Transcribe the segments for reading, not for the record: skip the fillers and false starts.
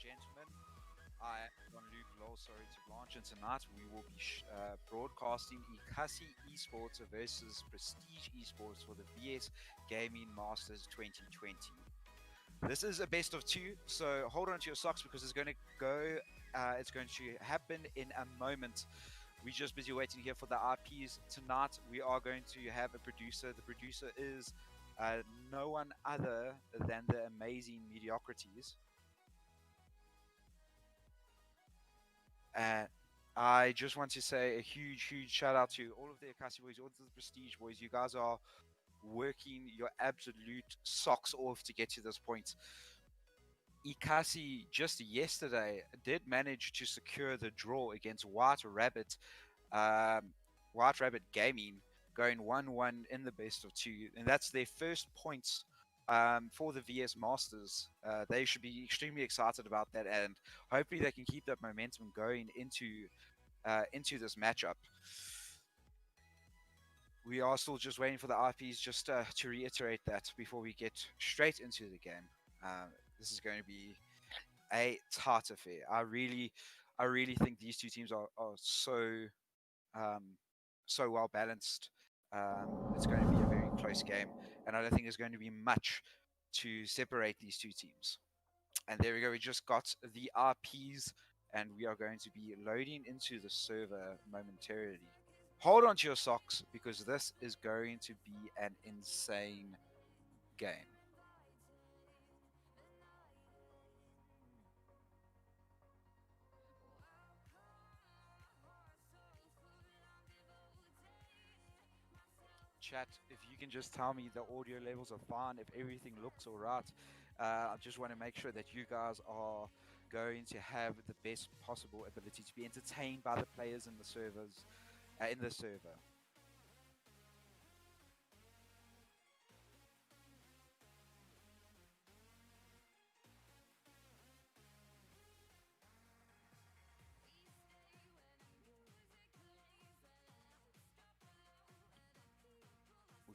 gentlemen. I am Jean-Luc Lol, sorry to Blanche, and tonight we will be broadcasting Ekasi Esports versus Prestige Esports for the VS Gaming Masters 2020. This is a best of two, so hold on to your socks because it's going to happen in a moment. We're just busy waiting here for the RPs. Tonight we are going to have a producer. The producer is no one other than the amazing Mediocrities. And I just want to say a huge shout out to all of the Ekasi boys, all of the Prestige boys. You guys are working your absolute socks off to get to this point. Ekasi just yesterday did manage to secure the draw against um, White Rabbit Gaming, going 1-1 in the best of two, and that's their first points for the VS Masters. They should be extremely excited about that, and hopefully they can keep that momentum going into this matchup. We are still just waiting for the RPs, just to reiterate that before we get straight into the game. This is going to be a tight affair. I really think these two teams are um, so well balanced. It's going to be a very close game, and I don't think there's going to be much to separate these two teams. And there we go. We just got the RPs, and we are going to be loading into the server momentarily. Hold on to your socks because this is going to be an insane game. Chat, if you can just tell me the audio levels are fine, if everything looks all right. I just want to make sure that you guys are going to have the best possible ability to be entertained by the players in the servers, in the server.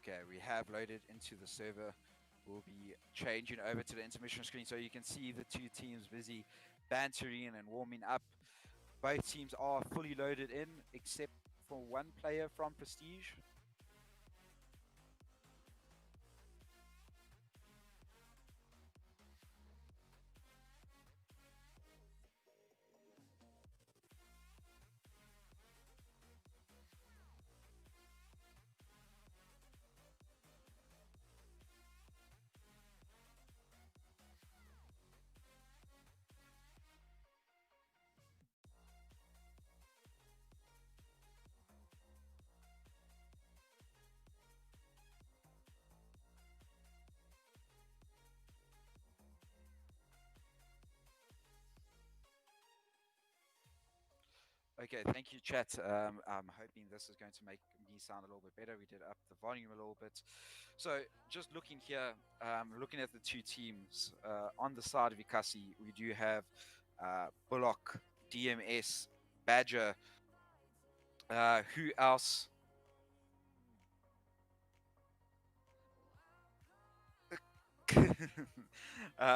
Okay, we have loaded into the server. We'll be changing over to the intermission screen so you can see the two teams busy bantering and warming up. Both teams are fully loaded in except for one player from Prestige. Okay, thank you, chat. I'm hoping this is going to make me sound a little bit better. We did up the volume a little bit. So, just looking here, looking at the two teams on the side of Ikasi, we do have Bullock, DMS, Badger. Who else?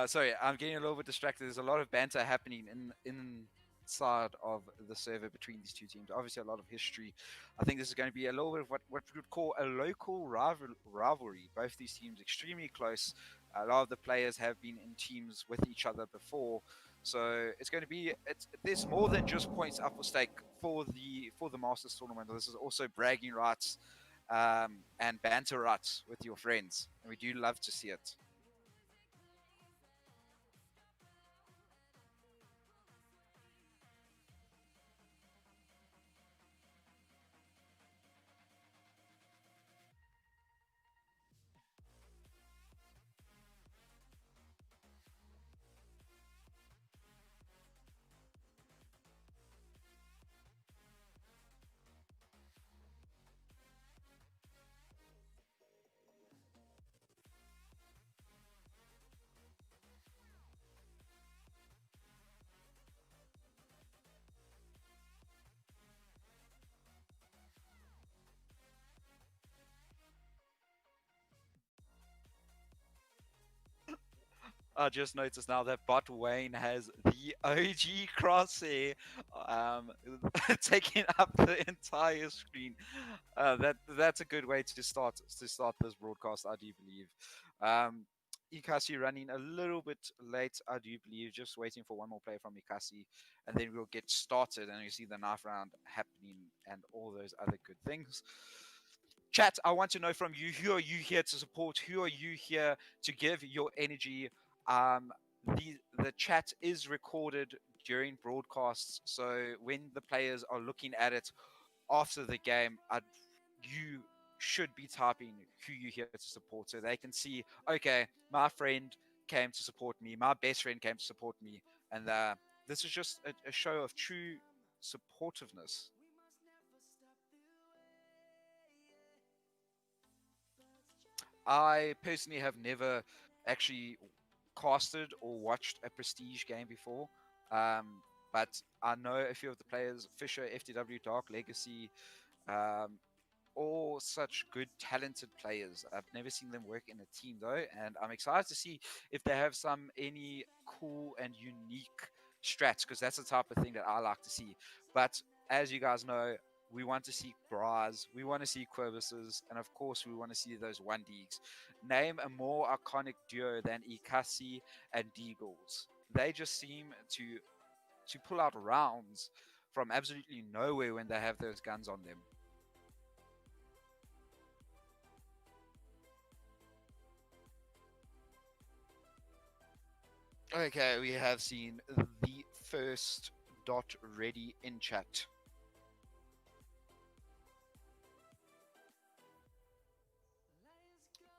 Sorry, I'm getting a little bit distracted. There's a lot of banter happening inside of the server between these two teams. Obviously, a lot of history. I think this is going to be a little bit of what we would call a local rivalry. Both these teams extremely close. A lot of the players have been in teams with each other before, so it's going to be. There's more than just points up for stake for the Masters tournament. This is also bragging rights and banter rights with your friends, and we do love to see it. I just noticed now that Bot Wayne has the OG crosshair um, taking up the entire screen. That's a good way to start this broadcast, I do believe. Um, Ikasi running a little bit late, I do believe, just waiting for one more play from Ikasi, and then we'll get started and you see the knife round happening and all those other good things. Chat, I want to know from you, who are you here to support? Who are you here to give your energy? Um, the chat is recorded during broadcasts, so when the players are looking at it after the game, you should be typing who you're here to support so they can see, okay, my friend came to support me, my best friend came to support me, and this is just a show of true supportiveness. I personally have never actually casted or watched a Prestige game before, but I know a few of the players: Fisher, FTW, Dark Legacy, um, all such good, talented players. I've never seen them work in a team though, and I'm excited to see if they have any cool and unique strats, because that's the type of thing that I like to see. But as you guys know, we want to see Bras, we want to see Querbuses, and of course, we want to see those 1Ds. Name a more iconic duo than Ikasi and Deagles. They just seem to pull out rounds from absolutely nowhere when they have those guns on them. Okay, we have seen the first dot ready in chat.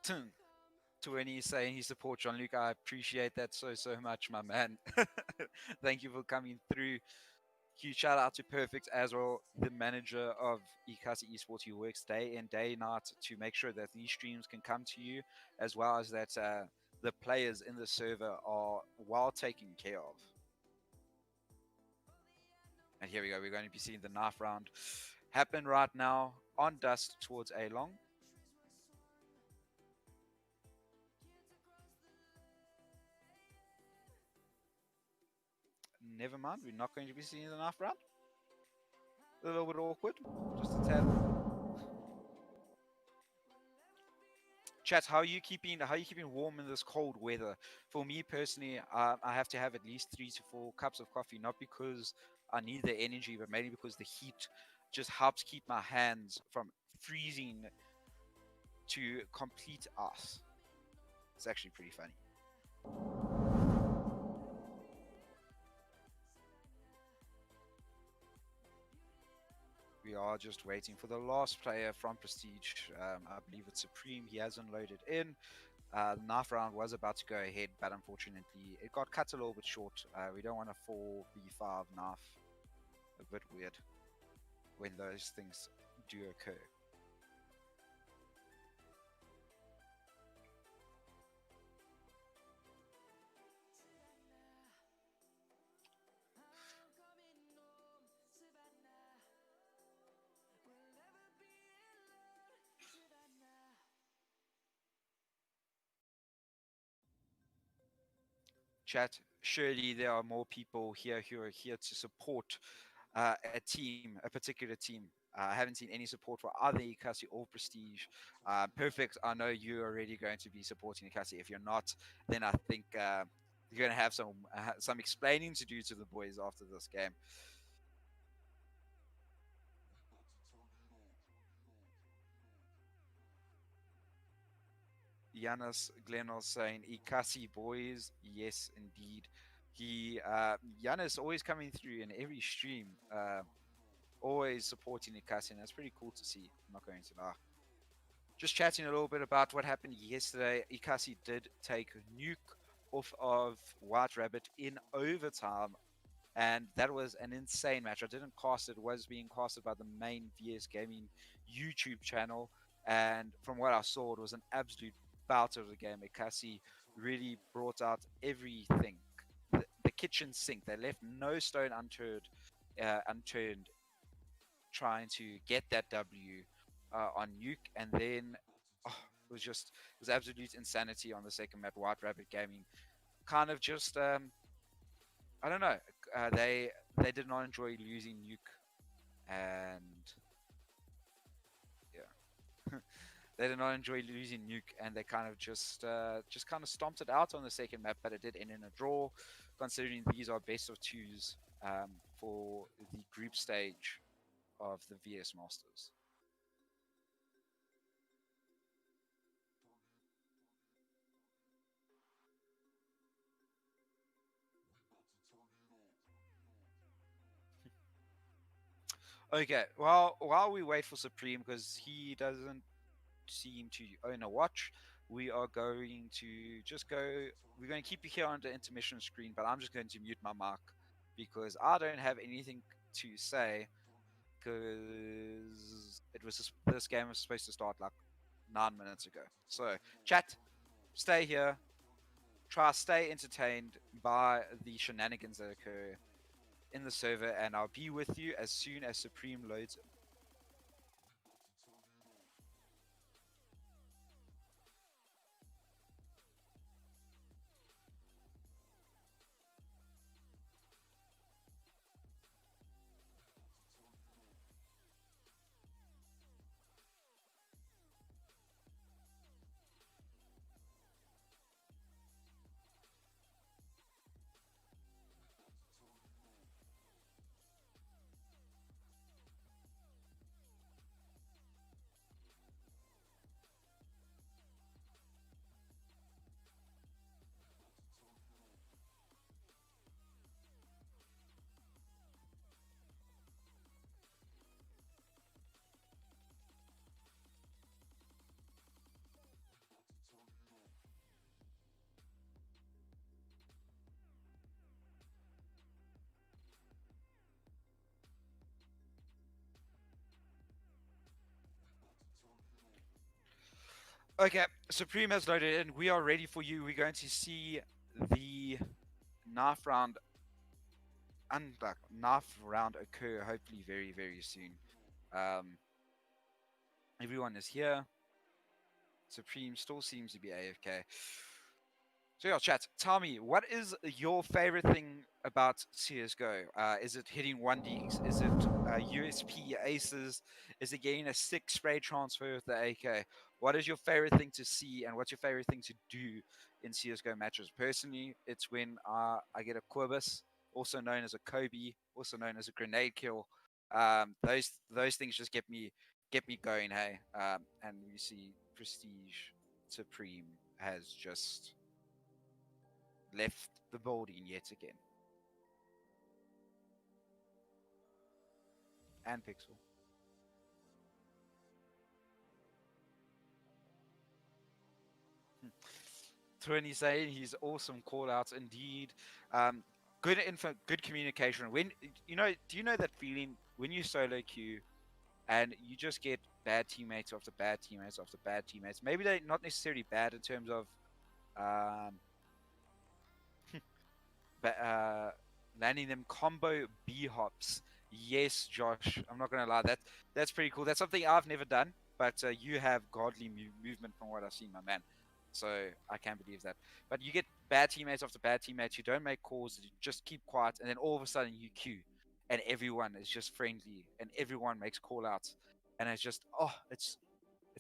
Tung, 20 saying he supports Jean Luc. I appreciate that so much, my man. Thank you for coming through. Huge shout out to Perfect as well, the manager of Ekasi Esports. He works day in, day night to make sure that these streams can come to you, as well as that the players in the server are well taken care of. And here we go. We're going to be seeing the knife round happen right now on dust towards A long. Never mind. We're not going to be seeing the knife round. A little bit awkward. Just a tad. Chat, how are you keeping warm in this cold weather? For me personally, I have to have at least 3 to 4 cups of coffee, not because I need the energy, but mainly because the heat just helps keep my hands from freezing to complete ice. It's actually pretty funny. We are just waiting for the last player from Prestige. I believe it's Supreme. He hasn't loaded in. The knife round was about to go ahead, but unfortunately, it got cut a little bit short. We don't want a 4v5 knife. A bit weird when those things do occur. Chat, surely there are more people here who are here to support a team, a particular team. I haven't seen any support for either Ikasi or Prestige. Perfect. I know you're already going to be supporting Ikasi. If you're not, then I think you're going to have some explaining to do to the boys after this game. Yanis Glenos saying Ikasi boys, yes indeed. Yanis always coming through in every stream, always supporting Ikasi, and that's pretty cool to see. I'm not going to lie. Just chatting a little bit about what happened yesterday. Ikasi did take Nuke off of White Rabbit in overtime, and that was an insane match. I didn't cast it; it was being casted by the main VS Gaming YouTube channel, and from what I saw, it was an absolute bout of the game. Ikasi really brought out everything, the kitchen sink. They left no stone unturned trying to get that W on Nuke, and then oh, it was absolute insanity on the second map. White Rabbit Gaming kind of just I don't know. They did not enjoy losing Nuke, and yeah, they did not enjoy losing Nuke, and they kind of just kind of stomped it out on the second map. But it did end in a draw, considering these are best of twos for the group stage of the VS Masters. Okay, well, while we wait for Supreme, because he doesn't seem to own a watch, we are going to just go. We're going to keep you here on the intermission screen, but I'm just going to mute my mic because I don't have anything to say because this game was supposed to start like 9 minutes ago. So, chat, stay here. Try stay entertained by the shenanigans that occur in the server, and I'll be with you as soon as Supreme loads. Okay, Supreme has loaded in. We are ready for you. We're going to see the knife round, knife round occur hopefully very, very soon. Um, everyone is here. Supreme still seems to be AFK. So yeah, chat. Tell me, what is your favorite thing about CS:GO? Is it hitting 1Ds? Is it USP aces? Is it getting a sick spray transfer with the AK? What is your favorite thing to see, and what's your favorite thing to do in CS:GO matches? Personally, it's when I get a Quibus, also known as a Kobe, also known as a grenade kill. Those things just get me going. Hey, and we see Prestige Supreme has just left the building yet again. And Pixel. 20 saying he's awesome call outs indeed. Good info, good communication. When do you know that feeling when you solo queue and you just get bad teammates after bad teammates after bad teammates? Maybe they're not necessarily bad in terms of um, landing them combo B hops. Yes, Josh, I'm not gonna lie. That's pretty cool. That's something I've never done, but you have godly movement from what I've seen, my man. So I can't believe that. But you get bad teammates after bad teammates. You don't make calls. You just keep quiet, and then all of a sudden you queue, and everyone is just friendly, and everyone makes call outs, and it's just it's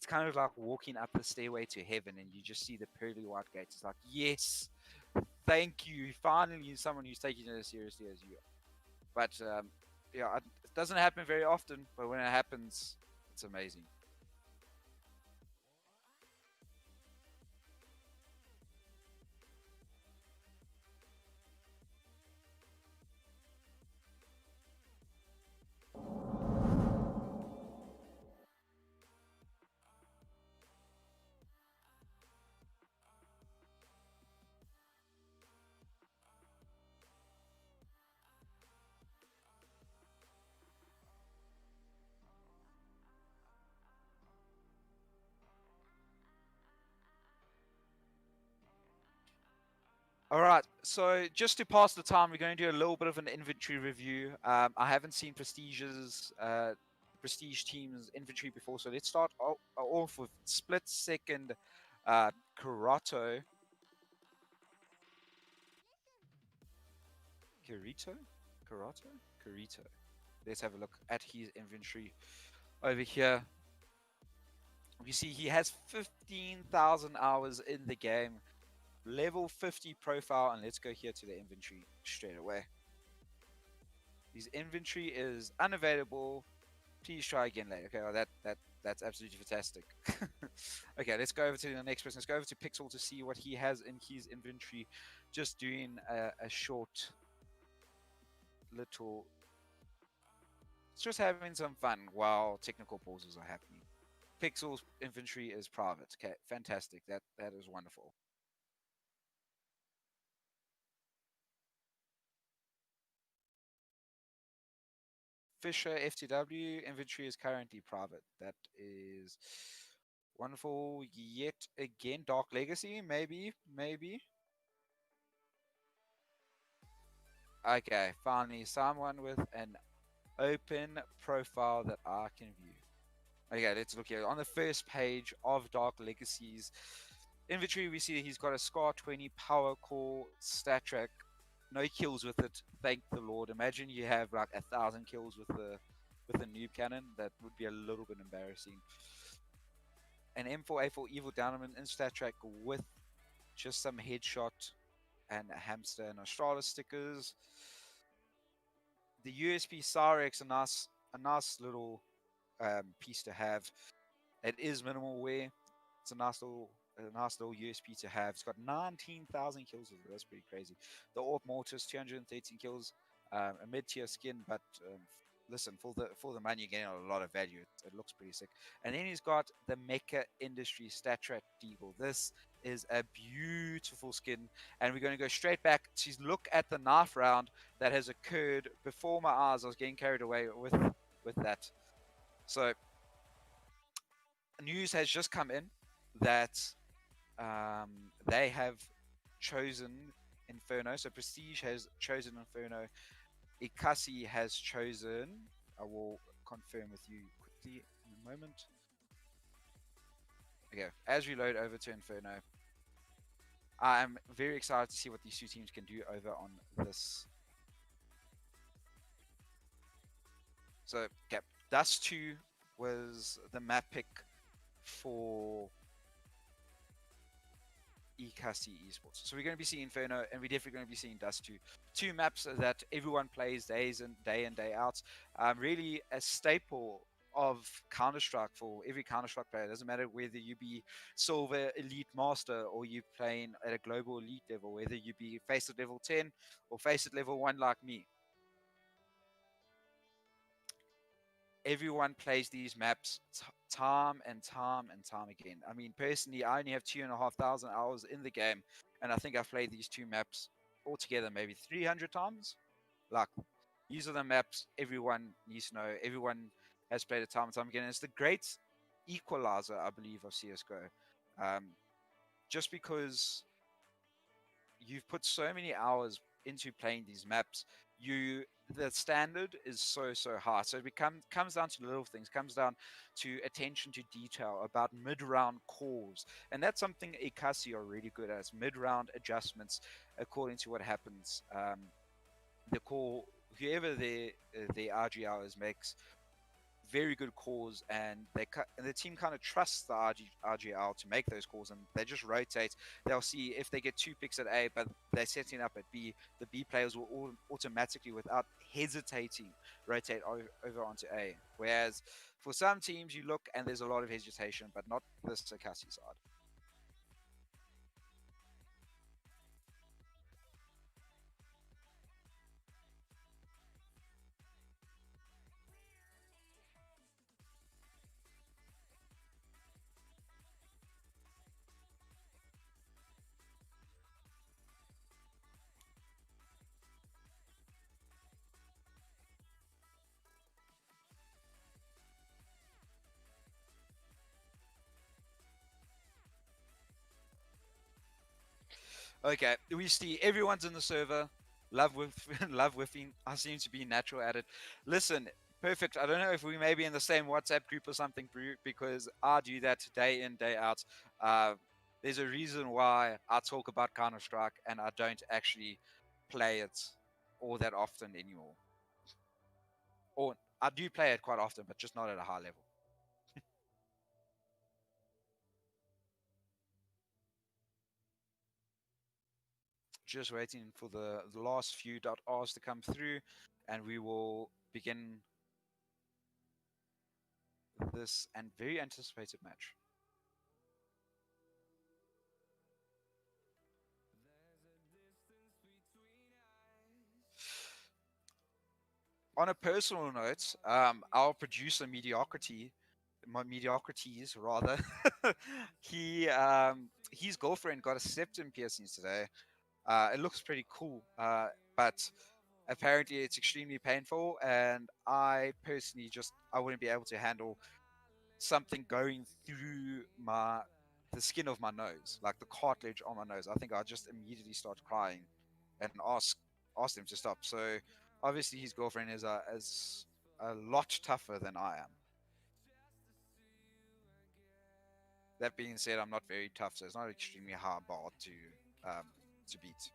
kind of like walking up the stairway to heaven, and you just see the pearly white gates. It's like yes, thank you. Finally, someone who's taking it as seriously as you are. But yeah, it doesn't happen very often. But when it happens, it's amazing. All right. So just to pass the time, we're going to do a little bit of an inventory review. I haven't seen Prestige team's inventory before, so let's start off with split second, Karato. Kirito? Karato? Kirito. Let's have a look at his inventory over here. You see, he has 15,000 hours in the game, level 50 profile, and let's go here to the inventory straight away. His inventory is unavailable. Please try again later. Okay, well, that's absolutely fantastic. Okay, let's go over to the next person. Let's go over to Pixel to see what he has in his inventory. Just doing a short little, just having some fun while technical pauses are happening. Pixel's inventory is private. Okay, fantastic. That is wonderful. Fisher FTW inventory is currently private. That is wonderful. Yet again, Dark Legacy, maybe. Okay, finally someone with an open profile that I can view. Okay, let's look here. On the first page of Dark Legacy's inventory, we see he's got a Scar 20 power core stat track. No kills with it, thank the Lord. Imagine you have like 1,000 kills with a noob cannon. That would be a little bit embarrassing. An M4A4 Evil Downman in stat track with just some headshot and a hamster and Australis stickers. The USP Cyrex, a nice little piece to have. It is minimal wear. It's a nice little USP to have. It's got 19,000 kills with it. That's pretty crazy. The Orc Mortis, 213 kills. A mid-tier skin, but listen, for the money, you're getting a lot of value. It looks pretty sick. And then he's got the Mecha Industry StatTrak Deagle. This is a beautiful skin, and we're going to go straight back to look at the knife round that has occurred before my eyes. I was getting carried away with that. So news has just come in that they have chosen Inferno. So Prestige has chosen Inferno. Ekasi has chosen. I will confirm with you quickly in a moment. Okay, as we load over to Inferno, I am very excited to see what these two teams can do over on this. So, okay, Dust 2 was the map pick for Ekasi Esports. So we're going to be seeing Inferno, and we're definitely going to be seeing Dust 2. Two maps that everyone plays day in, day out. Really a staple of Counter-Strike for every Counter-Strike player. It doesn't matter whether you be Silver Elite Master or you playing at a Global Elite level, whether you be face at level 10 or face at level 1 like me. Everyone plays these maps time and time and time again. I mean, personally, I only have 2,500 hours in the game, and I think I've played these two maps altogether maybe 300 times. Like, these are the maps everyone needs to know. Everyone has played it time and time again. And it's the great equalizer, I believe, of CS:GO. Just because you've put so many hours into playing these maps, the standard is so high. So it comes down to little things, comes down to attention to detail about mid-round calls, and that's something Ekasi are really good at. Mid-round adjustments according to what happens. The call, whoever their RGL is makes very good calls, and the team kind of trusts the RGL to make those calls, and they just rotate. They'll see if they get two picks at A, but they're setting up at B. The B players will automatically, without hesitating, rotate over onto A. Whereas for some teams, you look and there's a lot of hesitation, but not this Ekasi side. Okay, we see everyone's in the server. Love with love whiffing. I seem to be natural at it. Listen, perfect. I don't know if we may be in the same WhatsApp group or something, because I do that day in, day out. Uh, there's a reason why I talk about Counter Strike and I don't actually play it. all that often anymore. Or I do play it quite often, but just not at a high level. Just waiting for the last few .Rs to come through, and we will begin this and very anticipated match. On a personal note, our producer mediocrities rather, his girlfriend got a septum piercing today. It looks pretty cool, but apparently it's extremely painful, and I personally I wouldn't be able to handle something going through the skin of my nose, like the cartilage on my nose. I think I'd just immediately start crying and ask him to stop. So obviously his girlfriend is a lot tougher than I am. That being said, I'm not very tough, so it's not extremely hard bar to beat.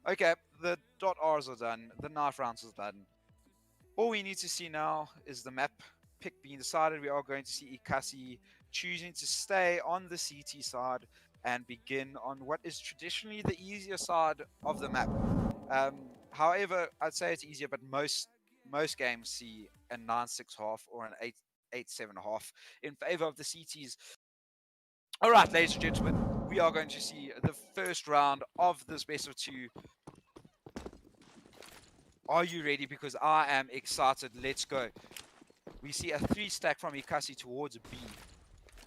Okay, the .Rs are done, the knife rounds are done. All we need to see now is the map pick being decided. We are going to see Ekasi choosing to stay on the CT side and begin on what is traditionally the easier side of the map. However, I'd say it's easier, but most games see a 9-6 half or an 8-7 half in favor of the CTs. All right, ladies and gentlemen, we are going to see the first round of this best of two. Are you ready? Because I am excited. Let's go. We see a 3-stack from Ekasi towards B.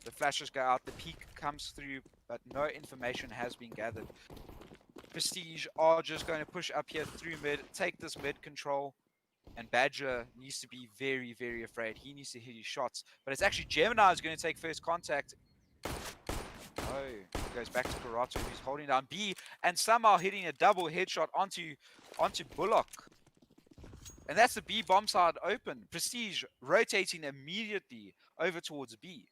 The flashes go out. The peak comes through, but no information has been gathered. Preztige are just going to push up here through mid, take this mid control. And Badger needs to be very, very afraid. He needs to hit his shots. But it's actually Gemini who's going to take first contact. Oh, he goes back to Karato, who's holding down B. And somehow hitting a double headshot onto Bullock. And that's the B bomb side open. Preztige rotating immediately over towards B.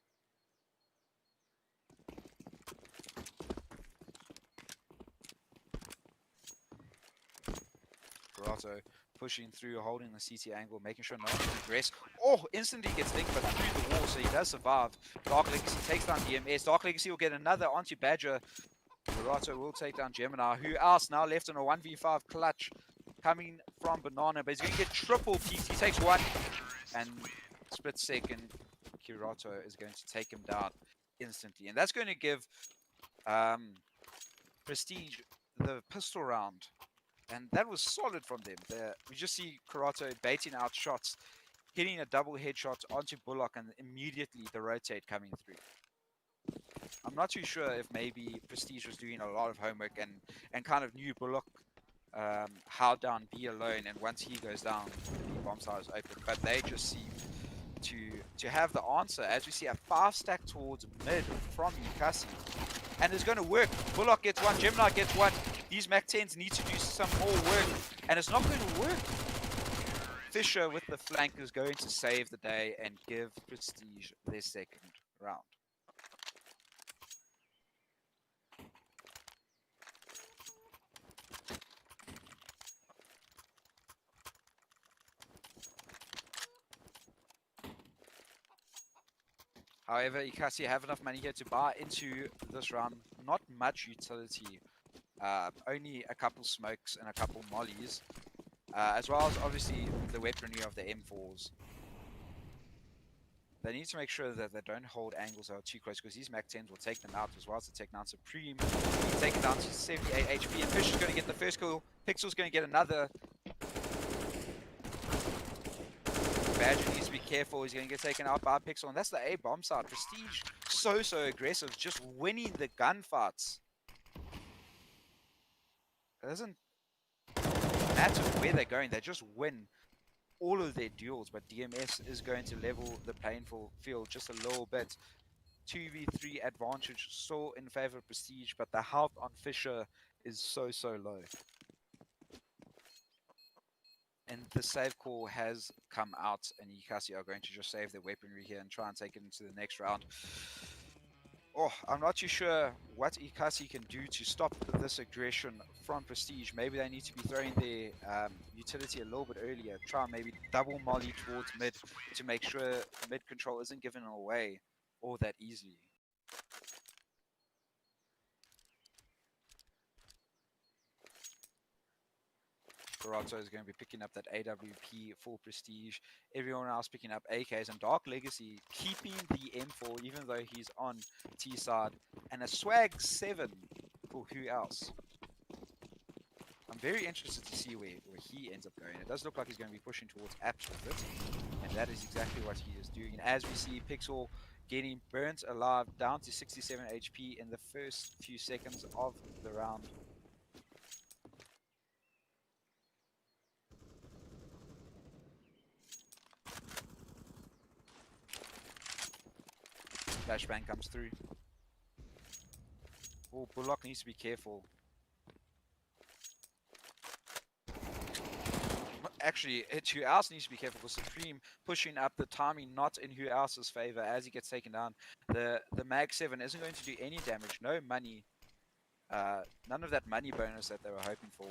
Karato pushing through, holding the CT angle, making sure no one can progress. Oh, instantly gets linked, but through the wall, so he does survive. Dark Legacy takes down DMS. Dark Legacy will get another onto Badger. Karato will take down Gemini. Who else now left on a 1v5 clutch coming from Banana, but he's going to get triple peaks. He takes one, and split second, Karato is going to take him down instantly. And that's going to give Preztige the pistol round. And that was solid from them. We just see Karato baiting out shots, hitting a double headshot onto Bullock, and immediately the rotate coming through. I'm not too sure if maybe Preztige was doing a lot of homework and kind of knew Bullock how down B alone, and once he goes down, the bomb side is open. But they just seem to have the answer, as we see a 5-stack towards mid from Ekasi. And it's going to work. Bullock gets one, Gemini gets one. These Mac-10s need to do some more work, and it's not going to work. Fisher with the flank is going to save the day and give Preztige their second round. However, Ekasi have enough money here to buy into this round. Not much utility. Only a couple smokes and a couple mollies. As well as obviously the weaponry of the M4s. They need to make sure that they don't hold angles that are too close, because these Mac-10s will take them out, as well as the take down Supreme. Take it down to 78 HP, and Fish is going to get the first kill. Pixel's going to get another. Badger needs to be careful. He's going to get taken out by Pixel, and that's the A bomb side. Preztige so aggressive, just winning the gunfights. It doesn't matter where they're going, they just win all of their duels. But DMS is going to level the playing field just a little bit. 2v3 advantage still in favor of Preztige, but the health on Fisher is so low. And the save call has come out, and Ekasi are going to just save their weaponry here and try and take it into the next round. Oh, I'm not too sure what Ekasi can do to stop this aggression from Prestige. Maybe they need to be throwing their utility a little bit earlier. Try and maybe double molly towards mid to make sure mid control isn't given away all that easily. Toronto is going to be picking up that AWP for Prestige. Everyone else picking up AKs, and Dark Legacy keeping the M4 even though he's on T side. And a swag 7 for who else? I'm very interested to see where he ends up going. It does look like he's going to be pushing towards apps with it, and that is exactly what he is doing. And as we see Pixel getting burnt alive down to 67 HP in the first few seconds of the round. Flashbang comes through. Oh, Bullock needs to be careful. Actually, it's who else needs to be careful, because Supreme pushing up the timing not in who else's favor as he gets taken down. The Mag 7 isn't going to do any damage, no money. None of that money bonus that they were hoping for.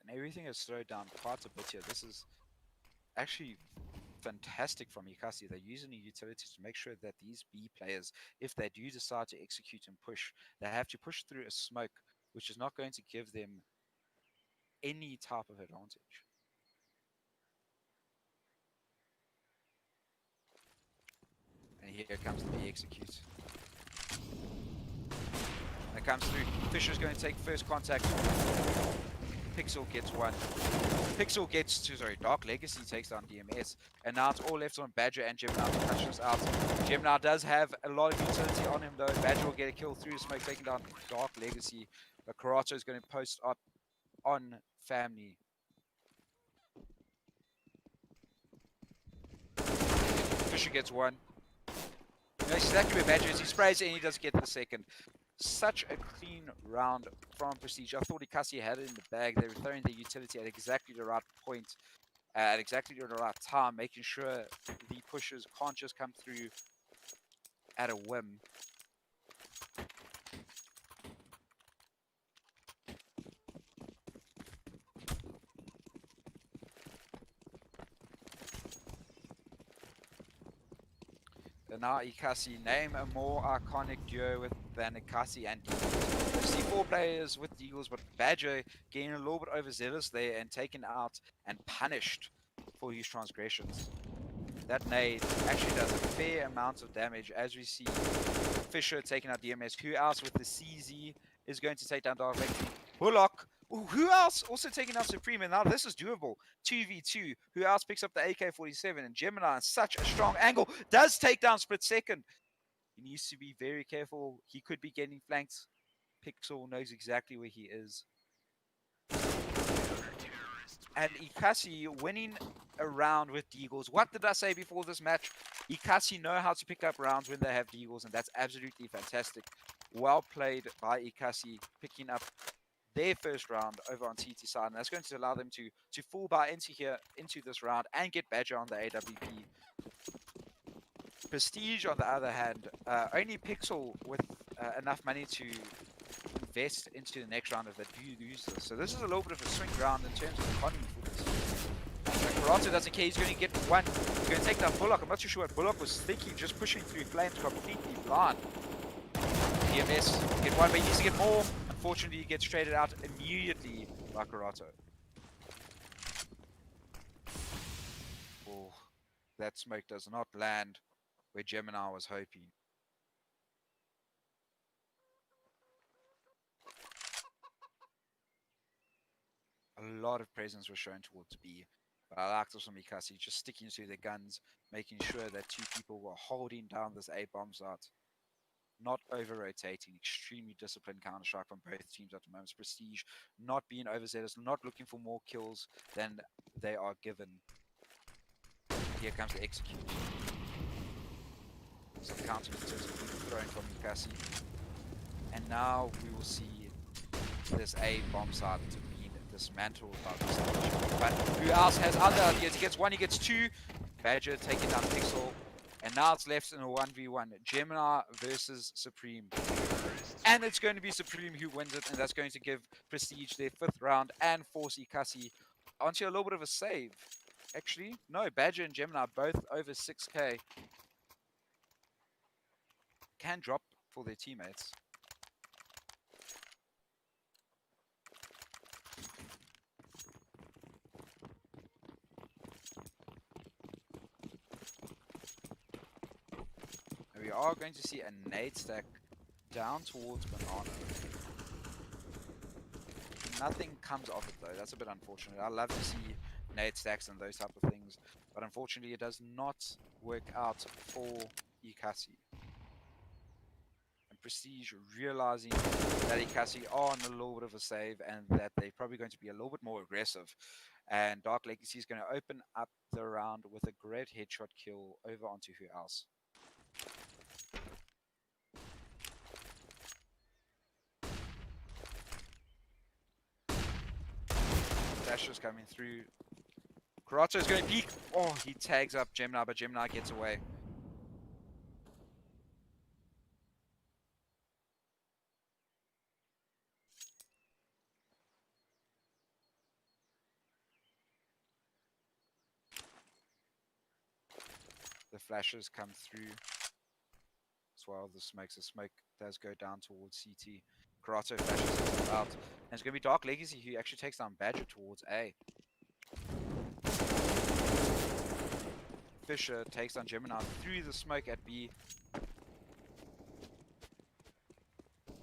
And everything has slowed down quite a bit here. This is actually fantastic from Ekasi. They're using the utilities to make sure that these B players, if they do decide to execute and push, they have to push through a smoke, which is not going to give them any type of advantage. And here comes the B execute. And it comes through. Fisher's going to take first contact. Pixel gets one. Pixel gets two, sorry, Dark Legacy takes down DMS. And now it's all left on Badger and Gemini to touch this out. Gemini does have a lot of utility on him though. Badger will get a kill through smoke, taking down Dark Legacy. But Karato is going to post up on Family. Fisher gets one. You know exactly where Badger is. He sprays it and he doesn't get the second. Such a clean round from Prestige. I thought Ekasi had it in the bag. They were throwing the utility at exactly the right point, at exactly the right time, making sure the pushers can't just come through at a whim. And now Ekasi, name a more iconic duo than Ekasi and Deagles. You see 4 players with Deagles, but Badger getting a little bit overzealous there and taken out and punished for his transgressions. That nade actually does a fair amount of damage, as we see Fisher taking out DMS. Who else with the CZ is going to take down Dark Legacy? Bullock. Ooh, who else also taking out Supreme? And now this is doable. 2v2. Who else picks up the AK-47? And Gemini on such a strong angle does take down Split Second. He needs to be very careful. He could be getting flanked. Pixel knows exactly where he is. And Ekasi winning a round with Deagles. What did I say before this match? Ekasi know how to pick up rounds when they have Deagles, and that's absolutely fantastic. Well played by Ekasi, picking up their first round over on TT side, and that's going to allow them to full buy into this round and get Badger on the AWP. Prestige, on the other hand, only Pixel with enough money to invest into the next round if they do lose this. So this is a little bit of a swing round in terms of economy for this. Karato doesn't care, he's going to get one. He's going to take down Bullock. I'm not too sure what Bullock was thinking, just pushing through flames completely blind. DMS get one, but he needs to get more. Unfortunately, he gets traded out immediately by Karato. Oh, that smoke does not land where Gemini was hoping. A lot of presence was shown towards B, but I like this from Ekasi, just sticking to their guns, making sure that 2 people were holding down this A bomb site, not over-rotating. Extremely disciplined counter-strike from both teams at the moment. Prestige not being overzealous, not looking for more kills than they are given. Here comes the execute. Some counter thrown from Ekasi. And now we will see this A bomb site being dismantled by Prestige. But who else has other ideas? He gets one, he gets two. Badger taking down Pixel. And now it's left in a 1v1. Gemini versus Supreme. And it's going to be Supreme who wins it, and that's going to give Prestige their 5th round and force Ekasi onto a little bit of a save. Actually, no, Badger and Gemini both over 6k. Can drop for their teammates. And we are going to see a nade stack down towards Banana. Nothing comes of it though, that's a bit unfortunate. I love to see nade stacks and those type of things, but unfortunately it does not work out for Ekasi. And Prestige realizing that Ekasi are on a little bit of a save and that they're probably going to be a little bit more aggressive. And Dark Legacy is going to open up the round with a great headshot kill over onto who else? Dasher's coming through. Karato is going to peek. Oh, he tags up Gemini, but Gemini gets away. The flashes come through as well. The smoke does go down towards CT. Karato flashes out. And it's going to be Dark Legacy who actually takes down Badger towards A. Fisher takes down Gemini through the smoke at B.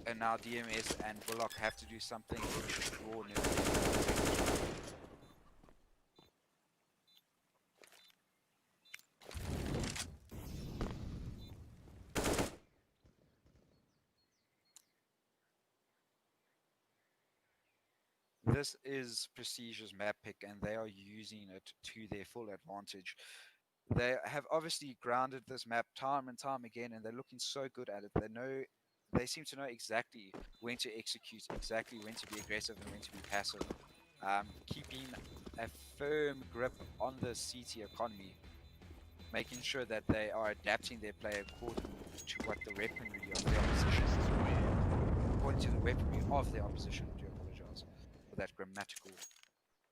And now DMS and Bullock have to do something extraordinary. This is Prestige's map pick, and they are using it to their full advantage. They have obviously grounded this map time and time again, and they're looking so good at it. They seem to know exactly when to execute, exactly when to be aggressive and when to be passive. Keeping a firm grip on the CT economy, making sure that they are adapting their play according to what the weaponry of the opposition is doing. According to the weaponry of the opposition. I do apologize for that grammatical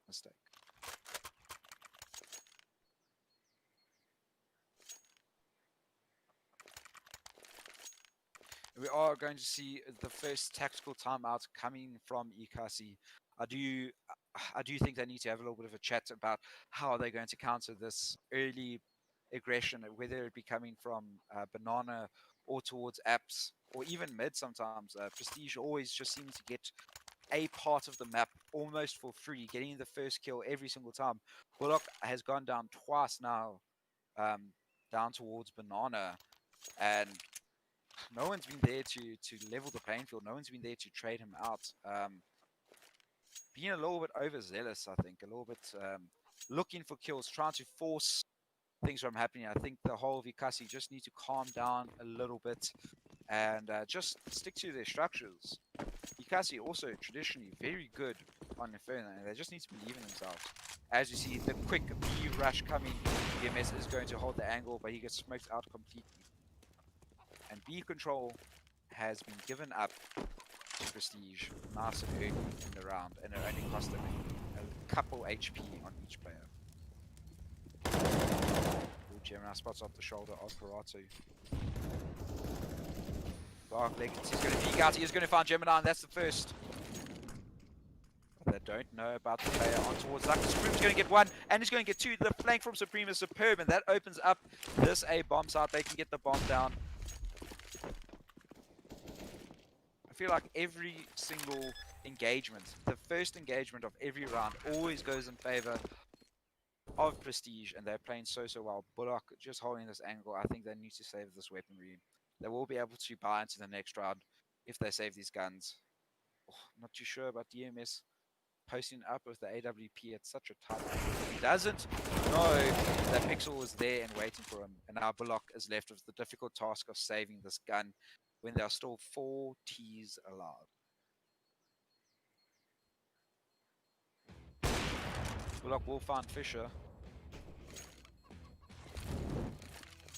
mistake. We are going to see the first tactical timeout coming from Ekasi. I do think they need to have a little bit of a chat about how they're going to counter this early aggression, whether it be coming from Banana or towards apps or even mid sometimes. Prestige always just seems to get a part of the map almost for free, getting the first kill every single time. Bullock has gone down twice now, down towards Banana, and no one's been there to level the playing field. No one's been there to trade him out. Being a little bit overzealous, I think, a little bit looking for kills, trying to force things from happening. I think the whole Ekasi just need to calm down a little bit and just stick to their structures. Ekasi also traditionally very good on Inferno, and they just need to believe in themselves. As you see, the quick B rush coming, BMS is going to hold the angle, but he gets smoked out completely. And B control has been given up to Prestige nice and early in the round, and it only cost them a couple HP on each player. Gemini spots off the shoulder of Karato. Dark Legacy is going to peek out. He is going to find Gemini, and that's the first. They don't know about the player on towards Zuck. Supreme's going to get one, and he's going to get two. The flank from Supreme is superb, and that opens up this A bomb site. They can get the bomb down. I feel like every single engagement, the first engagement of every round, always goes in favor of Prestige, and they're playing so well. Bullock just holding this angle. I think they need to save this weaponry. They will be able to buy into the next round if they save these guns. Oh, not too sure about DMS posting up with the AWP at such a tight angle. He doesn't know that Pixel was there and waiting for him, and now Bullock is left with the difficult task of saving this gun. when there are still 4 Ts allowed. Bullock will find Fisher.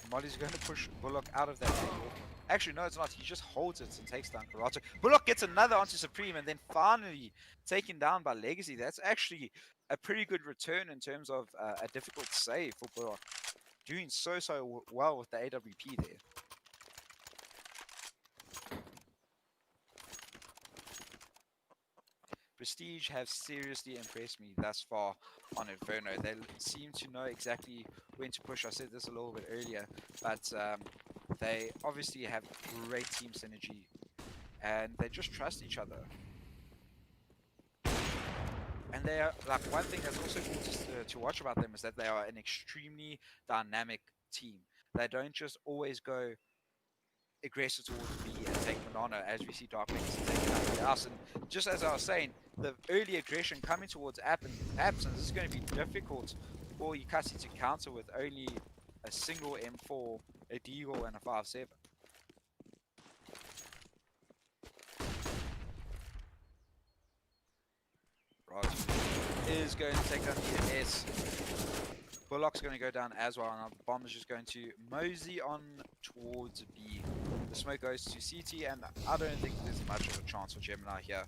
Molly's going to push Bullock out of that angle. Actually, no, it's not. He just holds it and takes down Karato. Bullock gets another onto Supreme and then finally taken down by Legacy. That's actually a pretty good return in terms of a difficult save for Bullock. Doing so well with the AWP there. Prestige have seriously impressed me thus far on Inferno. They seem to know exactly when to push. I said this a little bit earlier, but they obviously have great team synergy and they just trust each other. And they are, like, one thing that's also cool to watch about them is that they are an extremely dynamic team. They don't just always go aggressive towards B and take Monano, as we see Dark Legacy taking out the house. And just as I was saying, the early aggression coming towards Absence is going to be difficult for Ekasi to counter with only a single M4, a Deagle, and a 5-7. Raj is going to take down the S. Bullock's going to go down as well, and the bomb is just going to mosey on towards B. The smoke goes to CT, and I don't think there's much of a chance for Gemini here.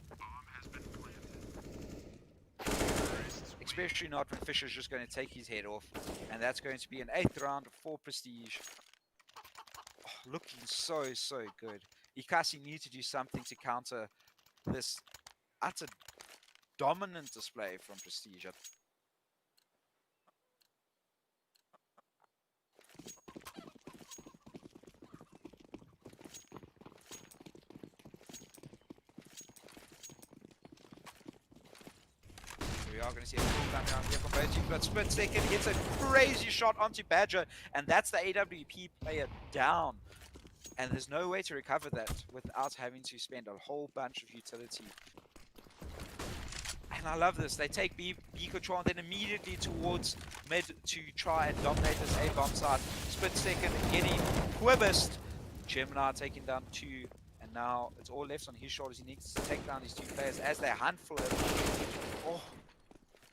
Especially not when Fisher's just going to take his head off, and that's going to be an 8th round for Prestige. Oh, looking so good. Ekasi need to do something to counter this utter dominant display from Prestige. We are going to see a full gun down here from both teams, but Split Second hits a crazy shot onto Badger, and that's the AWP player down. And there's no way to recover that without having to spend a whole bunch of utility. And I love this. They take B control and then immediately towards mid to try and dominate this A-bomb side. Split Second getting quibused. Gemini taking down 2. And now it's all left on his shoulders. He needs to take down these 2 players as they hunt for him. Oh,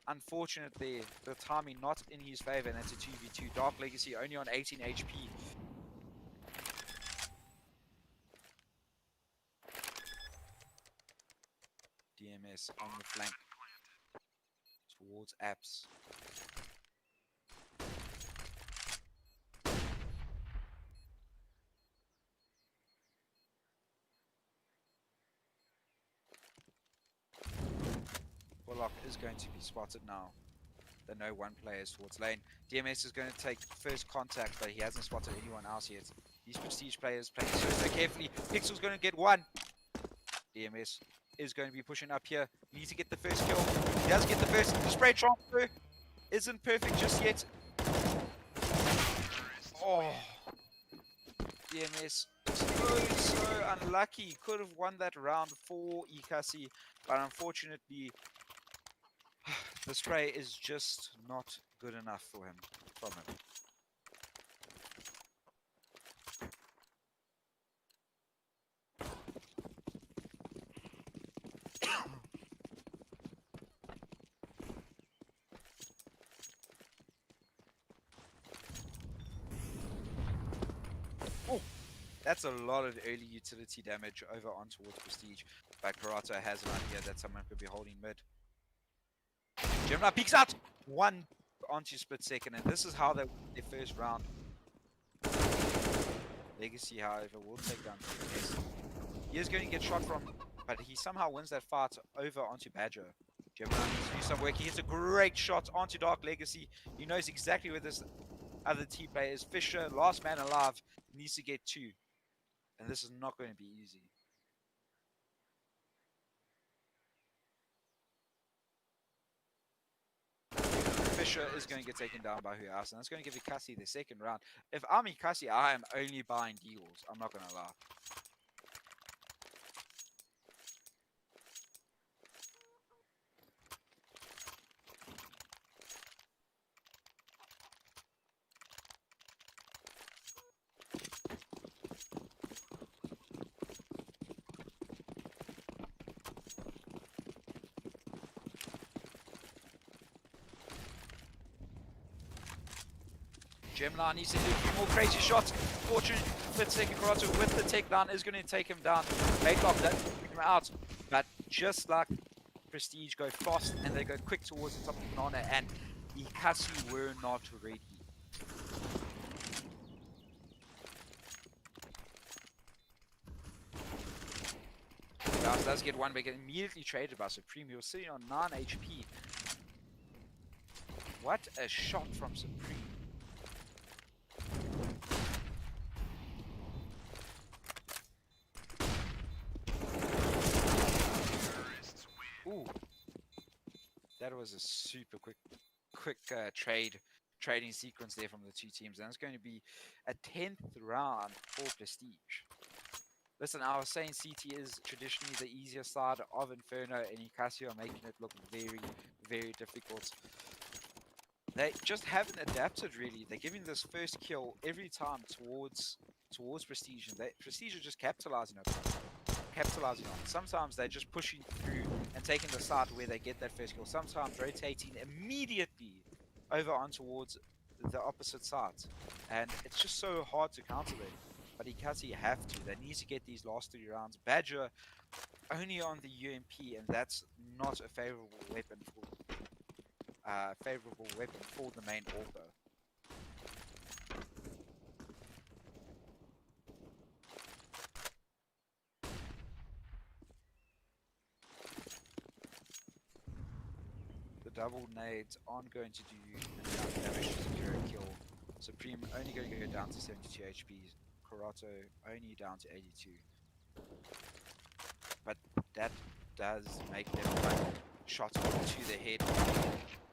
unfortunately, the timing not in his favor, and that's a 2v2. Dark Legacy only on 18 HP. DMS on the flank towards Apps. Bullock is going to be spotted now. They know one player is towards lane. DMS is going to take first contact, but he hasn't spotted anyone else yet. These Prestige players playing so carefully. Pixel's going to get one. DMS is going to be pushing up here. He needs to get the first kill. He does get the first. The spray transfer isn't perfect just yet. Oh, DMS so unlucky. Could have won that round for Ekasi, but unfortunately, the spray is just not good enough for him. From him. Oh, that's a lot of early utility damage over on towards Prestige. But Karato has an idea that someone could be holding mid. Gemini peeks out! One onto Split Second, and this is how they win their first round. Legacy, however, will take down DMS. He is going to get shot from, but he somehow wins that fight over onto Badger. Gemini needs to do some work. He hits a great shot onto Dark Legacy. He knows exactly where this other team player is. Fisher, last man alive, needs to get 2. And this is not going to be easy. Fisher is going to get taken down by who else, and that's going to give Ekasi the second round. If I'm Ekasi, I am only buying deals. I'm not going to lie. Gemini needs to do a few more crazy shots. Fortune, Preztige Karate with the takedown is going to take him down. Baitlock that took him out. But just like Prestige go fast and they go quick towards the top of Banana, and Ekasi were not ready. Bounce does get one, but get immediately traded by Supreme. He was sitting on 9 HP. What a shot from Supreme. Ooh, that was a super quick trading sequence there from the two teams, and it's going to be a 10th round for Prestige. Listen, I was saying CT is traditionally the easier side of Inferno, and Ekasi are making it look very, very difficult. They just haven't adapted really. They're giving this first kill every time towards Prestige, and Prestige are just capitalizing on it. Sometimes they're just pushing through and taking the side where they get that first kill. Sometimes rotating immediately over on towards the opposite side, and it's just so hard to counter them. But Ekasi have to. They need to get these last 3 rounds. Badger only on the UMP, and that's not a favorable weapon for the main author. The double nades aren't going to do enough damage to secure a kill. Supreme only going to go down to 72 HP. Karato only down to 82. But that does make them one shot to the head.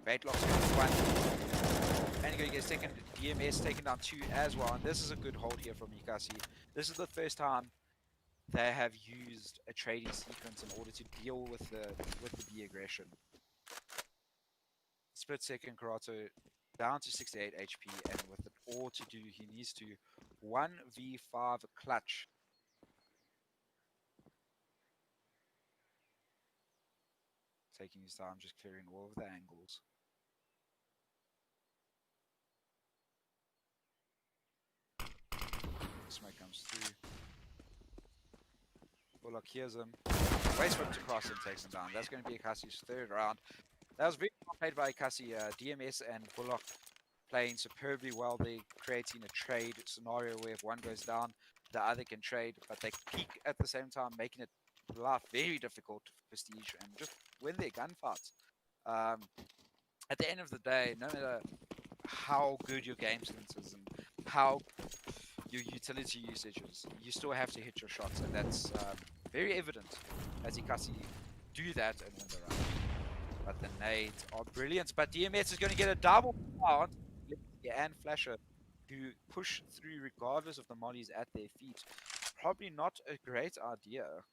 Baitlock's going to one. And going to get a second. DMS taken down 2 as well. And this is a good hold here from Ekasi. This is the first time they have used a trading sequence in order to deal with the B aggression. Split second Karato down to 68 HP, and with it all to do, he needs to 1v5 clutch. Taking his time, just clearing all of the angles. Smoke comes through. Bullock hears him. Waits for him to cross and takes him down. That's going to be Ekasi's 3rd round. That was very well played by Ekasi. DMS and Bullock playing superbly well. They're creating a trade scenario where if one goes down, the other can trade, but they peak at the same time, making it life very difficult for Prestige and just win their gunfights. At the end of the day, no matter how good your game sense is and how your utility usage is, you still have to hit your shots, and that's very evident as Ekasi do that and win the round. But the nades are brilliant, but DMS is going to get a double out, and Flasher, who push through regardless of the mollies at their feet. Probably not a great idea.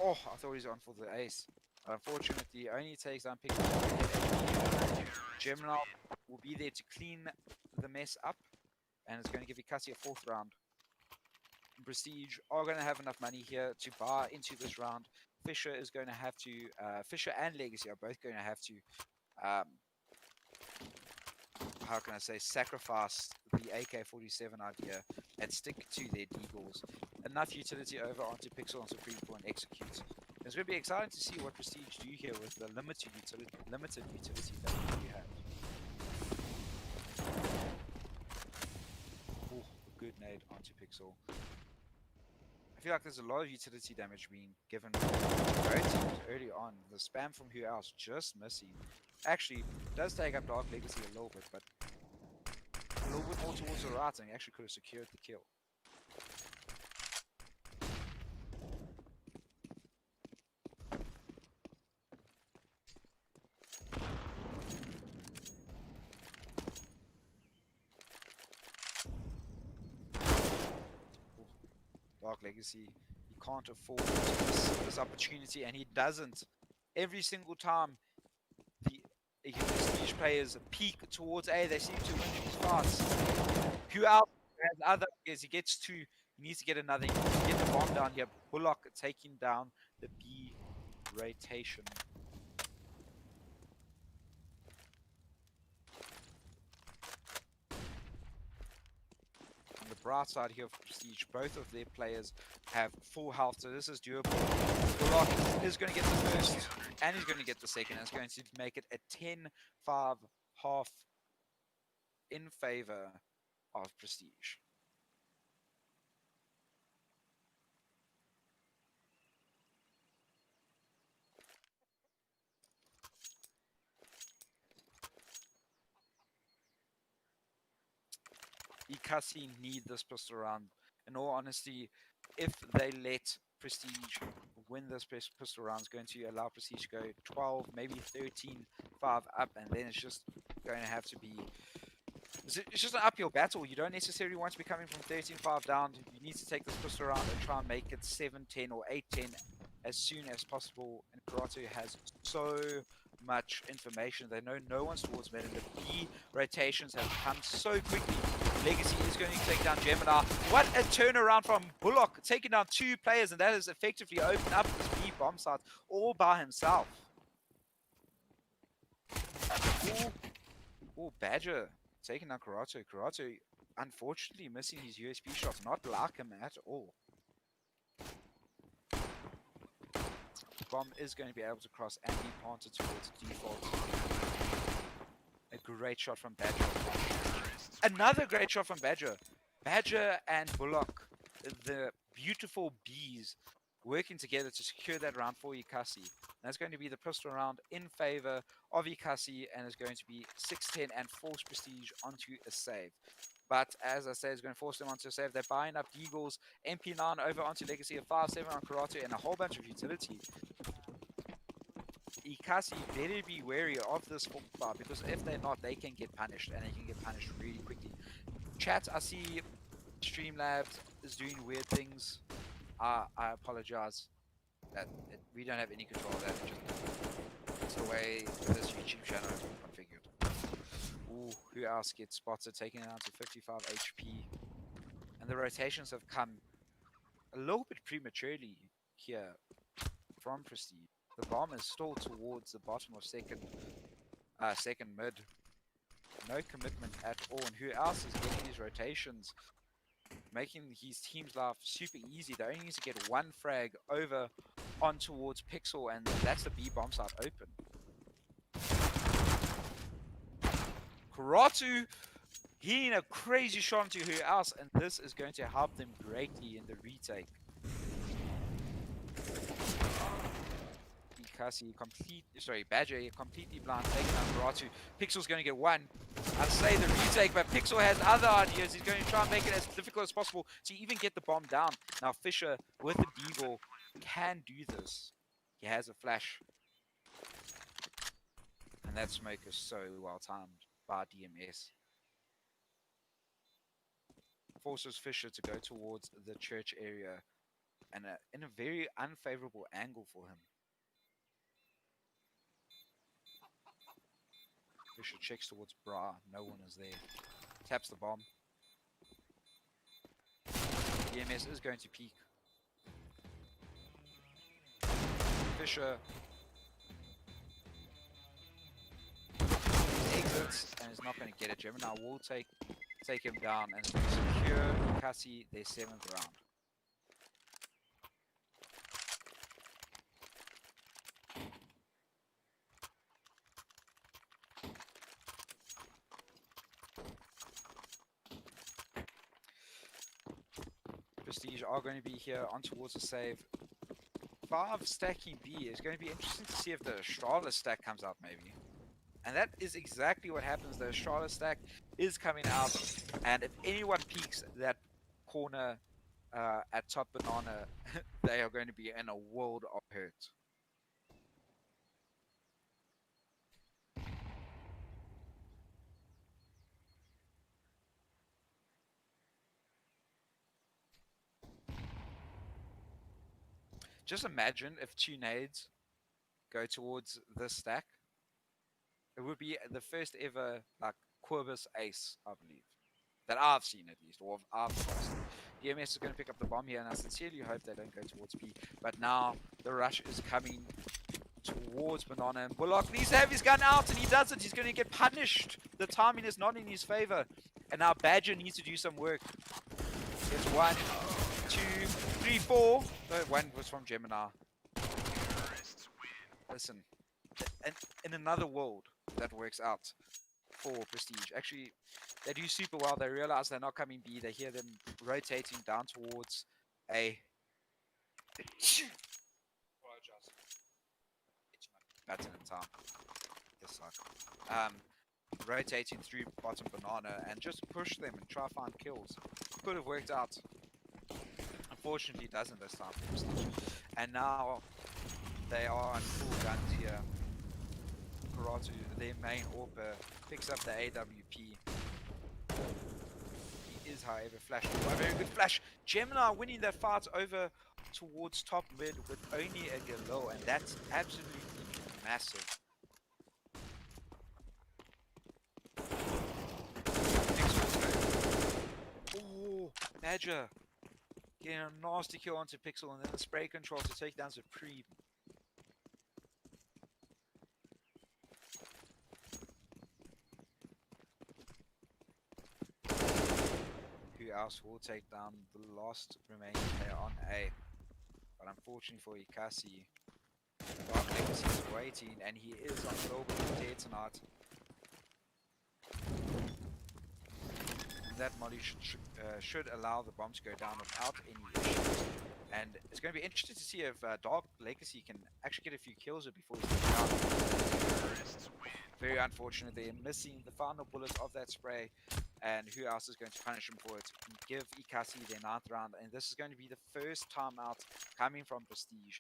Oh, I thought he was on for the ace. Unfortunately, only takes down Pixel. Gemini will be there to clean the mess up, and it's going to give Ekasi a 4th round. Prestige are going to have enough money here to buy into this round. Fisher is going to have to, Fisher and Legacy are both going to have to, how can I say, sacrifice the AK-47 idea and stick to their deagles. Enough utility over onto Pixel and Supreme for an execute. It's going to be exciting to see what Prestige do here with the limited utility that we have. Oh, good nade onto Pixel. I feel like there's a lot of utility damage being given both teams early on. The spam from who else just missing. Actually, does take up Dark Legacy a little bit, but a little bit more towards the right, and he actually could have secured the kill. Dark Legacy, he can't afford to miss this opportunity, and he doesn't. Every single time the Prestige players peak towards A, they seem to win these fights. Who else has other ideas? He gets 2, he needs to get another, he needs to get the bomb down here. Bullock taking down the B rotation. right side here of Prestige. Both of their players have full health, so this is doable. Bullock is going to get the first, and he's going to get the second. And it's going to make it a 10-5 half in favor of Prestige. Ekasi need this pistol round. In all honesty, if they let Prestige win this pistol round, it's going to allow Prestige to go 12, maybe 13-5 up, and then it's just going to have to be... It's just an uphill battle. You don't necessarily want to be coming from 13-5 down. You need to take this pistol round and try and make it 7-10 or 8-10 as soon as possible. And Karate has so much information. They know no one's towards mid, and the B rotations have come so quickly. Legacy is going to take down Gemini. What a turnaround from Bullock, taking down 2 players, and that has effectively opened up this B bomb site all by himself. Oh, Badger taking down Karate. Karate, unfortunately, missing his USB shots. Not like him at all. Bomb is going to be able to cross and be planted towards default. A great shot from Badger. Another great shot from Badger. Badger and Bullock, the beautiful bees, working together to secure that round for Ekasi. That's going to be the pistol round in favor of Ekasi, and is going to be 6-10 and force Prestige onto a save. But as I said, it's going to force them onto a save. They're buying up Deagles, MP9 over onto Legacy of 5-7 on Karate, and a whole bunch of utility. Ekasi better be wary of this bar, because if they're not, they can get punished, and they can get punished really quickly. Chat, I see Streamlabs is doing weird things. I apologize. We don't have any control of that. It's the way this YouTube channel has been configured. Ooh, who else gets spotted? Taking it down to 55 HP. And the rotations have come a little bit prematurely here from Prestige. The bomb is still towards the bottom of second mid. No commitment at all. And who else is getting these rotations, making his team's life super easy? They only need to get 1 frag over on towards Pixel, and that's the B bomb site open. Karatu hitting a crazy shot into who else, and this is going to help them greatly in the retake. Badger completely blind, taking down Karatu. Pixel's going to get 1. I'd say the retake, but Pixel has other ideas. He's going to try and make it as difficult as possible to even get the bomb down. Now Fisher with the Deagle can do this. He has a flash. And that smoke is so well timed by DMS. Forces Fisher to go towards the church area, and in a very unfavorable angle for him. Fisher checks towards Bra, no one is there. Taps the bomb. DMS is going to peek. Fisher exits and is not going to get it. Gemini will take him down and secure Ekasi their 7th round. Prestige are going to be here on towards the save. 5 stacking B is going to be interesting to see if the Astralis stack comes out maybe. And that is exactly what happens. The Astralis stack is coming out, and if anyone peeks that corner at top banana, they are going to be in a world of hurt. Just imagine if 2 nades go towards this stack. It would be the first ever like Corvus ace, I believe, that I've seen at least, or I've crossed. DMS is going to pick up the bomb here, and I sincerely hope they don't go towards B. But now the rush is coming towards Banana, and Bullock needs to have his gun out, and he doesn't. He's going to get punished. The timing is not in his favor, and now Badger needs to do some work. It's 1, 2, 3, 4. No, one was from Gemini. Listen, in another world that works out for Prestige. Actually, they do super well. They realize they're not coming B. They hear them rotating down towards A. Apologize. It's my button in time. This side. Rotating through bottom banana and just push them and try to find kills. Could have worked out. Unfortunately, it doesn't this time for Prestige. And now they are on full guns here. Karatu, their main AWPer, picks up the AWP. He is, however, flashed. A very good flash. Gemini winning that fight over towards top mid with only a Galil, and that's absolutely massive. Oh, Badger getting a nasty kill onto Pixel, and then the spray control to take down Supreme. Who else will take down the last remaining player on A? But unfortunately for Ekasi, Dark Legacy is waiting, and he is on global dead tonight. And that molly should allow the bomb to go down without any issues. And it's going to be interesting to see if Dark Legacy can actually get a few kills before he's taken down. Very unfortunate, they're missing the final bullet of that spray. And who else is going to punish him for it? Give Ekasi their 9th round, and this is going to be the first time out coming from Prestige.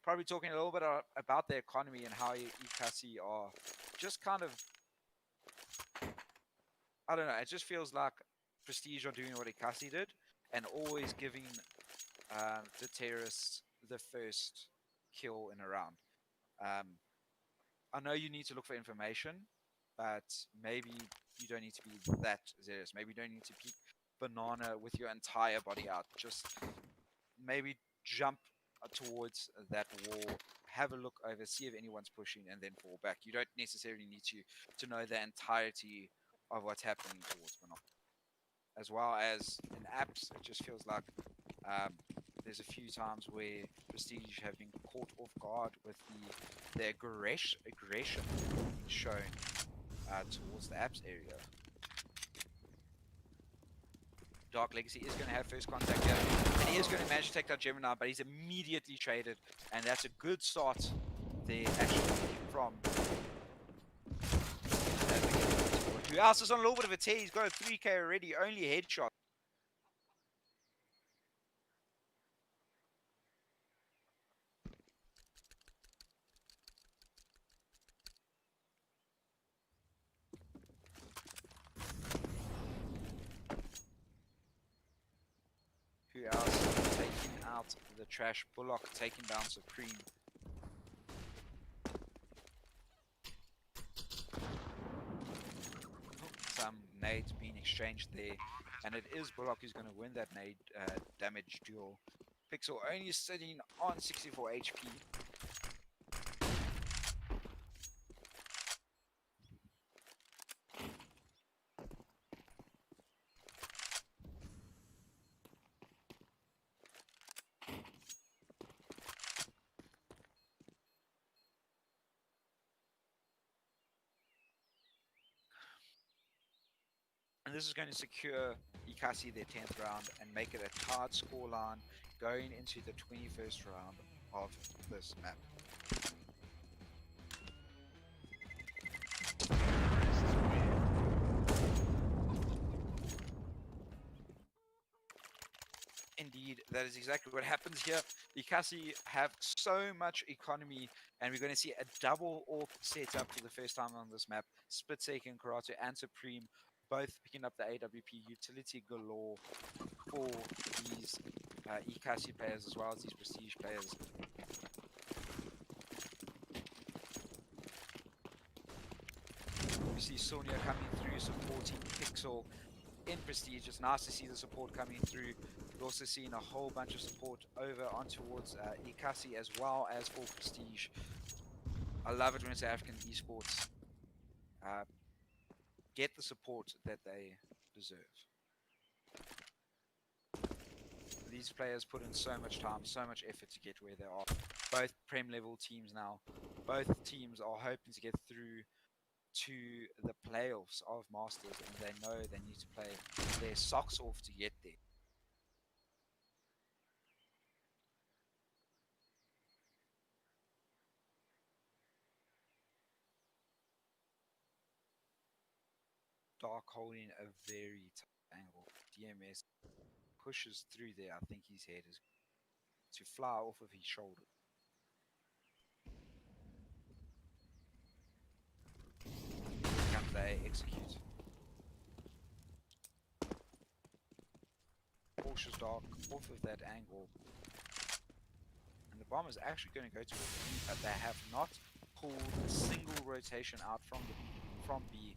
Probably talking a little bit about the economy and how Ekasi are just kind of, I don't know, it just feels like Prestige are doing what Ekasi did and always giving the terrorists the first kill in a round. I know you need to look for information, but maybe you don't need to be that serious. Maybe you don't need to peek banana with your entire body out. Just maybe jump towards that wall, have a look over, see if anyone's pushing, and then fall back. You don't necessarily need to know the entirety of what's happening towards banana. As well as in apps, it just feels like there's a few times where Prestige have been caught off guard with the aggression shown towards the apps area. Dark Legacy is going to have first contact here, and he is going to manage to take that Gemini, but he's immediately traded, and that's a good start there actually from. Who else is on a little bit of a tear? He's got a 3K already, only headshot. Who else taking out the trash? Bullock taking down Supreme. Some nades being exchanged there, and it is Bullock who's going to win that nade damage duel. Pixel only sitting on 64 HP. And this is going to secure Ekasi their 10th round and make it a tied scoreline going into the 21st round of this map. Indeed, that is exactly what happens here. Ekasi have so much economy, and we're going to see a double AWP set up for the first time on this map. Split Second, Karate, and Supreme both picking up the AWP utility galore for these Ekasi players as well as these Prestige players. We see Sonia coming through supporting Pixel in Prestige. It's nice to see the support coming through. We're also seeing a whole bunch of support over on towards Ekasi as well as for Prestige. I love it when it's African esports. Get the support that they deserve. These players put in so much time, so much effort to get where they are. Both Prem level teams now. Both teams are hoping to get through to the playoffs of Masters, and they know they need to play their socks off to get there. Dark holding a very tough angle. DMS pushes through there. I think his head is to fly off of his shoulder. Here comes they execute. Cautious Dark off of that angle. And the bomb is actually going to go towards B, but they have not pulled a single rotation out from B.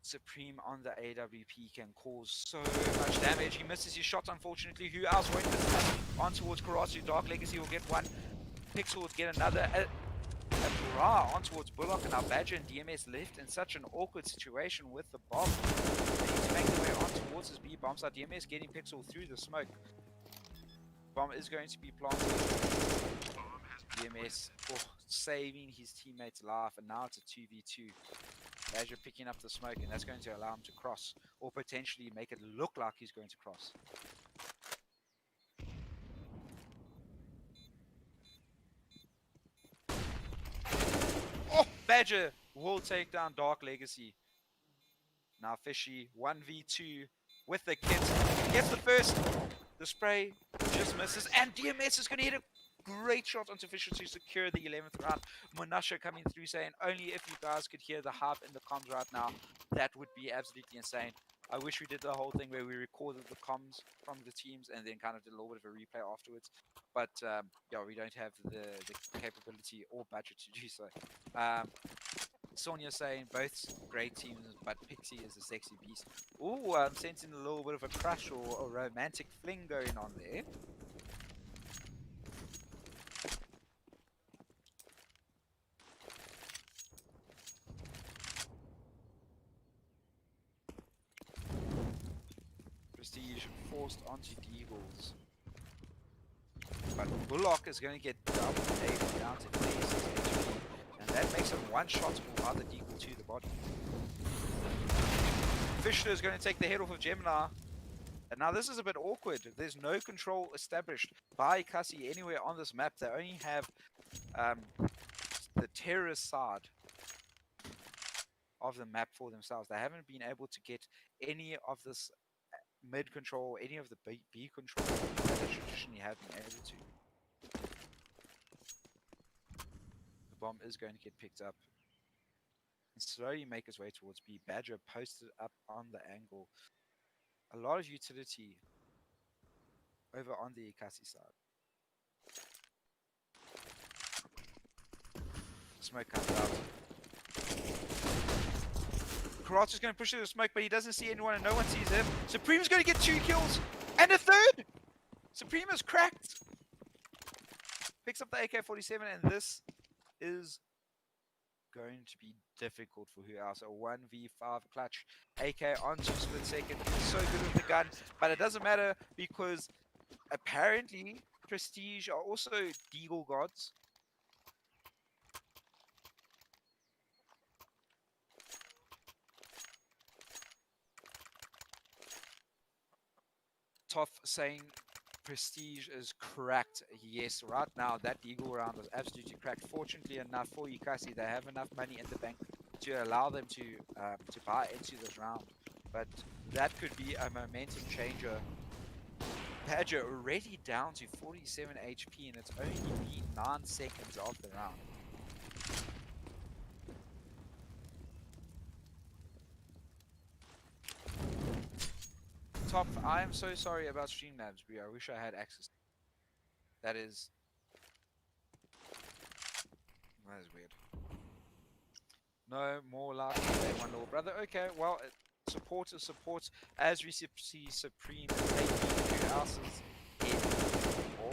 Supreme on the AWP can cause so much damage. He misses his shot, unfortunately. Who else won't miss that? On towards Karasu. Dark Legacy will get one. Pixel will get another. Bra on towards Bullock, and now Badger and DMS left in such an awkward situation with the bomb. They need to make their way on towards his B bomb site. DMS getting Pixel through the smoke. Bomb is going to be planted. DMS saving his teammate's life, and now it's a 2v2. Badger picking up the smoke, and that's going to allow him to cross, or potentially make it look like he's going to cross. Oh, Badger will take down Dark Legacy. Now Fishy, 1v2 with the kit. Gets the first. The spray just misses, and DMS is going to hit a great shot onto Fisher to secure the 11th round. Monasha coming through saying, only if you guys could hear the hype in the comms right now, that would be absolutely insane. I wish we did the whole thing where we recorded the comms from the teams and then kind of did a little bit of a replay afterwards. But yeah, we don't have the capability or budget to do so. Sonia saying both great teams, but Pixie is a sexy beast. Ooh, I'm sensing a little bit of a crush or a romantic fling going on there. Prestige forced onto Deagles. But Bullock is going to get double taken down to 36 HP. And that makes him one-shotable by the Deagle to the body. Fisher is going to take the head off of Gemini. And now this is a bit awkward. There's no control established by Ekasi anywhere on this map. They only have the terrorist side of the map for themselves. They haven't been able to get any of this mid control, any of the B control that they traditionally have been able to. The bomb is going to get picked up and slowly make its way towards B. Badger posted up on the angle. A lot of utility over on the Ekasi side. Smoke comes out. Karate is going to push through the smoke, but he doesn't see anyone and no one sees him. Supreme's going to get 2 kills and a third! Supreme is cracked! Picks up the AK-47, and this is going to be difficult for who else. A 1v5 clutch. AK onto split second. He's so good with the gun, but it doesn't matter because apparently Prestige are also Deagle gods. Toff saying Prestige is cracked. Yes, right now that Deagle round is absolutely cracked. Fortunately enough for Ekasi, they have enough money in the bank to allow them to buy into this round. But that could be a momentum changer. Badger already down to 47 HP, and it's only been 9 seconds of the round. Top, I am so sorry about Streamlabs, bro. I wish I had access. That is weird. No more luck, one little brother. Okay, well, support is support. As we see Supreme taking who else is in. Oh.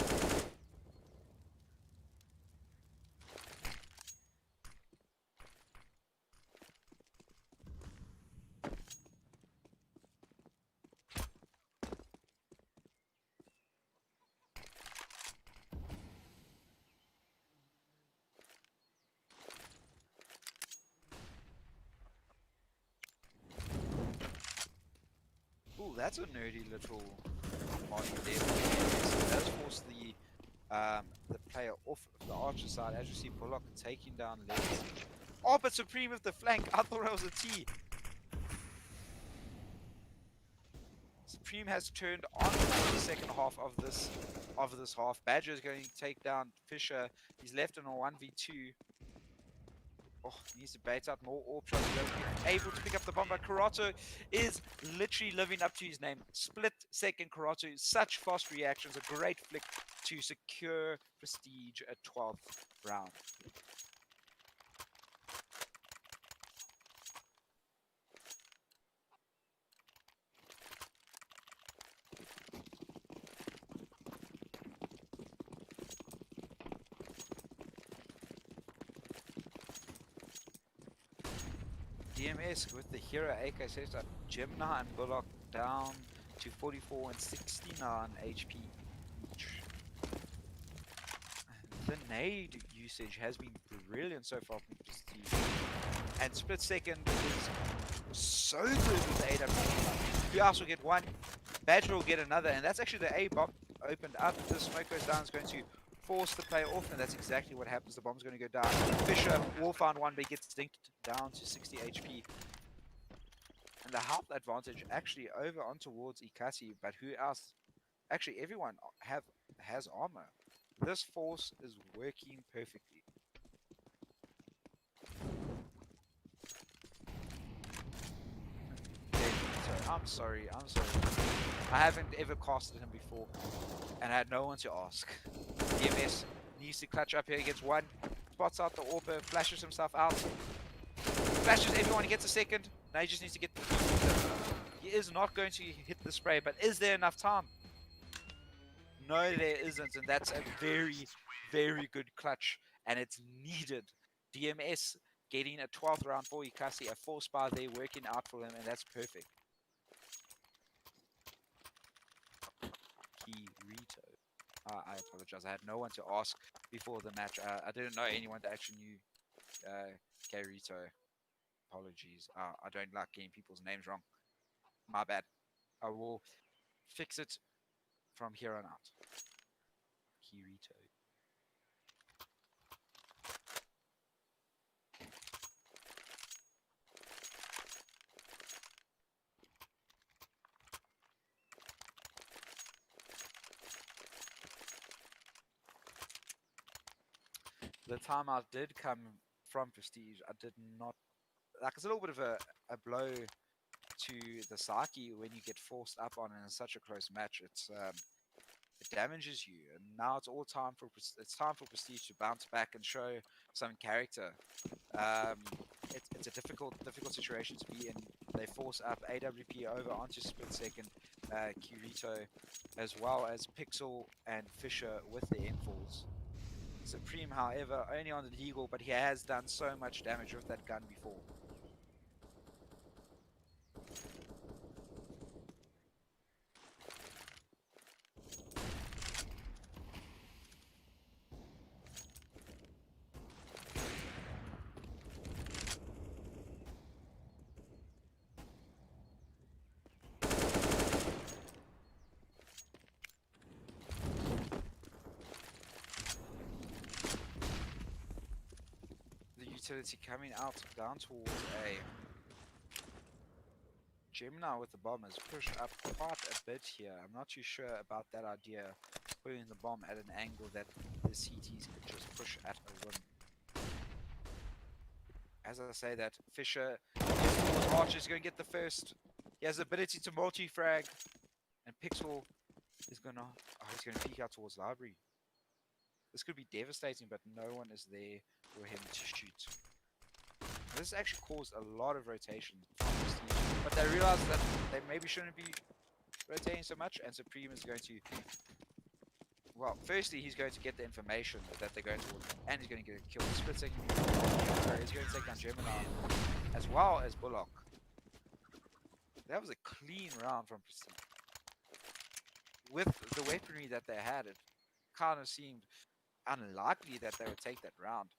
That's a nerdy little molly there. It does force the player off the Archer side. As you see, Bullock taking down Legacy. Oh, but Supreme with the flank. I thought it was a T. Supreme has turned on for the second half of this half. Badger is going to take down Fisher. He's left in a 1v2. Oh, he needs to bait out more orb shots. He doesn't get able to pick up the bomb, but Karato is literally living up to his name. Split second Karato. Such fast reactions. A great flick to secure Prestige at 12th round. DMS with the hero Ekasi Esports, Gemini and Bullock down to 44 and 69 HP each. The nade usage has been brilliant so far from Prestige. And split second is so good with the AW. Pias will get one, Badger will get another, and that's actually the A bomb opened up. The smoke goes down, is going to force the player off, and that's exactly what happens. The bomb's going to go down. Fisher will find one, but he gets dinked down to 60 HP. And the health advantage actually over on towards Ekasi, but who else? Actually, everyone has armor. This force is working perfectly. I'm sorry. I haven't ever casted him before, and I had no one to ask. DMS needs to clutch up here. He gets one, spots out the AWP, flashes himself out, flashes everyone. He gets a second. Now he just needs to get the. He is not going to hit the spray, but is there enough time? No, there isn't, and that's a very, very good clutch, and it's needed. DMS getting a 12th round for Ekasi, a 4 spy there working out for him, and that's perfect. Kirito. I apologize. I had no one to ask before the match. I didn't know anyone that actually knew Kirito. Apologies. I don't like getting people's names wrong. My bad. I will fix it from here on out. Kirito. The timeout did come from Prestige. I did not like. It's a little bit of a blow to the psyche when you get forced up on in such a close match. It damages you, and now it's time for Prestige to bounce back and show some character. It's a difficult situation to be in. They force up AWP over onto split second, Kirito, as well as Pixel and Fisher with the infalls. Supreme, however, only on the legal, but he has done so much damage with that gun before. Utility coming out down towards A. Gemini with the bomb has pushed up quite a bit here. I'm not too sure about that idea, putting the bomb at an angle that the CTs could just push at a whim. As I say that, Fisher towards Archer is going to get the first. He has the ability to multi-frag, and Pixel is going to he's going to peek out towards Library. This could be devastating, but no one is there for him to shoot. This actually caused a lot of rotation from Prestige, but they realized that they maybe shouldn't be rotating so much, and Supreme is going to... Well, firstly, he's going to get the information that they're going towards, and he's going to get a kill. Split second, he's going to take down Gemini, as well as Bullock. That was a clean round from Prestige. With the weaponry that they had, it kind of seemed unlikely that they would take that round.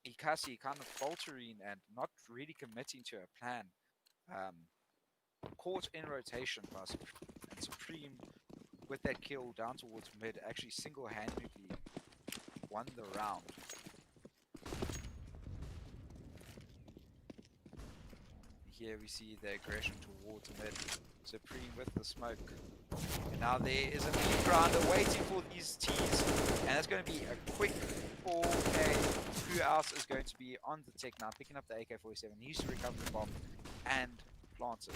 Ekasi kind of faltering and not really committing to a plan. caught in rotation by and Supreme with that kill down towards mid actually single-handedly won the round. Here we see the aggression towards mid. Supreme with the smoke. And now there is a lead grounder waiting for these T's. And that's going to be a quick 4K. Who else is going to be on the tech now? Picking up the AK-47. He needs to recover the bomb and plant it.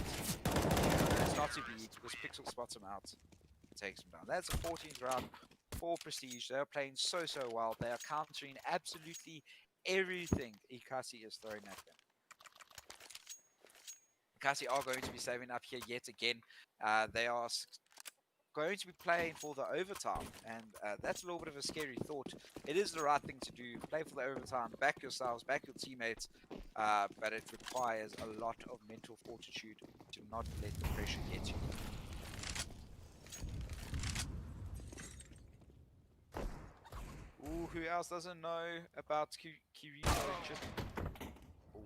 It's not to be because Pixel spots him out. Takes him down. That's a 14th round for Prestige. They're playing so well. They are countering absolutely everything Ekasi is throwing at them. Ekasi are going to be saving up here yet again. They are going to be playing for the overtime, and that's a little bit of a scary thought. It is the right thing to do. Play for the overtime, back yourselves, back your teammates, but it requires a lot of mental fortitude to not let the pressure get you. Ooh, who else doesn't know about Kirito? Just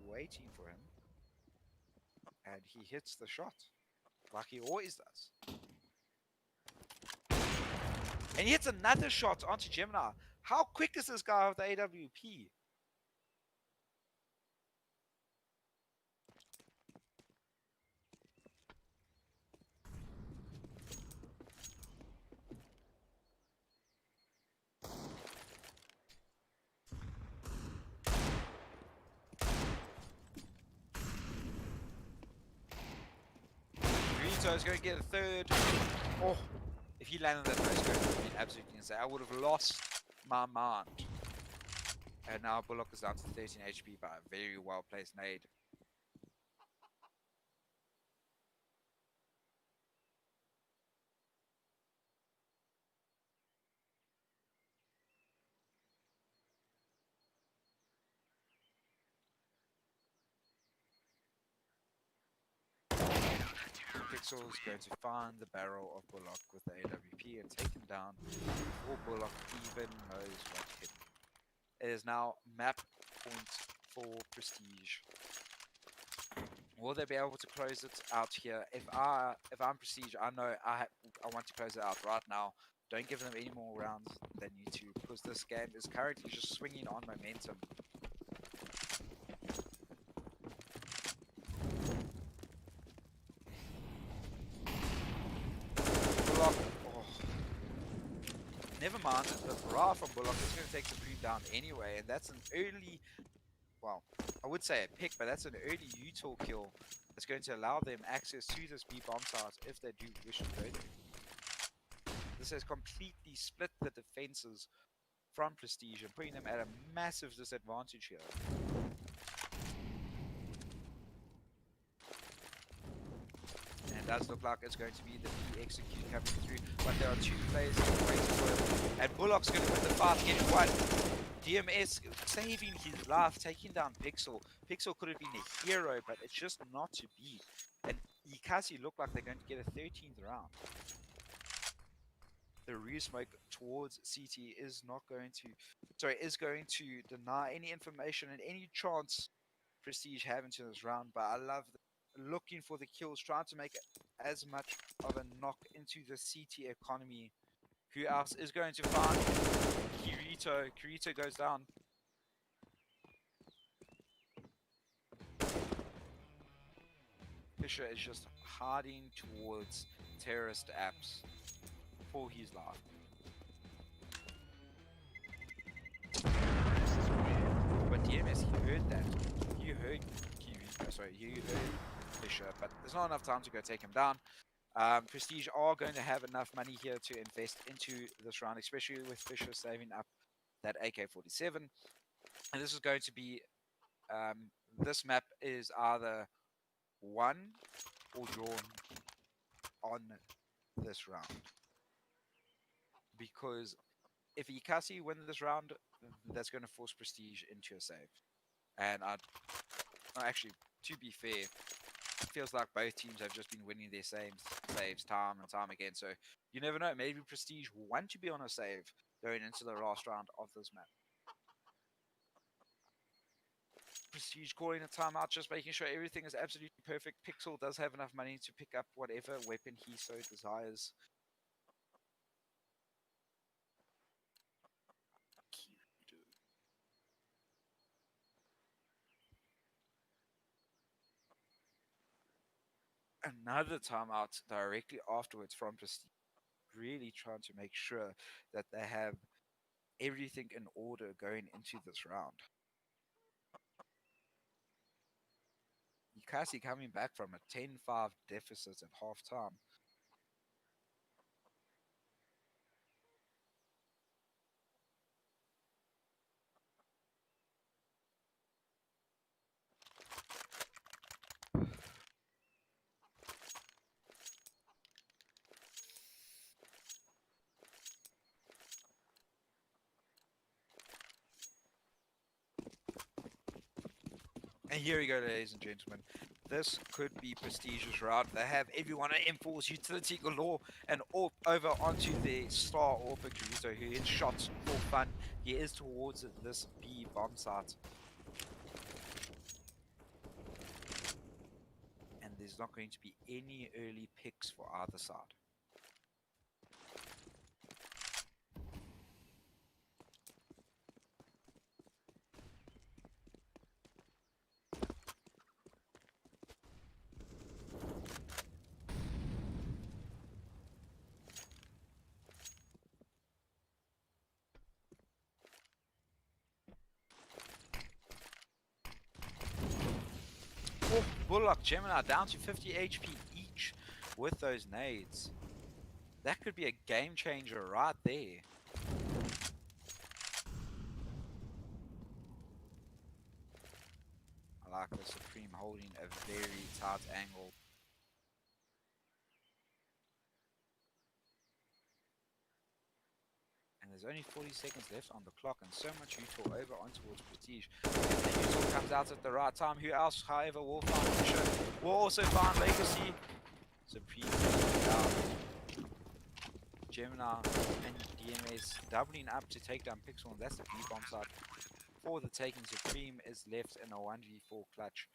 waiting for him. And he hits the shot, like he always does. And he hits another shot onto Gemini. How quick is this guy with the AWP? Kirito is going to get a third. Oh, if he landed that first scope, it would have been absolutely insane. I would have lost my mind. And now Bullock is down to 13 HP by a very well placed nade. Pixel is going to find the barrel of Bullock with the AWP and take him down before Bullock even knows what hit him. It is now map point for Prestige. Will they be able to close it out here? If I'm Prestige, I know I want to close it out right now. Don't give them any more rounds than you two, because this game is currently just swinging on momentum. Bullock, oh. Never mind, the barrage from Bullock is going to take Supreme down anyway, and that's an early, well, I would say a pick, but that's an early util kill that's going to allow them access to this B bomb site if they do wish to go there. This has completely split the defenses from Prestige and putting them at a massive disadvantage here. And it does look like it's going to be the B execute coming through, but there are two players waiting for him. And Bullock's going to win the fight, getting one. DMS saving his life, taking down Pixel. Pixel could have been a hero, but it's just not to be. And Ekasi look like they're going to get a 13th round. The re-smoke towards CT is going to deny any information and any chance Prestige have into this round. But I love looking for the kills, trying to make as much of a knock into the CT economy. Who else is going to find Kirito? Kirito goes down. Fisher is just hiding towards terrorist apps for his life. But DMS, he heard that. You heard Kirito, sorry, you heard Fisher, but there's not enough time to go take him down. Prestige are going to have enough money here to invest into this round, especially with Fisher saving up that AK-47. And this is going to be, this map is either won or drawn on this round. Because if Ekasi wins this round, that's going to force Prestige into a save. And actually, to be fair, it feels like both teams have just been winning their saves time and time again. So you never know. Maybe Prestige want to be on a save going into the last round of this map. Prestige calling a timeout, just making sure everything is absolutely perfect. Pixel does have enough money to pick up whatever weapon he so desires. Another timeout directly afterwards from Prestige, really trying to make sure that they have everything in order going into this round. Ekasi coming back from a 10-5 deficit at halftime. And here we go, ladies and gentlemen. This could be Prestige's route. They have everyone at M4's utility galore and over onto the star Orphic Rito, who hits shots for fun. He is towards this B bomb site. And there's not going to be any early picks for either side. Oh, Bullock, Gemini down to 50 HP each with those nades. That could be a game changer right there. I like the Supreme holding a very tight angle. And there's only 40 seconds left on the clock, and so much Utah over on towards Prestige. And Utah comes out at the right time. Who else, however, will find Fisher? Will also find Legacy. Supreme down. Gemini and DMS doubling up to take down Pixel, and that's the B-bomb side. For the taking, Supreme is left in a 1v4 clutch,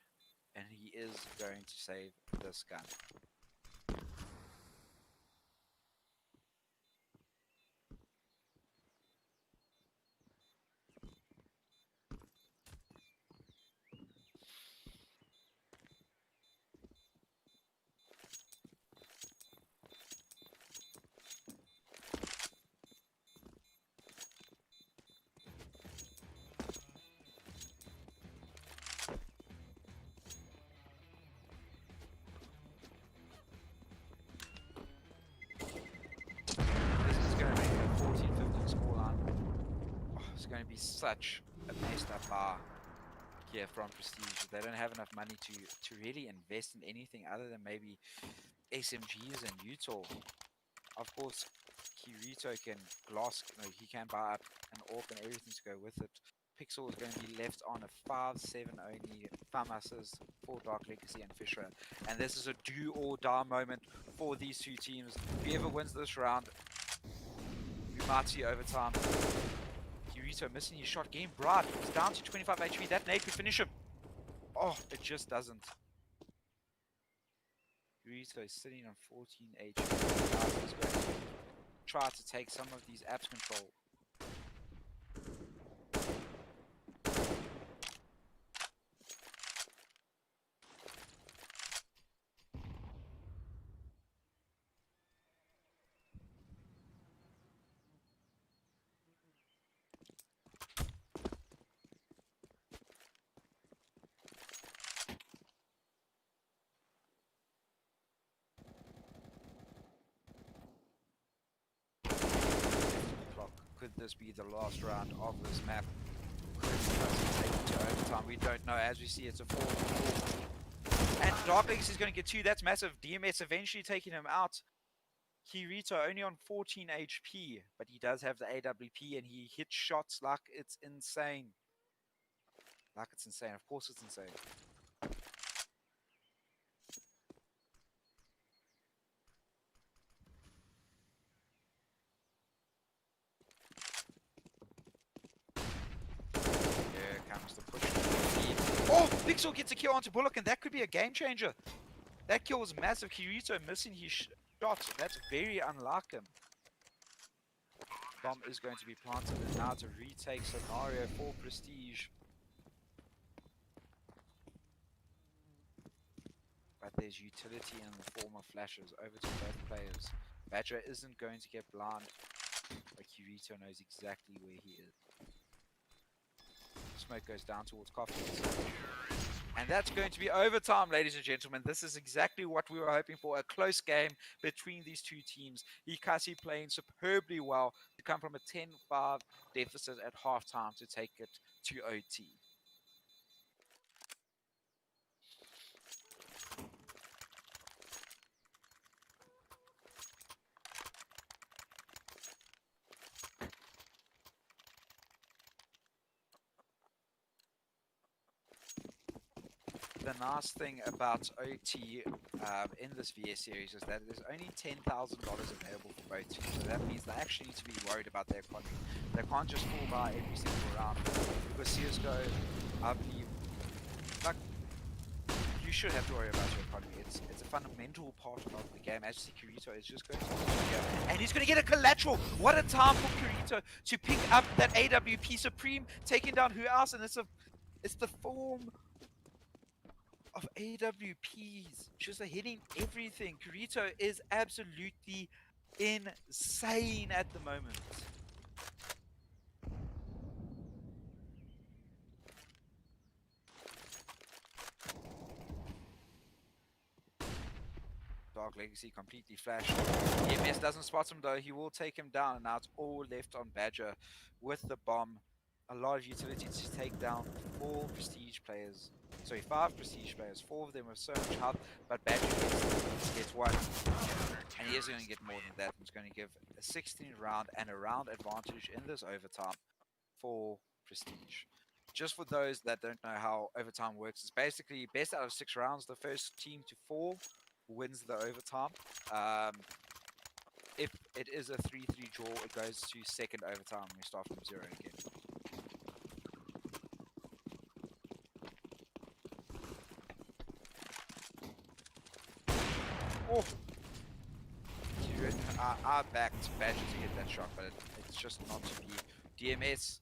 and he is going to save this gun. It's going to be such a messed up bar here from Prestige. They don't have enough money to really invest in anything other than maybe SMGs and Utah. Of course, Kirito can glass, he can buy up an AWP and everything to go with it. Pixel is going to be left on a 5-7 only. FAMAS's for Dark Legacy and Fisher. And this is a do or die moment for these two teams. Whoever wins this round, we might see overtime. Kirito missing his shot, getting bright. He's down to 25 HP. That nade could finish him. Oh, it just doesn't. Kirito is sitting on 14 HP. Now he's going to try to take some of these apps control. Could this be the last round of this map? Could it take it to overtime? We don't know. As we see, it's a 4-4. And Dark Legacy is going to get 2. That's massive. DMS eventually taking him out. Kirito only on 14 HP, but he does have the AWP and he hits shots like it's insane. Like it's insane. Of course it's insane. Here comes the push. Oh! Pixel gets a kill onto Bullock, and that could be a game changer. That kill was massive. Kirito missing his shot. That's very unlike him. Bomb is going to be planted, and now to retake scenario for Prestige. But there's utility in the form of flashes over to both players. Badger isn't going to get blind, but Kirito knows exactly where he is. Smoke goes down towards Coffins. And that's going to be overtime, ladies and gentlemen. This is exactly what we were hoping for. A close game between these two teams. Ekasi playing superbly well to come from a 10-5 deficit at halftime to take it to OT. The nice thing about OT in this VS series is that there's only $10,000 available for both teams. So that means they actually need to be worried about their economy. They can't just fall by every single round. Because CSGO, I believe, like, you should have to worry about your economy. It's a fundamental part of the game. As you see, Kirito is just going to here, and he's going to get a collateral. What a time for Kirito to pick up that AWP Supreme, taking down who else? And it's the form of AWPs, just hitting everything. Kirito is absolutely insane at the moment. Dark Legacy completely flashed. EMS doesn't spot him though. He will take him down, and now it's all left on Badger with the bomb. A lot of utility to take down 4 Prestige players. Sorry, 5 Prestige players. 4 of them with so much health, but Badger gets 1. And he is going to get more than that. He's going to give a 16 round and a round advantage in this overtime for Prestige. Just for those that don't know how overtime works, it's basically best out of 6 rounds. The first team to fall wins the overtime. If it is a 3-3 draw, it goes to second overtime. We start from 0 again. Oh! I backed Badger to get that shot, but it's just not to be. DMS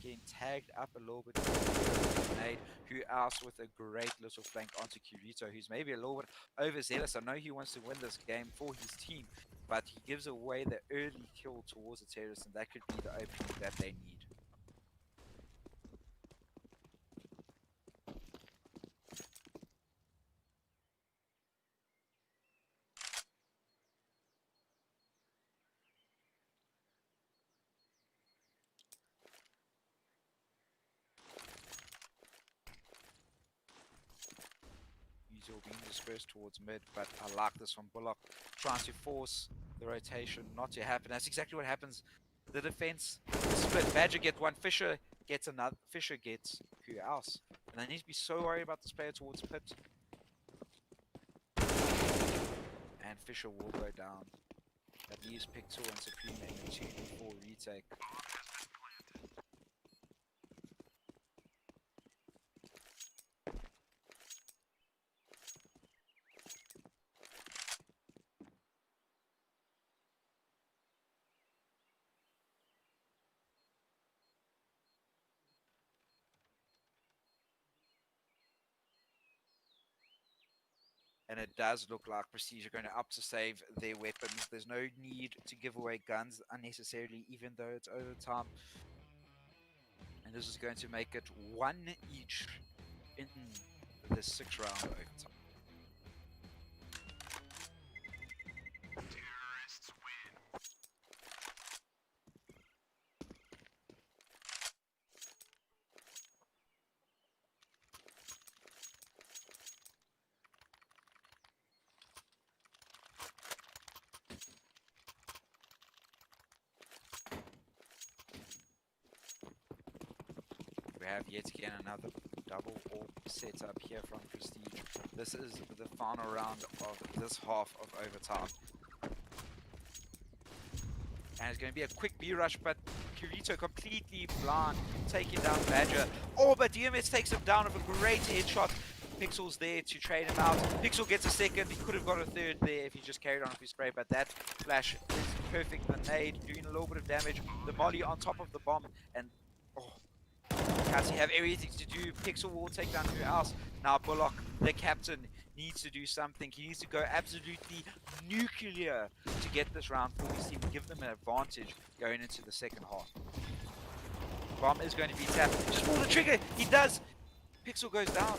getting tagged up a little bit. Grenade, who else with a great little flank onto Kirito, who's maybe a little bit overzealous. I know he wants to win this game for his team, but he gives away the early kill towards the terrorists, and that could be the opening that they need. Will being dispersed towards mid, but I like this from Bullock, trying to force the rotation not to happen. That's exactly what happens. The defense split. Badger gets 1, Fisher gets another, Fisher gets who else? And they need to be so worried about this player towards pit. And Fisher will go down. That leaves Pixel and Supreme in a 2v4 retake. And it does look like Prestige are going to up to save their weapons. There's no need to give away guns unnecessarily, even though it's overtime. And this is going to make it 1 each in the 6th round overtime. We have yet again another double AWP setup here from Prestige. This is the final round of this half of overtime. And it's going to be a quick B rush, but Kirito completely blind, taking down Badger. Oh, but DMS takes him down with a great headshot. Pixel's there to trade him out. Pixel gets a second. He could have got a third there if he just carried on with his spray, but that flash is perfect. The nade doing a little bit of damage. The molly on top of the bomb, and oh, Ekasi have everything to do. Pixel will take down who else. Now Bullock, the captain, needs to do something. He needs to go absolutely nuclear to get this round for his team, give them an advantage going into the second half. Bomb is going to be tapped. Just pull the trigger. He does. Pixel goes down.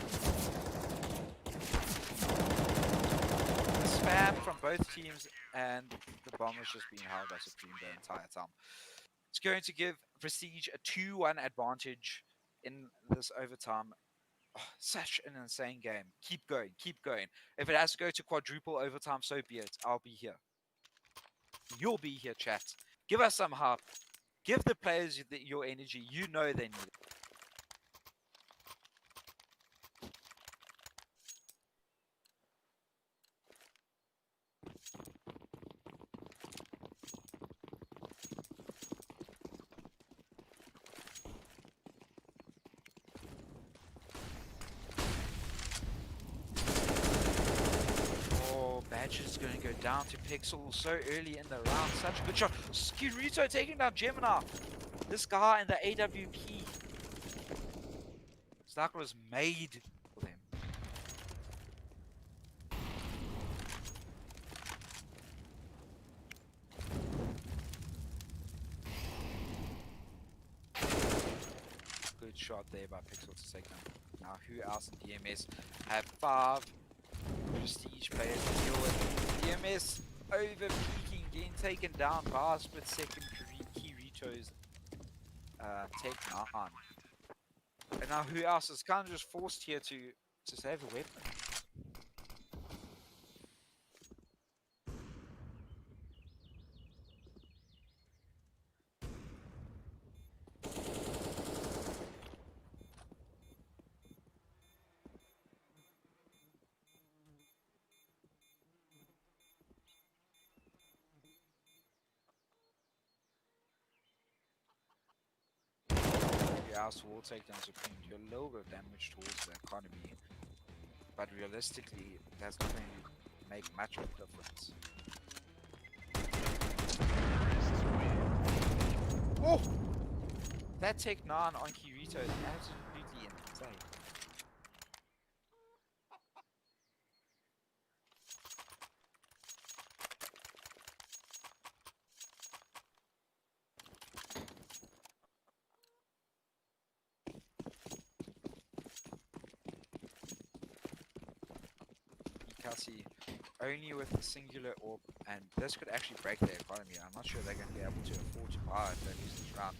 The spam from both teams, and the bomb has just been held by Supreme the entire time. It's going to give Prestige a 2-1 advantage in this overtime. Oh, such an insane game. Keep going, keep going. If it has to go to quadruple overtime, so be it. I'll be here. You'll be here, chat. Give us some help. Give the players your energy. You know they need it. Badger's going to go down to Pixel so early in the round. Such a good shot. Kirito taking down Gemini. This guy in the AWP. Stark was made for them. Good shot there by Pixel to take them. Now who else in DMS have 5 Prestige players to deal with? DMS over peaking, getting taken down by a split second. Kirito's take 9. And now who else is kind of just forced here to save a weapon? Else will take down Supreme, do a little bit of damage towards the economy, but realistically that's not going to make much of a difference. Oh! That take 9 on Kirito is absolutely insane. Ekasi only with a singular orb, and this could actually break their economy. I'm not sure they're going to be able to afford to buy if they lose this round.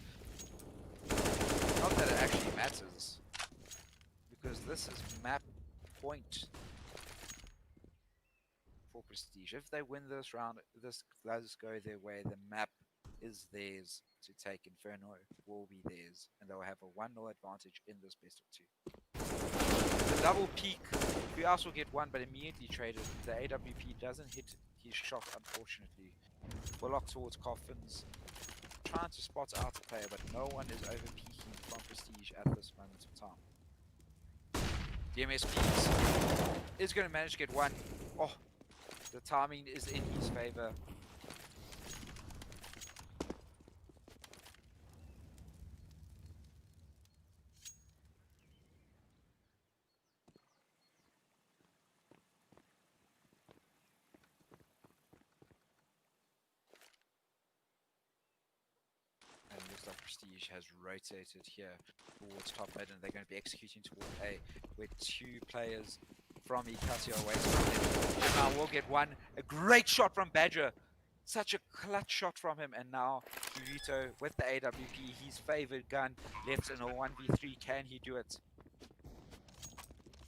Not that it actually matters, because this is map point for Prestige. If they win this round, this does go their way. The map is theirs to take. Inferno will be theirs, and they'll have a 1-0 advantage in this best of 2. The double peak, who else will get 1 but immediately traded. The AWP doesn't hit his shot, unfortunately. Bullock towards Coffins, trying to spot out the player, but no one is over peaking from Prestige at this moment of time. DMS peaks, is going to manage to get 1. Oh, the timing is in his favor. And looks like Prestige has rotated here towards top mid, and they're going to be executing toward A, where 2 players from Ekasi are waiting for them. And now we'll get 1. A great shot from Badger. Such a clutch shot from him, and now Kirito with the AWP, his favored gun, left in a 1v3. Can he do it?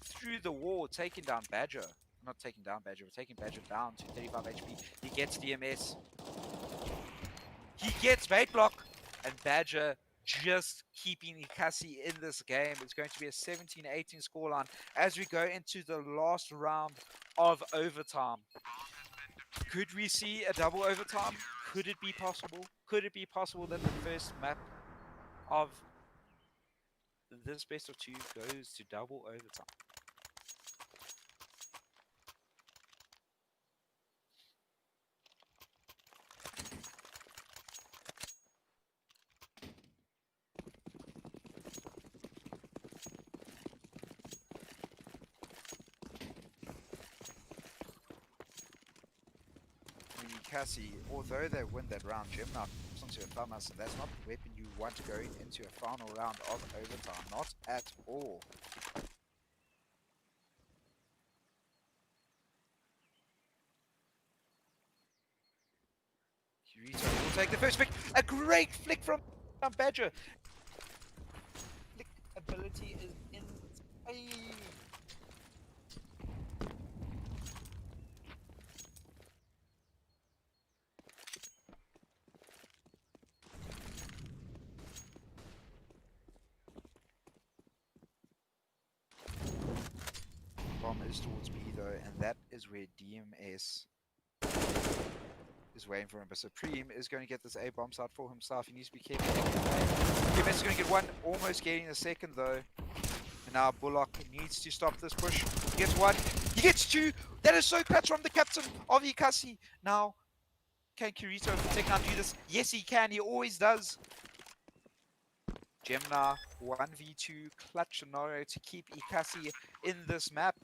Through the wall, taking down Badger. Not taking down Badger, but taking Badger down to 35 HP. He gets DMS. He gets bait block, and Badger just keeping Ekasi in this game. It's going to be a 17-18 scoreline as we go into the last round of overtime. Could we see a double overtime? Could it be possible? Could it be possible that the first map of this best of two goes to double overtime? Ekasi, although they win that round, Gemini comes onto a farmhouse, and that's not the weapon you want going into a final round of overtime. Not at all. Kirito will take the first pick. A great flick from Badger. Flick ability is insane. Bomb is towards B though, and that is where DMS is waiting for him. But Supreme is going to get this A bomb site for himself. He needs to be careful. DMS is going to get one, almost getting the second though. And now Bullock needs to stop this push. He gets one, he gets two. That is so clutch from the captain of Ekasi. Now, can Kirito take now do this? Yes, he can. He always does. Gemini 1v2 clutch scenario to keep Ekasi in this map.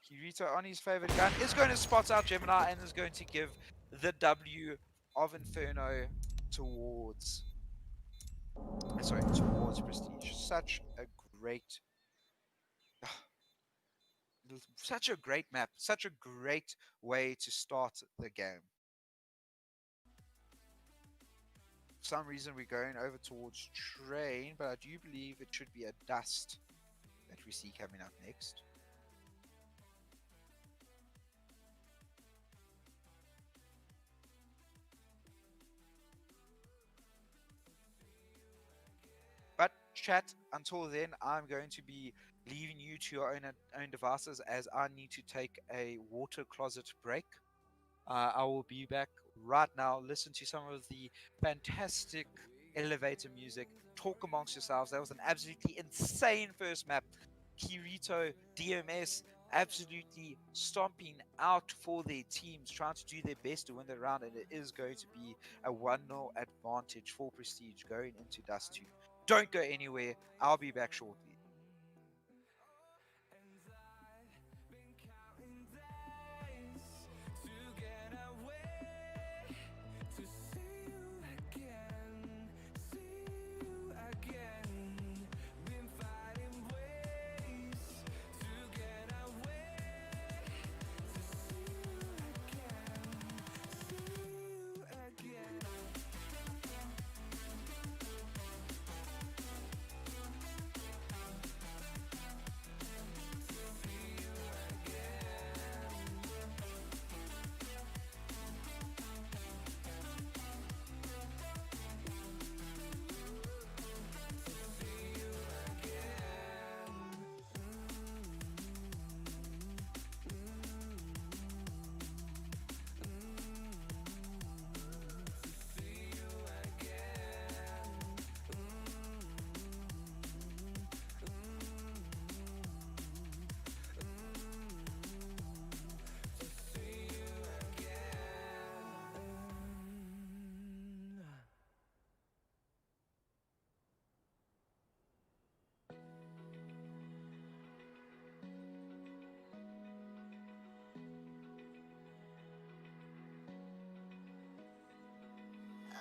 Kirito on his favorite gun is going to spot out Gemini and is going to give the W of Inferno towards Prestige. Such a great map, such a great way to start the game. For some reason we're going over towards Train, but I do believe it should be a Dust that we see coming up next. But chat, until then, I'm going to be leaving you to your own devices as I need to take a water closet break. I will be back right now. Listen to some of the fantastic elevator music. Talk amongst yourselves. That was an absolutely insane first map. Kirito, DMS, absolutely stomping out for their teams, trying to do their best to win the round, and it is going to be a 1-0 advantage for Prestige going into Dust 2. Don't go anywhere. I'll be back shortly.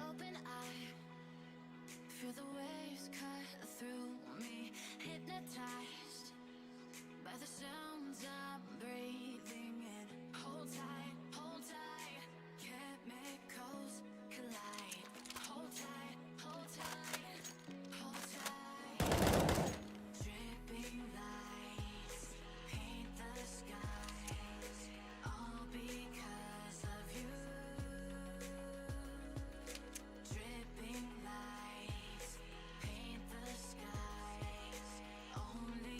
Open eye, feel the waves cut through me, hypnotized by the sounds I'm breathing in. Hold tight, chemicals collide. Hold tight, hold tight, hold tight. Dripping lights paint the skies, all because of you. Dripping lights paint the skies, only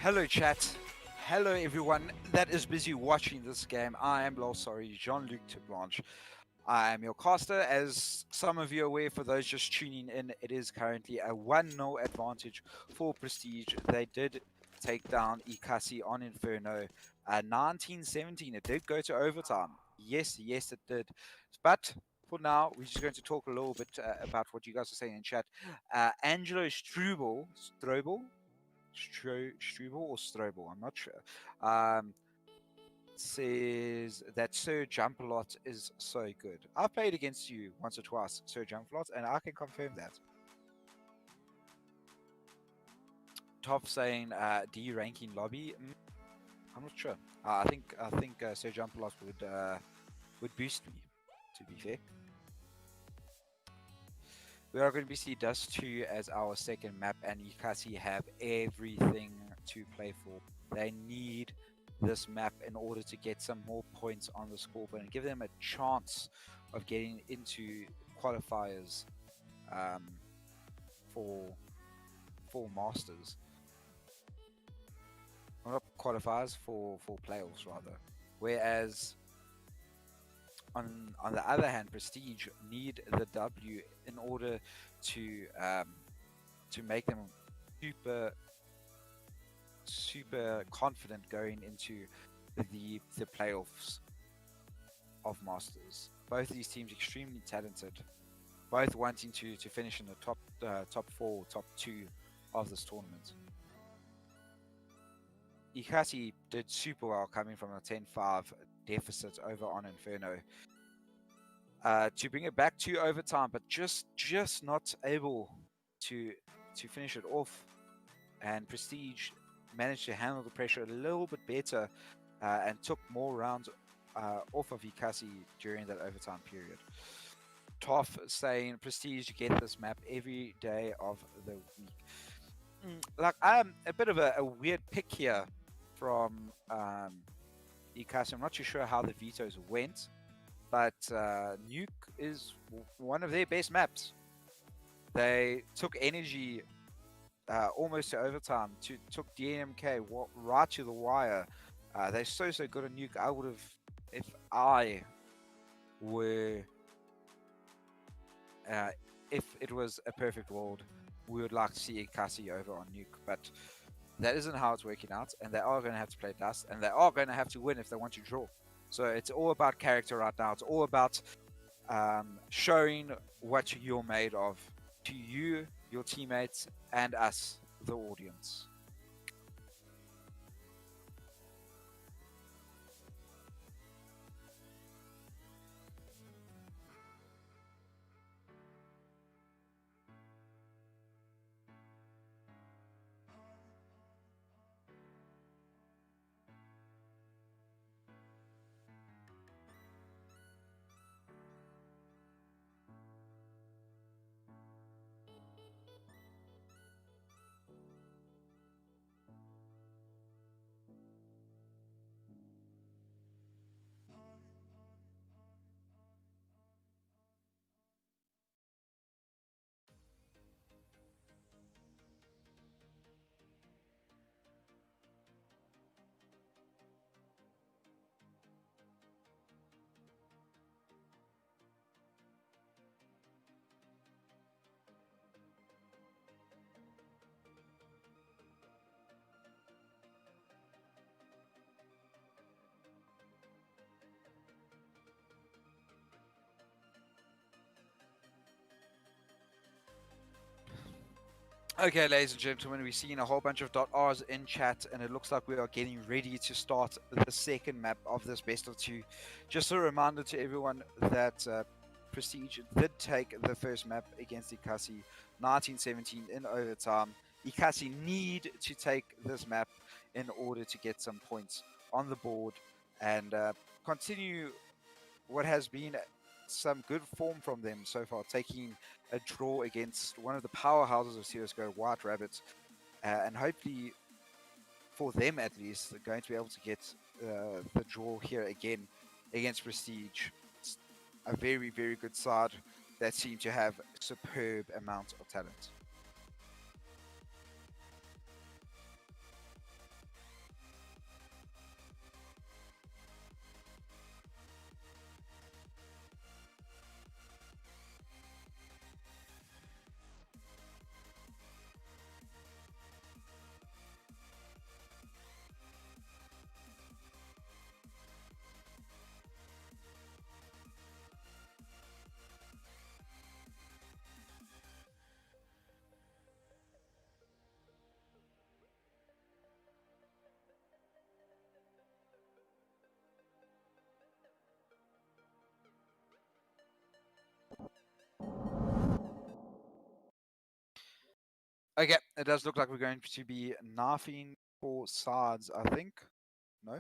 Hello, chat. Hello, everyone that is busy watching this game. I am sorry, Jean-Luc Blanche. I am your caster. As some of you are aware, for those just tuning in, it is currently a 1-0 advantage for Prestige. They did take down Ekasi on Inferno 1917. It did go to overtime. Yes, yes, it did. But for now, we're just going to talk a little bit about what you guys are saying in chat. Angelo Strubel or Strobel, I'm not sure. Um, says that Sir Jumperlot is so good. I've played against you once or twice, Sir Jumperlot, and I can confirm that. Top saying D ranking lobby. I'm not sure. I think Sir Jumperlot would boost me. To be fair, we are going to be see Dust 2 as our second map, and Ekasi have everything to play for. They need this map in order to get some more points on the scoreboard and give them a chance of getting into qualifiers um, for Masters. Well, not qualifiers for playoffs rather. Whereas on the other hand, Prestige need the W in order to make them super super confident going into the playoffs of Masters. Both of these teams extremely talented, both wanting to finish in the top four, top two of this tournament. Ekasi did super well coming from a 10-5 deficit over on Inferno to bring it back to overtime, but just not able to finish it off. And Prestige managed to handle the pressure a little bit better and took more rounds off of Ekasi during that overtime period. Toff saying Prestige get this map every day of the week. Like, I'm a bit of a weird pick here from Ekasi. I'm not too sure how the vetoes went, but Nuke is one of their best maps. They took energy almost to overtime, took DMK right to the wire. They're so good at Nuke. I would have, if I were, if it was a perfect world, we would like to see Ekasi over on Nuke, but that isn't how it's working out, and they are going to have to play Dust, and they are going to have to win if they want to draw. So it's all about character right now. It's all about showing what you're made of to you, your teammates, and us, the audience. Okay, ladies and gentlemen, we've seen a whole bunch of .Rs in chat, and it looks like we are getting ready to start the second map of this best of two. Just a reminder to everyone that Prestige did take the first map against Ekasi 1917 in overtime. Ekasi need to take this map in order to get some points on the board and continue what has been some good form from them so far, taking a draw against one of the powerhouses of CSGO, White Rabbits, and hopefully, for them at least, they're going to be able to get the draw here again against Prestige. It's a very good side that seem to have a superb amount of talent. Okay, it does look like we're going to be knifing for sides, I think. No?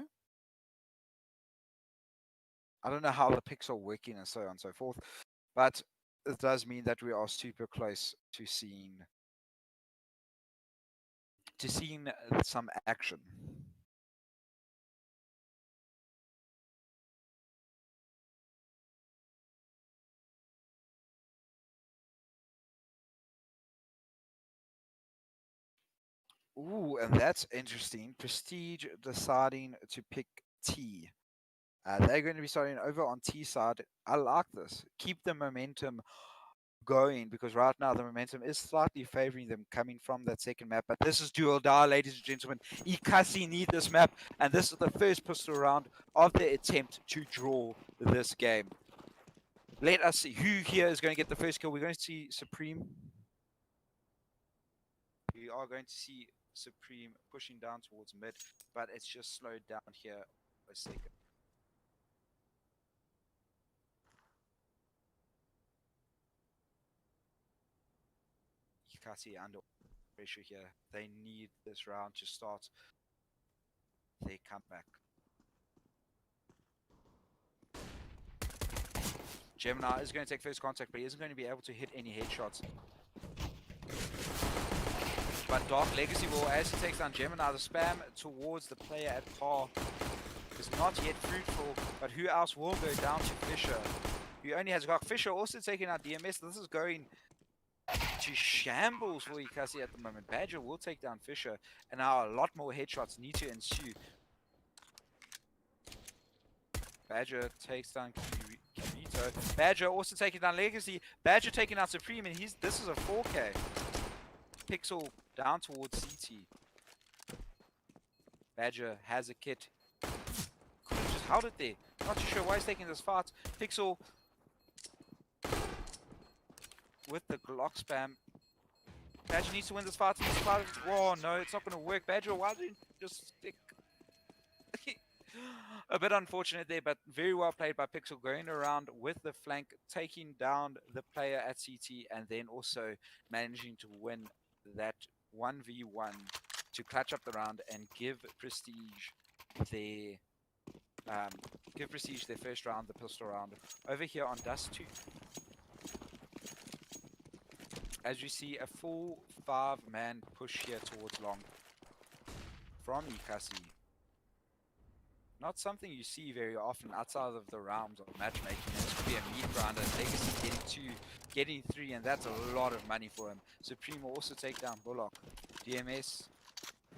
I don't know how the picks are working and so on and so forth, but it does mean that we are super close to seeing some action. Ooh, and that's interesting. Prestige deciding to pick T. They're going to be starting over on T side. I like this. Keep the momentum going because right now the momentum is slightly favoring them coming from that second map. But this is do or die, ladies and gentlemen. Ekasi need this map, and this is the first pistol round of their attempt to draw this game. Let us see who here is going to get the first kill. We're going to see Supreme. We are going to see Supreme pushing down towards mid, but it's just slowed down here a second. Ekasi under pressure here. They need this round to start their comeback. Gemini is going to take first contact, but he isn't going to be able to hit any headshots. But Dark Legacy will, as he takes down Gemini, the spam towards the player at par is not yet fruitful, but who else will go down to Fisher? Who only has Glock. Fisher also taking out DMS. This is going to shambles for Ekasi at the moment. Badger will take down Fisher, and now a lot more headshots need to ensue. Badger takes down Kirito. Badger also taking down Legacy. Badger taking out Supreme, and this is a 4K. Pixel down towards CT. Badger has a kit. Could have just held it there. Not too sure why he's taking this fight. Pixel with the Glock spam. Badger needs to win this fight. Oh no, it's not going to work. Badger, why didn't you just stick? A bit unfortunate there, but very well played by Pixel, going around with the flank, taking down the player at CT, and then also managing to win that 1v1 to clutch up the round and give Prestige their first round, the pistol round. Over here on Dust 2, as you see, a full 5-man push here towards long from Ekasi. Not something you see very often outside of the realms of matchmaking. This could be a meat grinder. Legacy getting 2, getting 3, and that's a lot of money for him. Supreme will also take down Bullock. DMS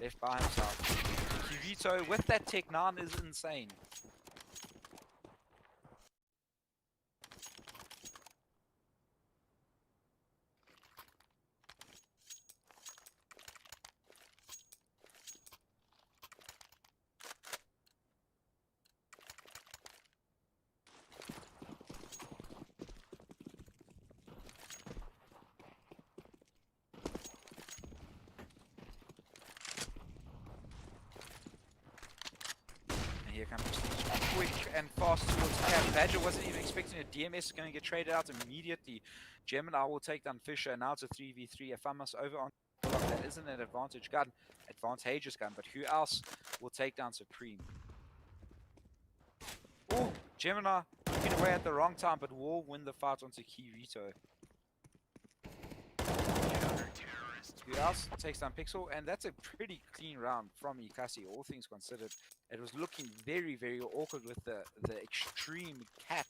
left by himself. Kirito with that Tech 9 is insane. Here comes Prestige, quick and fast towards Cat. Badger wasn't even expecting a DMS is going to get traded out immediately. Gemini will take down Fisher, and now it's a 3v3. If I must over on that isn't an advantageous gun, but who else will take down Supreme? Oh, Gemini looking away at the wrong time, but will win the fight onto Kirito. Who else takes down Pixel, and that's a pretty clean round from Ekasi, all things considered. It was looking very, very awkward with the extreme cat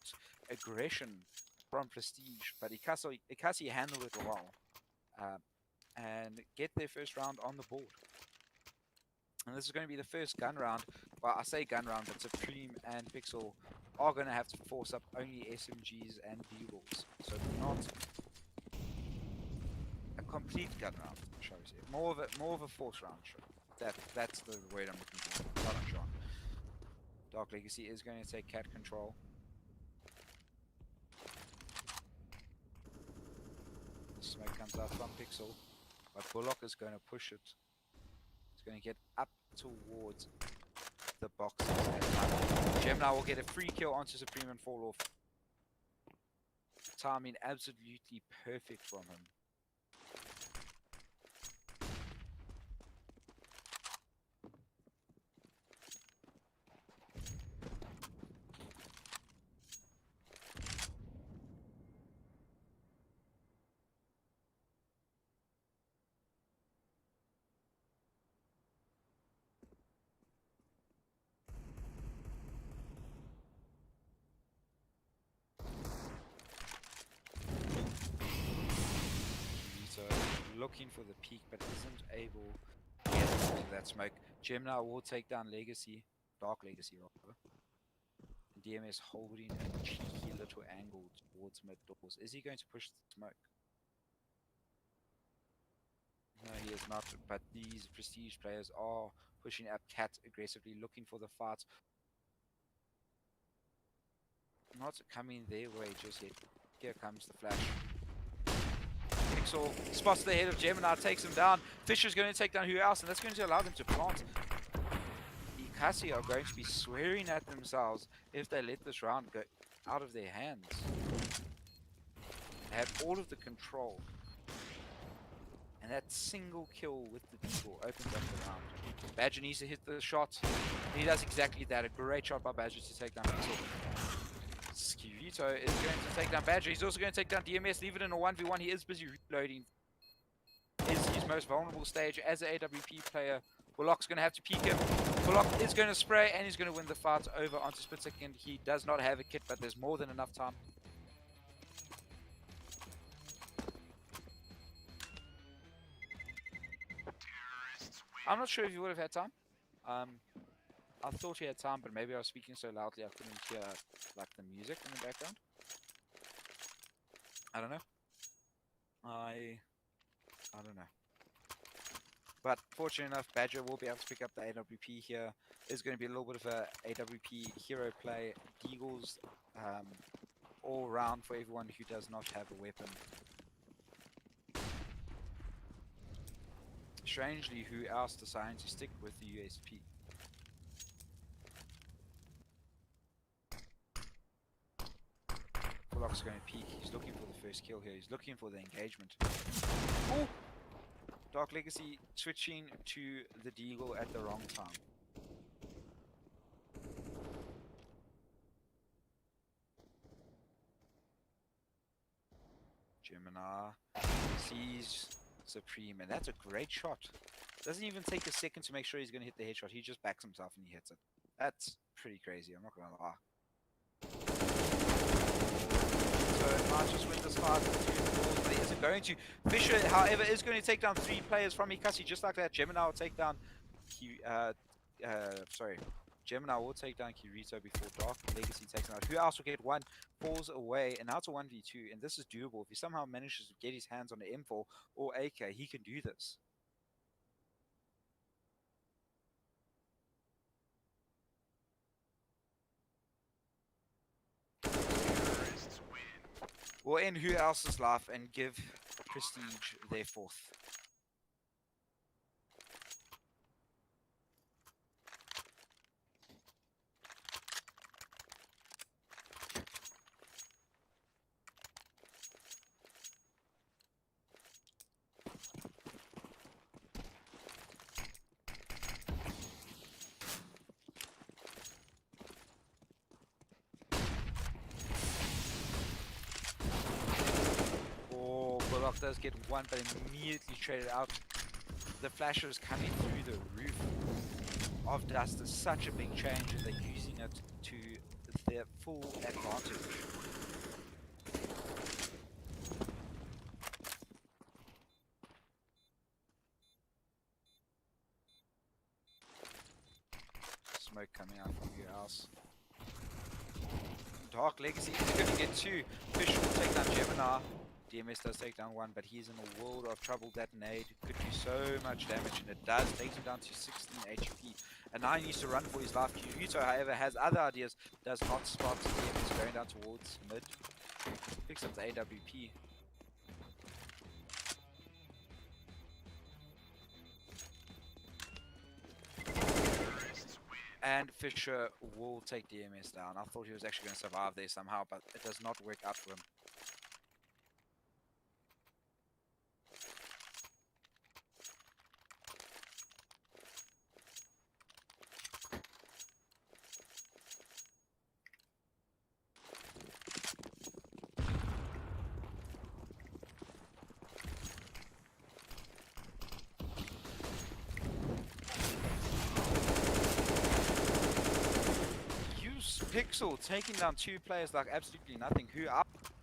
aggression from Prestige, but Ekasi handled it well and get their first round on the board. And this is going to be the first gun round. Well, I say gun round, but Supreme and Pixel are going to have to force up only SMGs and Beagles. So not a complete gun round, shall we say. More of a force round, sure. That's the word I'm looking for. Well done, Sean. Dark Legacy is going to take cat control. The smoke comes out from Pixel, but Bullock is going to push it. It's going to get up towards the boxes. Gemini will get a free kill onto Supreme and fall off. Timing absolutely perfect from him. looking for the peak, but isn't able to get into that smoke. Gemini will take down Legacy, Dark Legacy rather. And DMS holding a cheeky little angle towards mid doors. Is he going to push the smoke? No, he is not, but these Prestige players are pushing up Cat aggressively, looking for the fight. Not coming their way just yet. Here comes the flash. Pixel spots the head of Gemini, takes him down. Fisher's going to take down who else, and that's going to allow them to plant. Ekasi are going to be swearing at themselves if they let this round go out of their hands. They have all of the control. And that single kill with the Deagle opens up the round. Badger needs to hit the shot. He does exactly that. A great shot by Badger to take down Pixel. Skirito is going to take down Badger. He's also going to take down DMS. Leave it in a 1v1. He is busy reloading. Is his most vulnerable stage as an AWP player. Bullock's going to have to peek him. Bullock is going to spray and he's going to win the fight over onto split second. He does not have a kit, but there's more than enough time. I'm not sure if he would have had time. I thought he had time, but maybe I was speaking so loudly I couldn't hear like the music in the background. I don't know. I don't know. But fortunately enough, Badger will be able to pick up the AWP here. It's going to be a little bit of a AWP hero play. Deagles all round for everyone who does not have a weapon. Strangely, who else decided to stick with the USP? Bullock's going to peek. He's looking for the first kill here. He's looking for the engagement. Oh! Dark Legacy switching to the Deagle at the wrong time. Gemini sees Supreme, and that's a great shot. Doesn't even take a second to make sure he's going to hit the headshot. He just backs himself and he hits it. That's pretty crazy, I'm not going to lie. So it might just win this fight with 2 balls, but he isn't going to. Fisher, however, is going to take down 3 players from Ekasi just like that. Gemini will take down Gemini will take down Kirito before Dark Legacy takes him out. Who else will get 1? Falls away, and now it's a 1v2, and this is doable. If he somehow manages to get his hands on the M4 or AK, he can do this. We'll end who else's life and give Prestige their 4th. Bullock does get 1, but immediately traded out. The flasher is coming through the roof of dust. Is such a big change, and they're using it to their full advantage. Smoke coming out from your house. Dark Legacy is going to get 2. Fish will take down Gemini. DMS does take down 1, but he's in a world of trouble. That nade could do so much damage, and it does. Takes him down to 16 HP. And now he needs to run for his life. Kirito, however, has other ideas. Does not spot DMS going down towards mid. Picks up the AWP. And Fisher will take DMS down. I thought he was actually going to survive there somehow, but it does not work out for him. Pixel taking down 2 players like absolutely nothing, who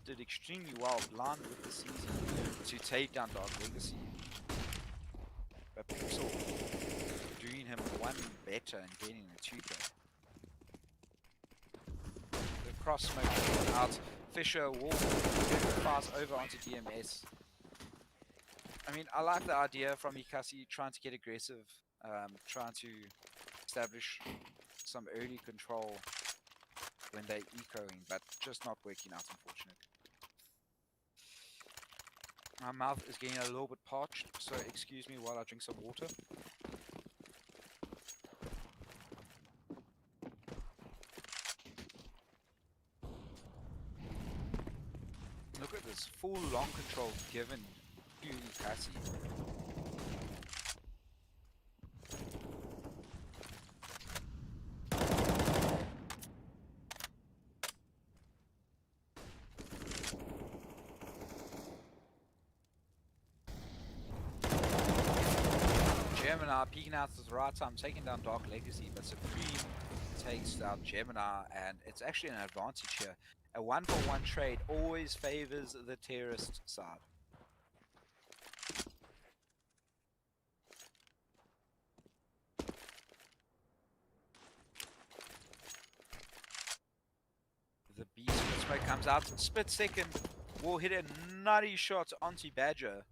did extremely well, blind with the season, to take down Dark Legacy. But Pixel doing him one better and getting a 2K. The cross smoke out. Fisher will pass over onto DMS. I mean, I like the idea from Ekasi trying to get aggressive, trying to establish some early control when they're ecoing, but just not working out, unfortunately. My mouth is getting a little bit parched, so excuse me while I drink some water. Look at this full long control given to Ekasi. Gemini peeking out at the right time, taking down Dark Legacy, but Supreme takes down Gemini, and it's actually an advantage here. A 1-for-1 trade always favors the terrorist side. The beast smoke comes out, split second, will hit a nutty shot onto Badger.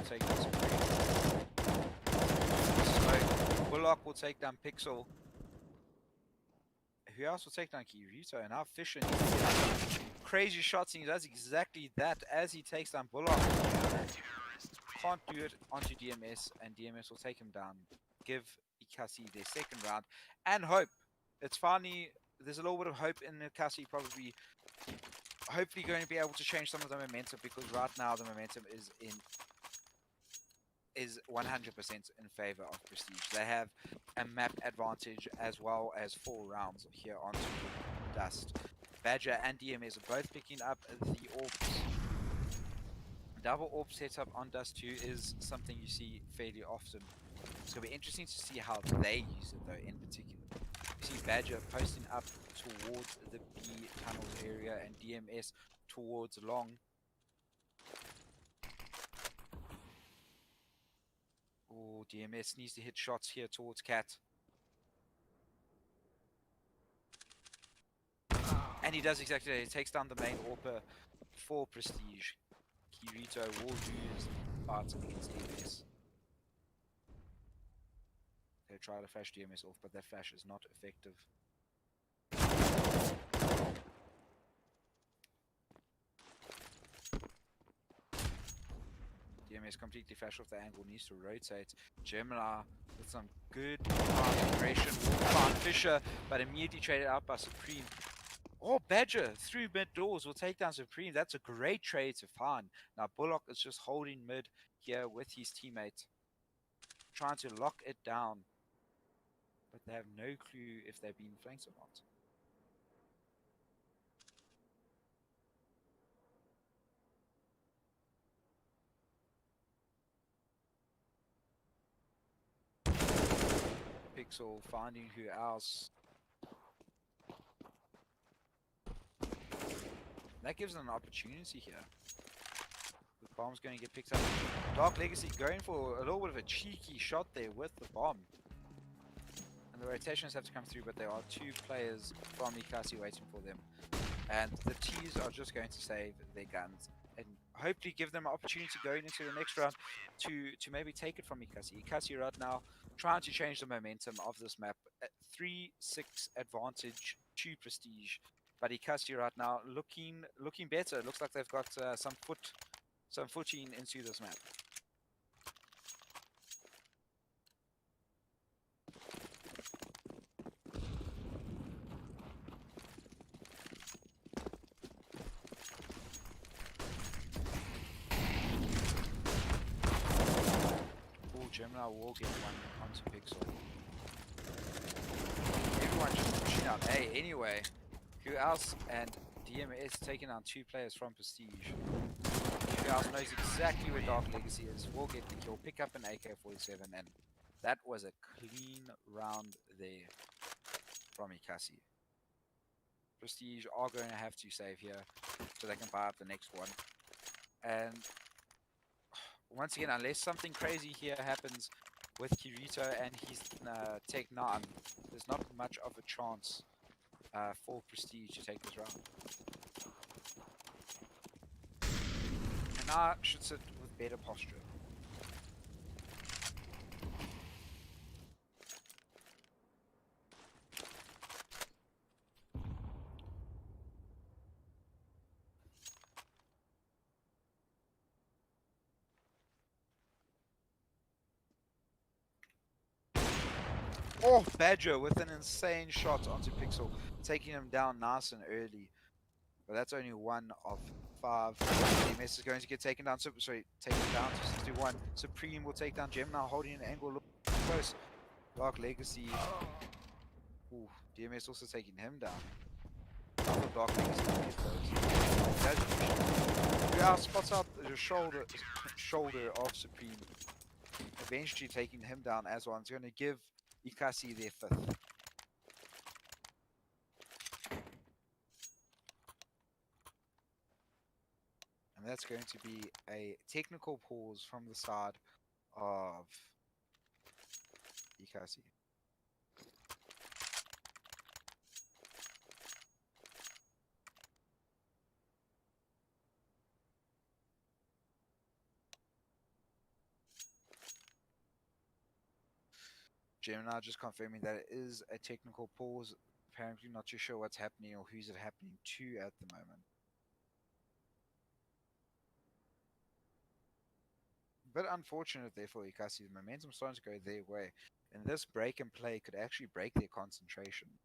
Take down Smoke. Bullock will take down Pixel. Who else will take down Kirito? And now Fisher needs to get crazy shots, and he does exactly that as he takes down Bullock. Can't do it onto DMS, and DMS will take him down. Give Ekasi their second round and hope. It's finally, there's a little bit of hope in Ekasi probably hopefully going to be able to change some of the momentum, because right now the momentum is 100% in favor of Prestige. They have a map advantage as well as 4 rounds here onto Dust. Badger and DMS are both picking up the orbs. Double orb setup on Dust 2 is something you see fairly often. It's going to be interesting to see how they use it though in particular. You see Badger posting up towards the B tunnels area and DMS towards long. Oh, DMS needs to hit shots here towards Cat. And he does exactly that. He takes down the main AWPer for Prestige. Kirito will use parts against DMS. They try to flash DMS off, but that flash is not effective. DMS completely flashed off the angle, needs to rotate. Gemini with some good aggression will find Fisher, but immediately traded out by Supreme. Oh, Badger through mid doors will take down Supreme. That's a great trade to find. Now Bullock is just holding mid here with his teammate, trying to lock it down. But they have no clue if they're being flanked or not. Pixel finding who else. That gives them an opportunity here. The bomb's going to get picked up. Dark Legacy going for a little bit of a cheeky shot there with the bomb. And the rotations have to come through, but there are 2 players from Ekasi waiting for them. And the T's are just going to save their guns and hopefully give them an opportunity going into the next round to maybe take it from Ekasi. Ekasi right now trying to change the momentum of this map. 3-6 advantage to Prestige. But Ekasi right now looking better. It looks like they've got some footing into this map. Gemini will get one onto Pixel. Everyone just pushing out A anyway. Who else? And DMS taking on 2 players from Prestige. Who else knows exactly where Dark Legacy is? Will get the kill, pick up an AK-47, and that was a clean round there from Ekasi. Prestige are going to have to save here so they can buy up the next one. And once again, unless something crazy here happens with Kirito and he's Tech 9, there's not much of a chance for Prestige to take this round. And now should sit with better posture. Oh, Badger with an insane shot onto Pixel, taking him down nice and early. But that's only one of 5. DMS is going to get taken down. Sorry, taken down to 61. Supreme will take down Gemini, holding an angle close. Dark Legacy. Ooh, DMS also taking him down. Dark Legacy will get those. Yeah, spots out the shoulder of Supreme. Eventually taking him down as well. It's going to give Ekasi their 5th. And that's going to be a technical pause from the side of Ekasi. Gemini just confirming that it is a technical pause. Apparently not too sure what's happening or who's it happening to at the moment. But unfortunate there for Ekasi, the momentum's starting to go their way. And this break and play could actually break their concentration.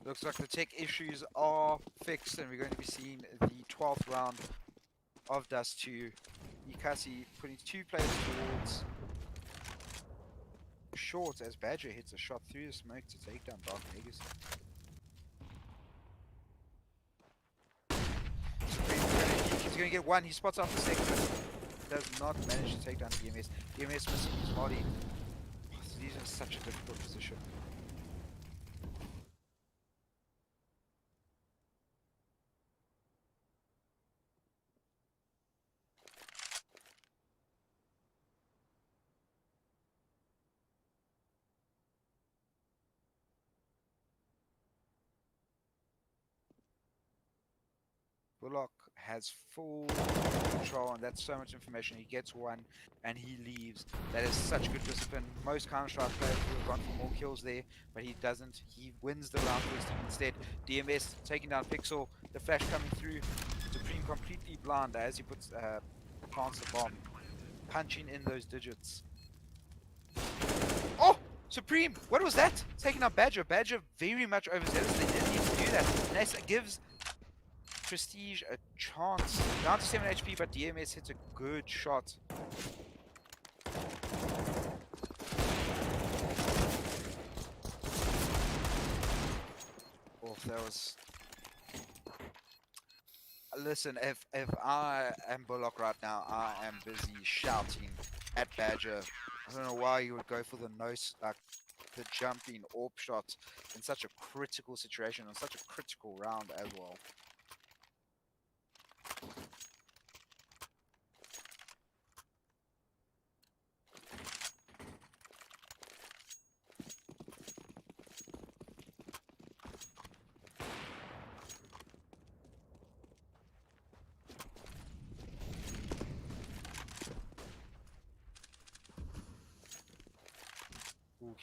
Looks like the tech issues are fixed, and we're going to be seeing the 12th round of Dust 2. Ekasi putting 2 players towards short as Badger hits a shot through the smoke to take down Dark Legacy. He's going to get one. He spots off the second, but does not manage to take down DMS. DMS missing his body. Oh, he's in such a difficult position. Bullock has full control, and that's so much information. He gets one, and he leaves. That is such good discipline. Most Counter-Strike players would have gone for more kills there, but he doesn't. He wins the round for his team instead. DMS taking down Pixel. The flash coming through. Supreme completely blind as he plants the bomb, punching in those digits. Oh! Supreme! What was that? Taking out Badger. Badger very much overzealous. They didn't need to do that. Nessa gives Prestige a chance. Down to 7 HP, but DMS hits a good shot. Oh, that was... Listen, if I am Bullock right now, I am busy shouting at Badger. I don't know why you would go for the the jumping AWP shot in such a critical situation, in such a critical round as well.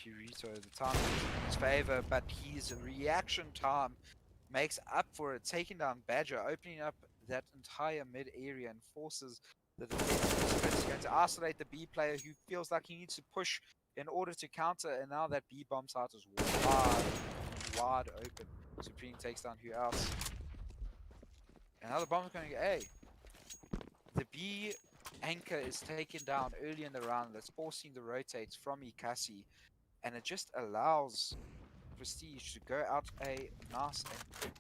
Kirito. The time is in his favor, but his reaction time makes up for it, taking down Badger, opening up that entire mid area and forces the defense. But he's going to isolate the B player who feels like he needs to push in order to counter, and now that B bomb site is wide open. Supreme takes down who else? And now the bomb's going to go A. The B anchor is taken down early in the round. That's forcing the rotates from Ekasi, and it just allows Prestige to go out a nice and quick.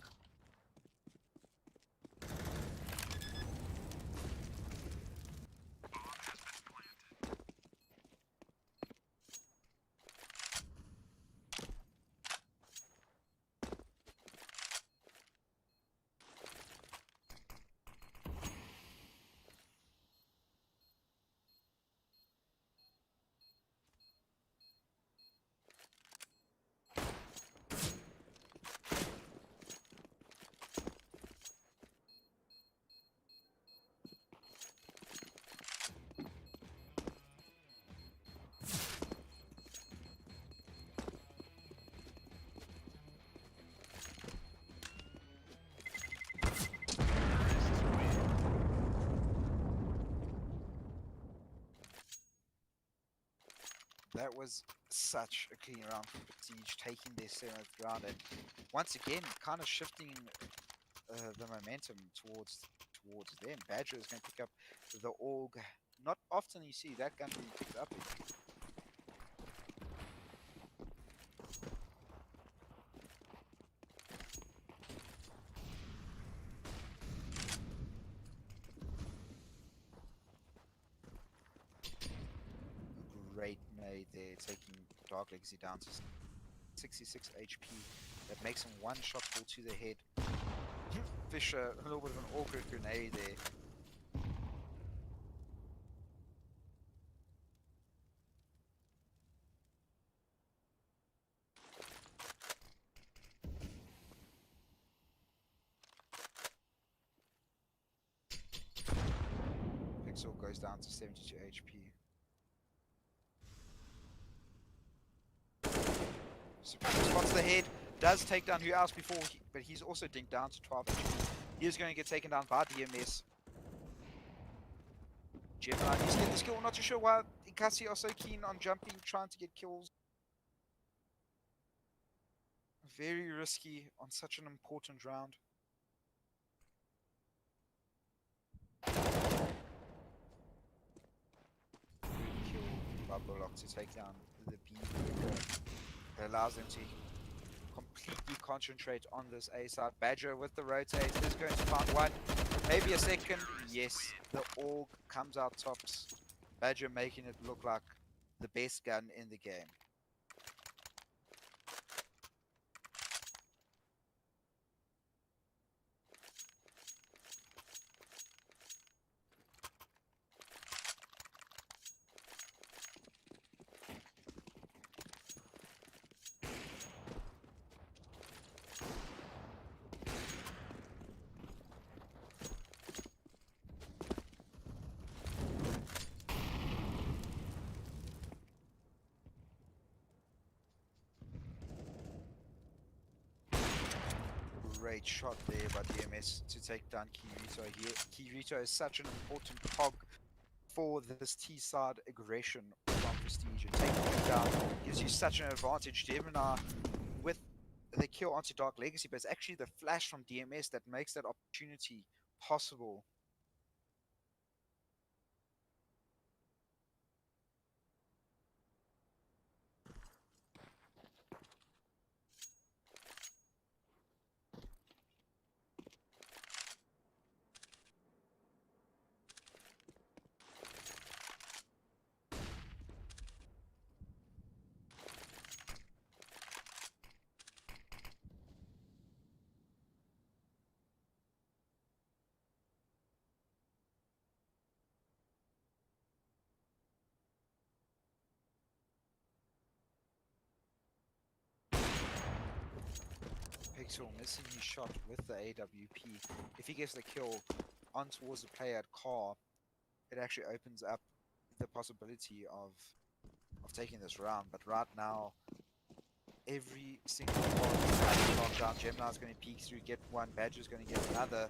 That was such a clean round for Prestige, taking their 7th round and once again kind of shifting the momentum towards them. Badger is going to pick up the AUG. Not often you see that gun being picked up. Great nade there, taking Dark Legacy down to 66 HP. That makes him one shot ball to the head. Fisher, a little bit of an awkward grenade there. Pixel goes down to 72 HP. Supreme spots the head, does take down who else before, but he's also dinked down to 12 HP. He is going to get taken down by DMS. Gemini needs to get this kill. Not too sure why Ekasi are so keen on jumping, trying to get kills. Very risky on such an important round. Good kill by Bullock to take down the B. It allows them to completely concentrate on this A side. Badger with the rotate is going to find one, maybe a second. Yes, the AUG comes out tops. Badger making it look like the best gun in the game. Great shot there by DMS to take down Kirito here. Kirito is such an important cog for this T-side aggression from Prestige. And taking him down gives you such an advantage. Gemini with the kill onto Dark Legacy, but it's actually the flash from DMS that makes that opportunity possible. Pixel missing his shot with the AWP. If he gets the kill on towards the player at car, it actually opens up the possibility of of taking this round. But right now, every single part is locked down. Gemini's going to peek through, get one. Badger's going to get another.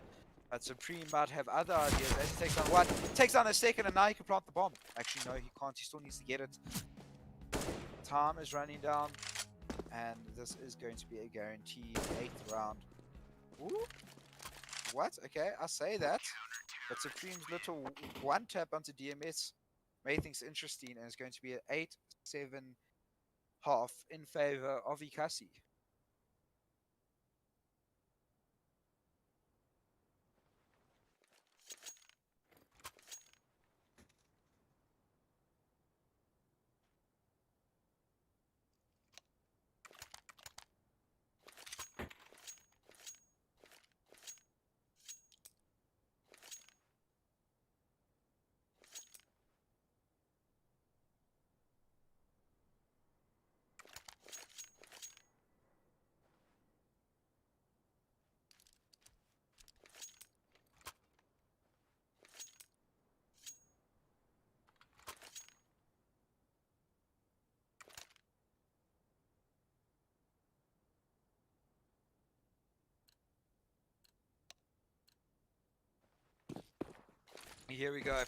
But Supreme might have other ideas. As he takes on one, takes on a second, and now he can plant the bomb. Actually, no, he can't. He still needs to get it. Time is running down, and this is going to be a guaranteed 8th round. Ooh. What? Okay, I say that. But Supreme's little one tap onto DMS made things interesting, and it's going to be an 8-7 half in favor of Ekasi. Here we go.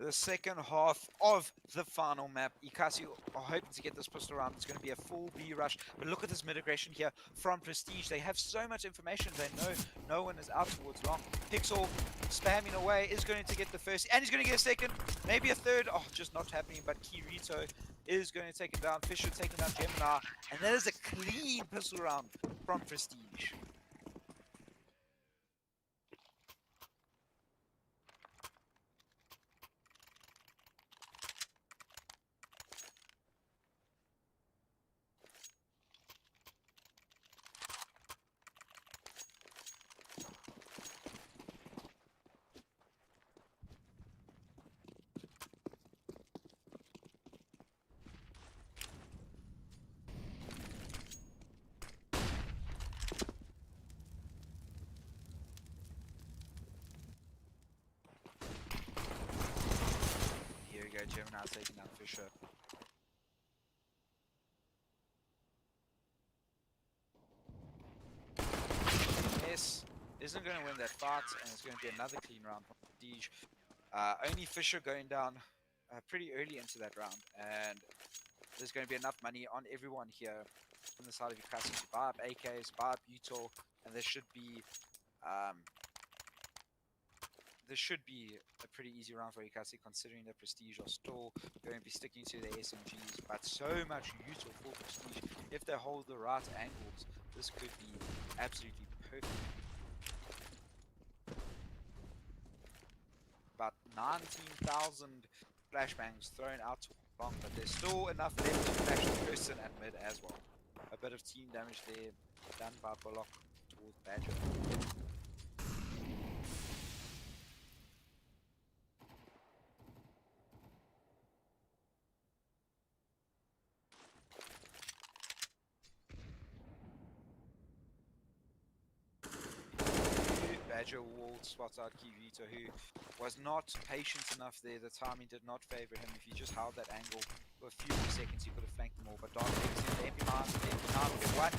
The second half of the final map. Ekasi are hoping to get this pistol around. It's going to be a full B rush. But look at this mitigation here from Prestige. They have so much information. They know no one is out towards long. Pixel spamming away is going to get the first. And he's going to get a second. Maybe a third. Oh, just not happening. But Kirito is going to take him down. Fisher taking down Gemini. And that is a clean pistol round from Prestige. Here we go, Gemini taking down Fisher. S isn't going to win that fight, and it's going to be another clean round from Prestige. Only Fisher going down pretty early into that round, and there's going to be enough money on everyone here on the side of Ekasi to buy up AKs, buy up Utah, and this should be a pretty easy round for Ekasi, considering that Prestige are still going to be sticking to their SMGs, but so much Utah for Prestige. If they hold the right angles, this could be absolutely perfect. About 19,000 flashbangs thrown out to long, but there's still enough left to flash the person at mid as well. A bit of team damage there done by Bullock towards Badger. Badger walled spots out Kirito, who was not patient enough there. The timing did not favor him. If he just held that angle for a few more seconds, he could have flanked them all. But Dark Legacy, the MP9 will get one,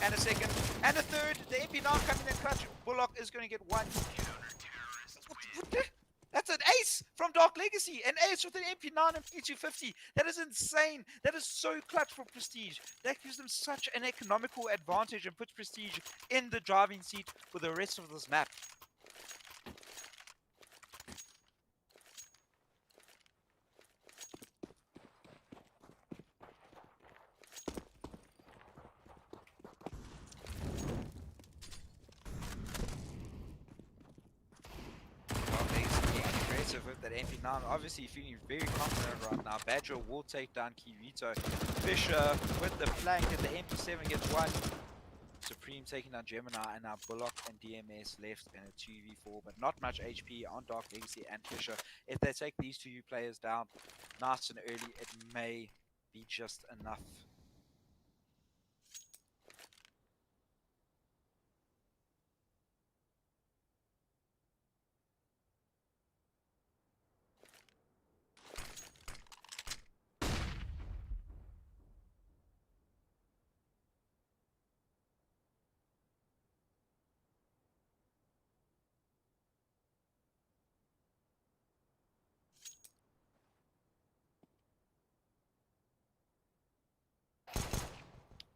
and a second, and a third. The MP9 coming in clutch. Bullock is going to get one. That's an ace from Dark Legacy. An ace with an MP9 and P250. That is insane. That is so clutch for Prestige. That gives them such an economical advantage and puts Prestige in the driving seat for the rest of this map. With that MP9, obviously feeling very confident right now. Badger will take down Kirito. Fisher with the flank, and the MP7 gets one. Supreme taking down Gemini, and now Bullock and DMS left in a 2v4, but not much HP on Dark Legacy and Fisher. If they take these two players down nice and early, it may be just enough.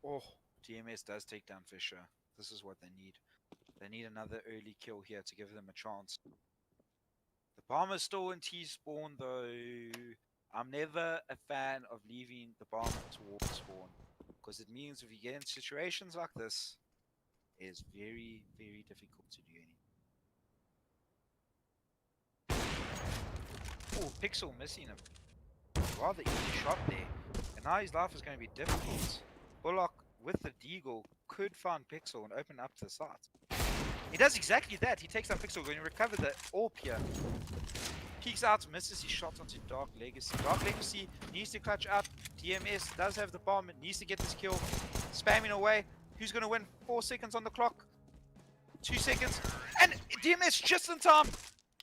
Oh, DMS does take down Fisher. This is what they need. They need another early kill here to give them a chance. The bomb is still in T-spawn though. I'm never a fan of leaving the bomb towards spawn, because it means if you get in situations like this, it is very, very difficult to do anything. Oh, Pixel missing him. Rather easy shot there. And now his life is going to be difficult. Bullock with the deagle could find Pixel and open up to the side. He does exactly that. He takes down Pixel when he recover the AWP here. Peeks out, misses his shot onto Dark Legacy. Dark Legacy needs to clutch up. DMS does have the bomb, needs to get this kill. Spamming away. Who's going to win? 4 seconds on the clock. 2 seconds. And DMS just in time.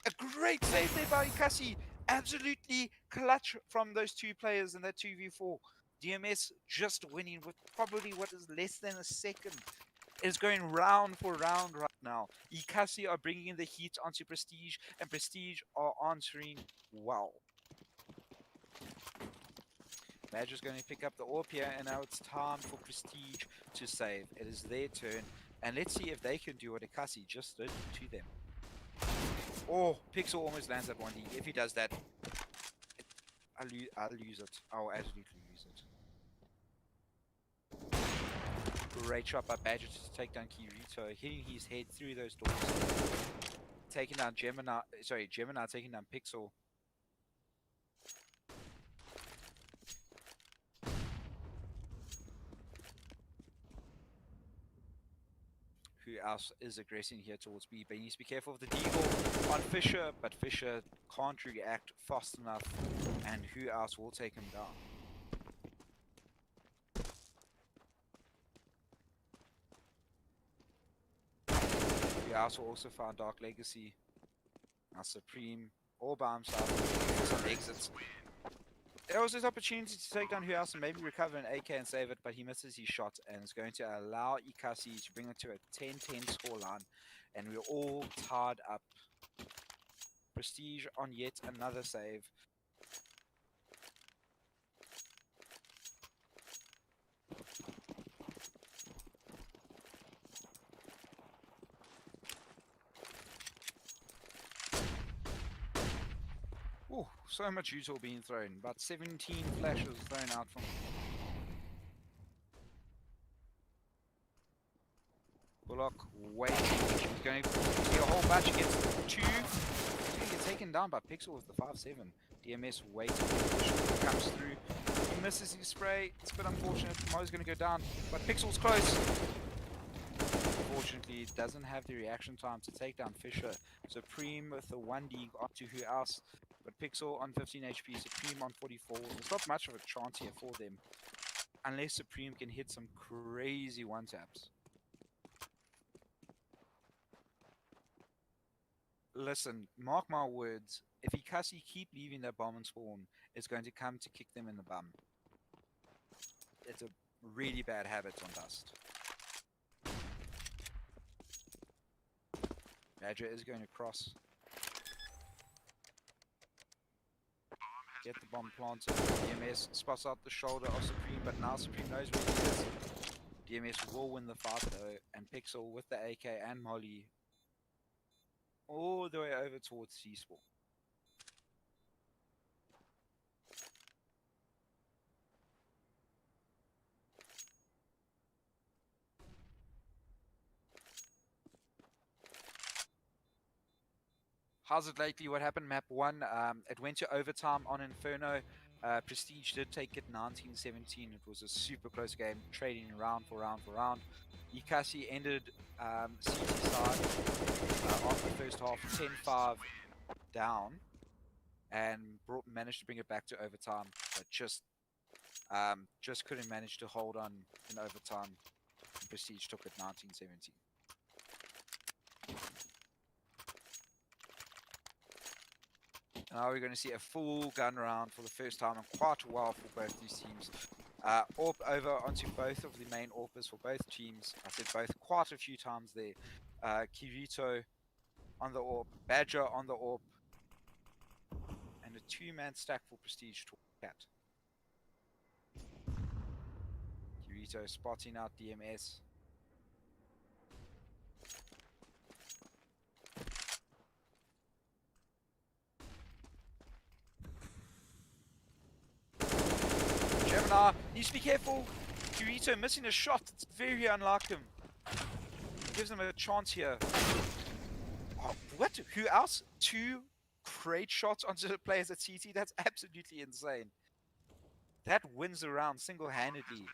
A great save there by Ekasi. Absolutely clutch from those two players in that 2v4. DMS just winning with probably what is less than a second. It's going round for round right now. Ekasi are bringing the heat onto Prestige, and Prestige are answering well. Badger's going to pick up the AWP here, and now it's time for Prestige to save. It is their turn, and let's see if they can do what Ekasi just did to them. Oh, Pixel almost lands at 1D. If he does that, I'll lose it. I'll absolutely lose it. Great shot by Badger to take down Kirito, hitting his head through those doors. Taking down Gemini, Gemini taking down Pixel. Who else is aggressing here towards B? But he needs to be careful of the deagle on Fisher, but Fisher can't react fast enough. And who else will take him down? Who else will also find Dark Legacy? Now Supreme all by himself. Some exits. There was this opportunity to take down who else and maybe recover an AK and save it, but he misses his shot and is going to allow Ekasi to bring it to a 10-10 scoreline, and we're all tied up. Prestige on yet another save. Oh, so much util being thrown. About 17 flashes thrown out from Bullock. Wait, he's going to see a whole batch against 2. He's going to get taken down by Pixel with the 5-7. DMS waiting. Comes through. He misses his spray. It's a bit unfortunate. Mo's going to go down, but Pixel's close. Unfortunately, it doesn't have the reaction time to take down Fisher. Supreme with the 1D onto who else? But Pixel on 15 HP, Supreme on 44. There's not much of a chance here for them, unless Supreme can hit some crazy one-taps. Listen, mark my words, if Ekasi keep leaving that bomb and spawn, it's going to come to kick them in the bum. It's a really bad habit on Dust. Badger is going to cross. Get the bomb planted. DMS spots out the shoulder of Supreme, but now Supreme knows where he is. DMS will win the fight though, and Pixel with the AK and Molly all the way over towards C-Spawn. How's it lately? What happened? Map 1, it went to overtime on Inferno. Prestige did take it 19-17. It was a super close game, trading round for round for round. Ekasi ended CT side after the first half 10-5 down and managed to bring it back to overtime, but just couldn't manage to hold on in overtime. Prestige took it 19-17. Now we're going to see a full gun round for the first time in quite a while for both these teams. AWP over onto both of the main AWPers for both teams. I said both quite a few times there. Kirito on the AWP, Badger on the AWP, and a 2-man stack for Prestige to Cat. Kirito spotting out DMS. Gemini needs to be careful. Kirito missing a shot. It's very unlike him. Gives him a chance here. Oh, what? Who else? Two great shots onto the players at CT. That's absolutely insane. That wins the round single-handedly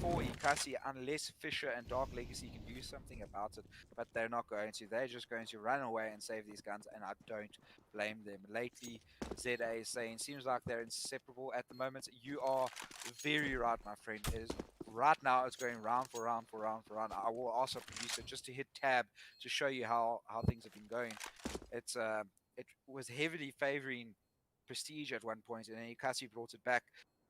for Ekasi, unless Fisher and Dark Legacy can do something about it. But they're not going to. They're just going to run away and save these guns, and I don't blame them. Lately, ZA is saying, seems like they're inseparable at the moment. You are very right, my friend. It is right now, it's going round for round for round for round. I will also produce it just to hit tab to show you how things have been going. It was heavily favoring Prestige at one point, and then Ekasi brought it back.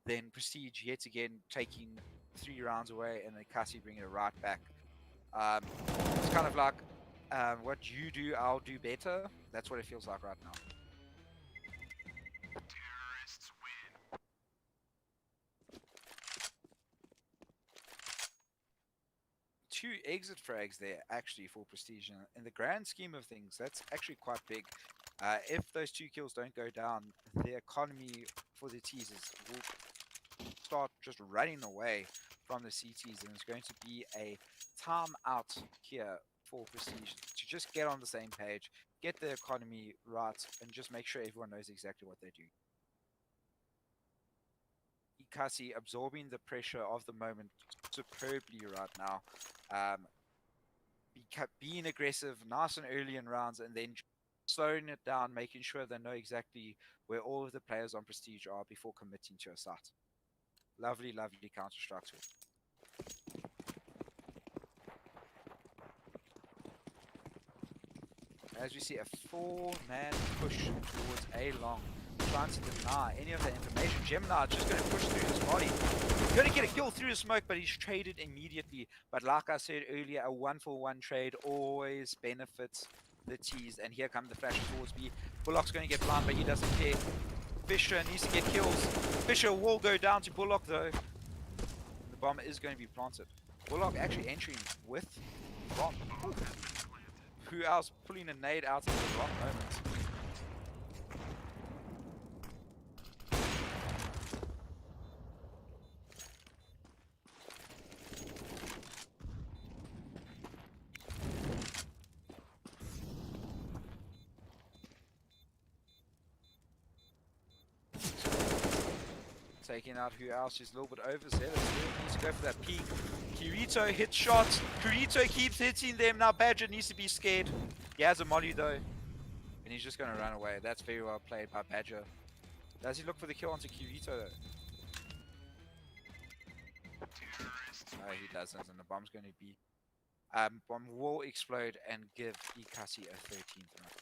Then Prestige yet again taking 3 rounds away, and then Ekasi bringing it right back. It's kind of like what you do, I'll do better. That's what it feels like right now. Terrorists win. Two exit frags there actually for Prestige. In the grand scheme of things, that's actually quite big. If those 2 kills don't go down, the economy for the teasers will start just running away from the CTs, and it's going to be a timeout here for Prestige to just get on the same page, get the economy right, and just make sure everyone knows exactly what they do. Ekasi absorbing the pressure of the moment superbly right now. Being aggressive nice and early in rounds, and then slowing it down, making sure they know exactly where all of the players on Prestige are before committing to a site. Lovely, lovely counter-strike tool. As we see a 4-man push towards A long, trying to deny any of that information. Gemini just going to push through his body. Going to get a kill through the smoke, but he's traded immediately. But like I said earlier, a 1-for-1 trade always benefits the tease. And here come the flashes towards B. Bullock's going to get blind, but he doesn't care. Fisher needs to get kills. Fisher will go down to Bullock though. The bomb is going to be planted. Bullock actually entering with bomb. Who else pulling a nade out at the wrong moment? Taking out who else is a little bit overzealous. Needs to go for that peek. Kirito hits shots. Kirito keeps hitting them. Now Badger needs to be scared. He has a molly though. And he's just going to run away. That's very well played by Badger. Does he look for the kill onto Kirito though? No, he doesn't. And the bomb's going to be... bomb will explode and give Ekasi a 13th round.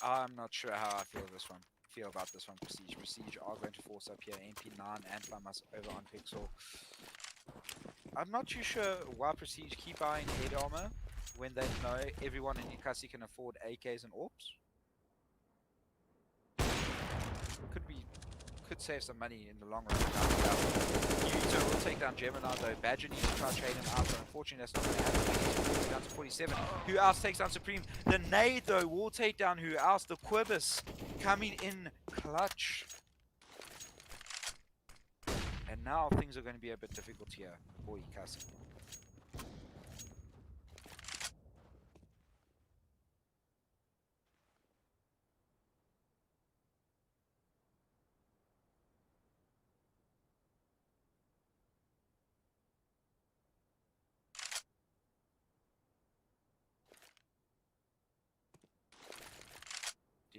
I'm not sure how I feel about this one. Prestige are going to force up here. MP9 and Famas over on Pixel. I'm not too sure why Prestige keep buying head armor when they know everyone in Ekasi can afford AKs and AWPs. Could save some money in the long run. Kirito will take down Gemini though. Badger needs to try to trade him out, but unfortunately that's not going to happen. He's down to 47. Who else takes down Supreme? The nade though will take down who else? The Quibus coming in clutch. And now things are going to be a bit difficult here for Ekasi.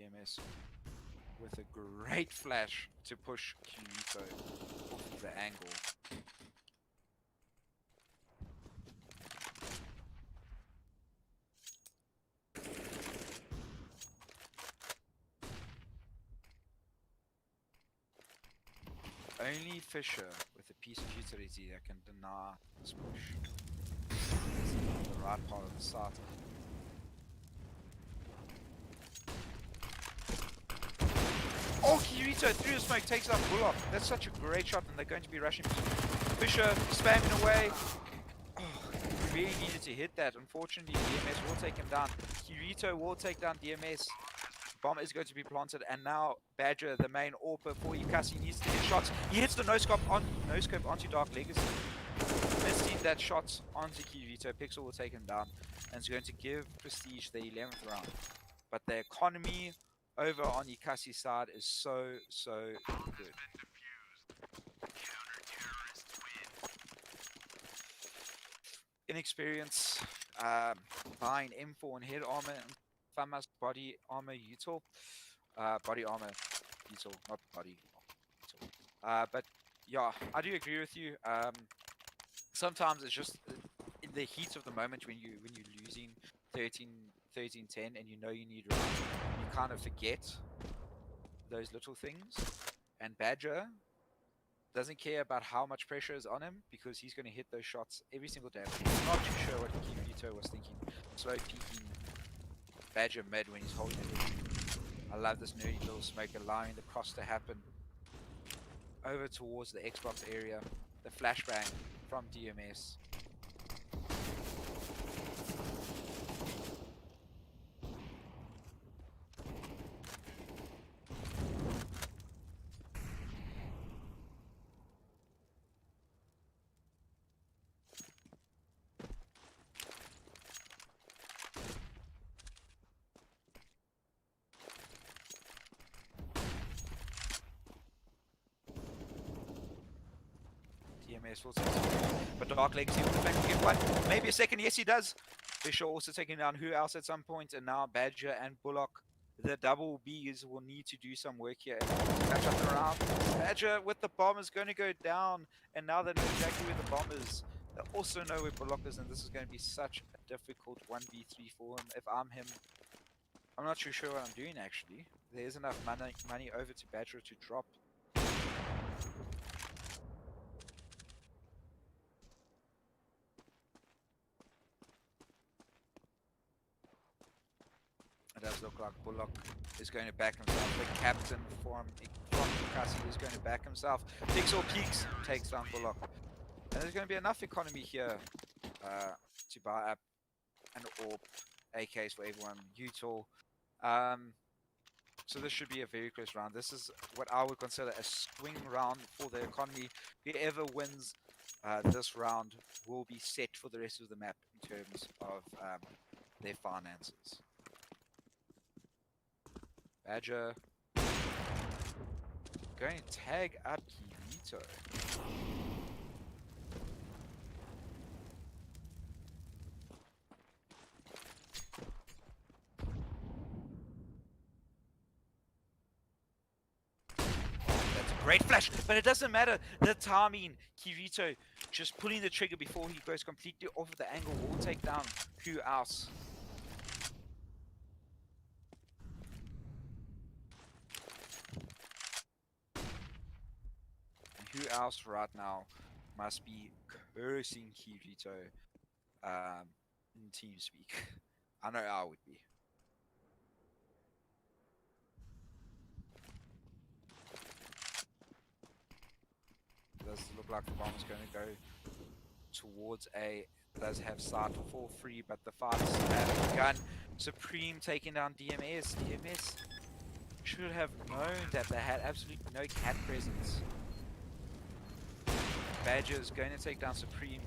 DMS with a great flash to push Kirito off of the angle. Only Fisher with a piece of utility that can deny this push. The right part of the site. Oh, Kirito through the smoke takes out Bullock. That's such a great shot, and they're going to be rushing. Fisher spamming away. Oh, he really needed to hit that. Unfortunately, DMS will take him down. Kirito will take down DMS. Bomb is going to be planted, and now Badger, the main AWPer for Ekasi, needs to hit shots. He hits the no-scope onto Dark Legacy. Missing that shot onto Kirito. Pixel will take him down, and it's going to give Prestige the 11th round. But the economy over on Ekasi's side is so good. Inexperience, buying M4 and head armor and FAMAS body armor util. Body armor util, not body util. But yeah, I do agree with you. Sometimes it's just in the heat of the moment when you're losing 13-10 and you know you need round, you kind of forget those little things. And Badger doesn't care about how much pressure is on him because he's going to hit those shots every single day. He's not too sure what Kirito was thinking. Slow peeking Badger mid when he's holding it. I love this nerdy little smoke allowing the cross to happen over towards the Xbox area. The flashbang from DMS. DMS will take it. But Dark Legacy will get one. Maybe a second. Yes, he does. Fisher also taking down who else at some point, and now Badger and Bullock, the double Bs, will need to do some work here to catch up the round. Badger with the bomb is going to go down, and now they know exactly where the bomb is. They also know where Bullock is, and this is going to be such a difficult 1v3 for him. If I'm him, I'm not too sure what I'm doing actually. There is enough money over to Badger to drop. It does look like Bullock is going to back himself. The captain from Ekasi is going to back himself. Pixel peeks, takes down Bullock. And there's going to be enough economy here to buy up an AWP, AKs for everyone, util. So this should be a very close round. This is what I would consider a swing round for the economy. Whoever wins this round will be set for the rest of the map in terms of their finances. Badger going to tag up Kirito. That's a great flash, but it doesn't matter. The timing, Kirito just pulling the trigger before he goes completely off of the angle will take down who else. Who else right now must be cursing Kirito in TeamSpeak? I know I would be. It does look like the bomb is going to go towards A. It does have sight for free, but the fight is have begun. Supreme taking down DMS. DMS should have known that they had absolutely no cat presence. Badger is going to take down Supreme.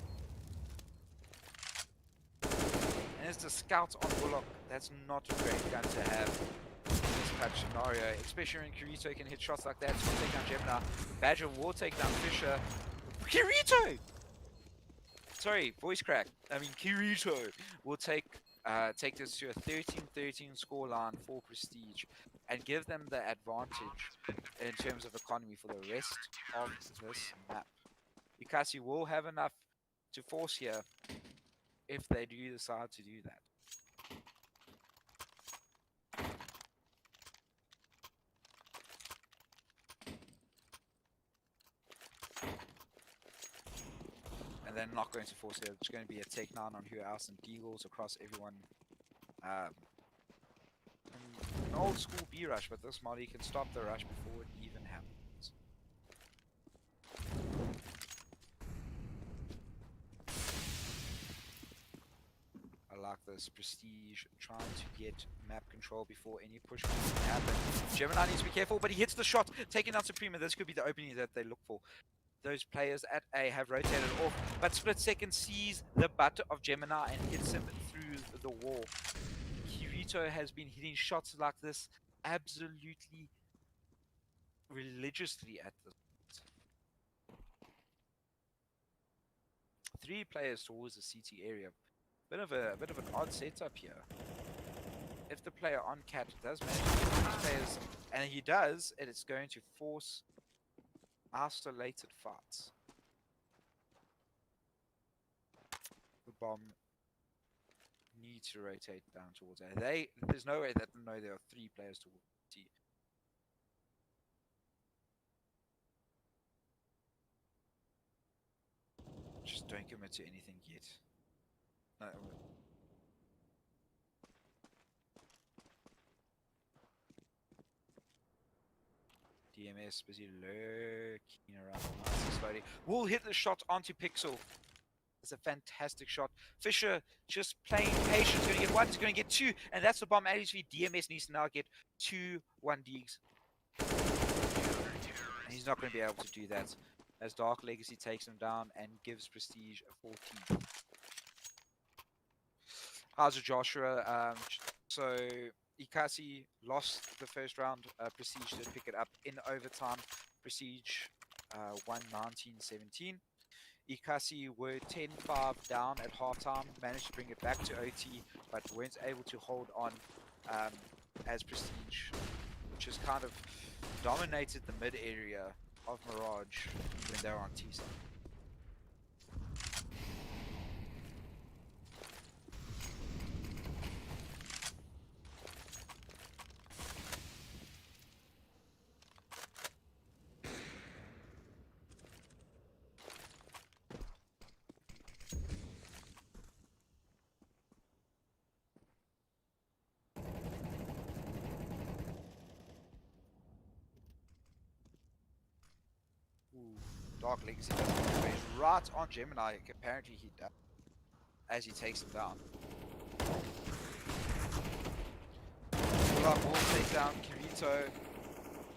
And it's the scout on Bullock. That's not a great gun to have in this patch scenario, especially when Kirito can hit shots like that to take down Gemini. Badger will take down Fisher. Kirito! Sorry, voice crack. I mean, Kirito will take this to a 13-13 scoreline for Prestige and give them the advantage in terms of economy for the rest of this map. Ekasi will have enough to force here if they do decide to do that. And they're not going to force it. It's going to be a take 9 on who else and deagles across everyone. an old school B rush, but this Molly can stop the rush before it even happens. I like this. Prestige trying to get map control before any push can happen. Gemini needs to be careful, but he hits the shot, taking out Supreme, and this could be the opening that they look for. Those players at A have rotated off, but Split Second sees the butt of Gemini and hits him through the wall. Kirito has been hitting shots like this absolutely religiously at this point. 3 players towards the CT area. Bit of an odd setup here. If the player on cat does manage to get these players, and he does, it is going to force isolated fights. The bomb need to rotate down towards A. There's no way that they know there are 3 players towards T. Just don't commit to anything yet. No, DMS busy lurking around nice and slowly. Will hit the shot onto Pixel. It's a fantastic shot. Fisher just playing patient. He's going to get 1, he's going to get 2, and that's the bomb. Actually, DMS needs to now get 2 1Ds. And he's not going to be able to do that as Dark Legacy takes him down and gives Prestige a 14. How's Joshua? So Ekasi lost the first round. Prestige did pick it up in overtime. Prestige won 19-17. Ekasi were 10-5 down at halftime, managed to bring it back to OT, but weren't able to hold on as Prestige, which has kind of dominated the mid area of Mirage when they were on T-side. Dark Legacy does right on Gemini. Apparently he does, as he takes him down. Bullock will take down Kirito.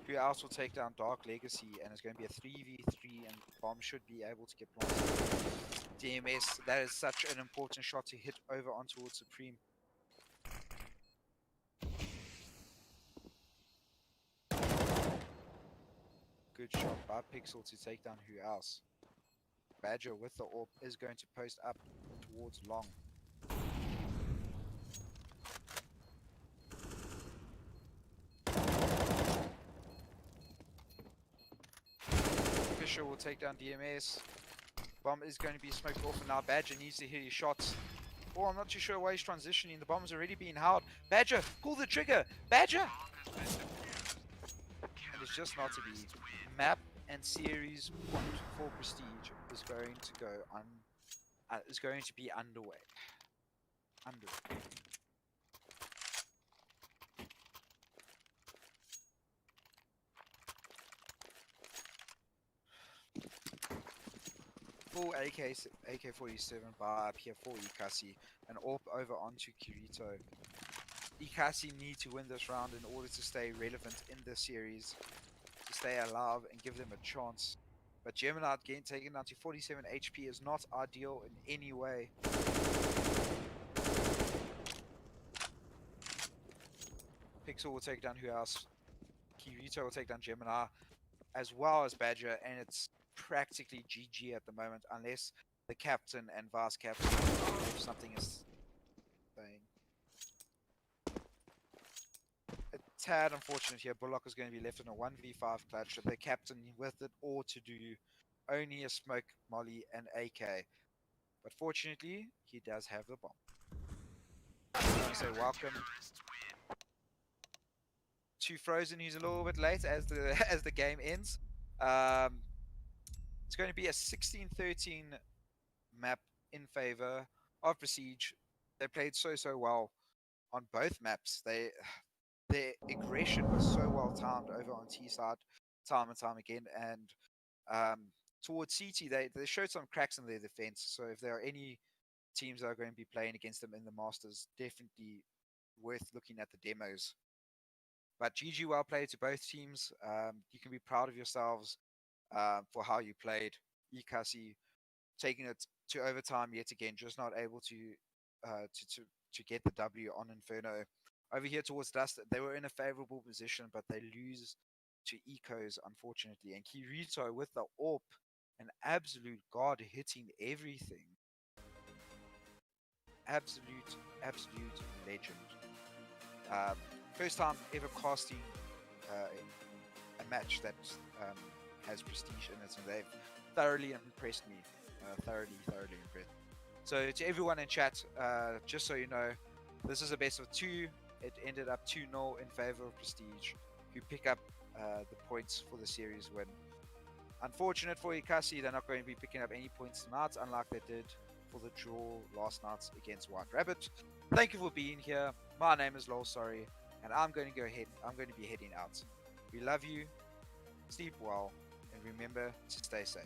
Who else will take down Dark Legacy, and it's going to be a 3v3, and Bomb should be able to get planted. DMS, that is such an important shot to hit over on towards Supreme. Good shot by Pixel to take down who else. Badger with the AWP is going to post up towards Long. Fisher will take down DMS. Bomb is going to be smoked off, and now Badger needs to hit his shots. Oh, I'm not too sure why he's transitioning. The bomb's already being held. Badger, pull the trigger! Badger! And it's just not to be. Map and series point for Prestige is going to go on. Is going to be underway. Full AK-47 bar up here for Ekasi, and AWP over onto Kirito. Ekasi need to win this round in order to stay relevant in this series, to stay alive and give them a chance. But Gemini getting taken down to 47 HP is not ideal in any way. Pixel will take down who else? Kirito will take down Gemini, as well as Badger, and it's practically GG at the moment, unless the captain and vice captain, if something is saying. A tad unfortunate here. Bullock is going to be left in a 1v5 clutch. The captain with it all to do, only a smoke, molly, and AK. But fortunately, he does have the bomb. I want to say welcome to Frozen, who's a little bit late as the game ends. It's going to be a 16-13 map in favor of Prestige. They played so well on both maps. their aggression was so well timed over on T side, time and time again. And um, towards CT, they showed some cracks in their defense. So if there are any teams that are going to be playing against them in the Masters, definitely worth looking at the demos. But GG, well played to both teams. You can be proud of yourselves for how you played. Ekasi taking it to overtime yet again, just not able to get the W on Inferno. Over here towards Dust, they were in a favorable position, but they lose to Ecos, unfortunately. And Kirito with the AWP, an absolute god hitting everything. Absolute legend. Um, First time ever casting uh, a match that um, has prestige in it, and they've thoroughly impressed me. Thoroughly impressed. So to everyone in chat, just so you know, this is a best of two. It ended up 2-0 in favor of Prestige, who pick up the points for the series win. Unfortunate for Ekasi, they're not going to be picking up any points tonight, unlike they did for the draw last night against White Rabbit. Thank you for being here. My name is Lol Sorry, and I'm going to go ahead. I'm going to be heading out. We love you. Sleep well, and remember to stay safe.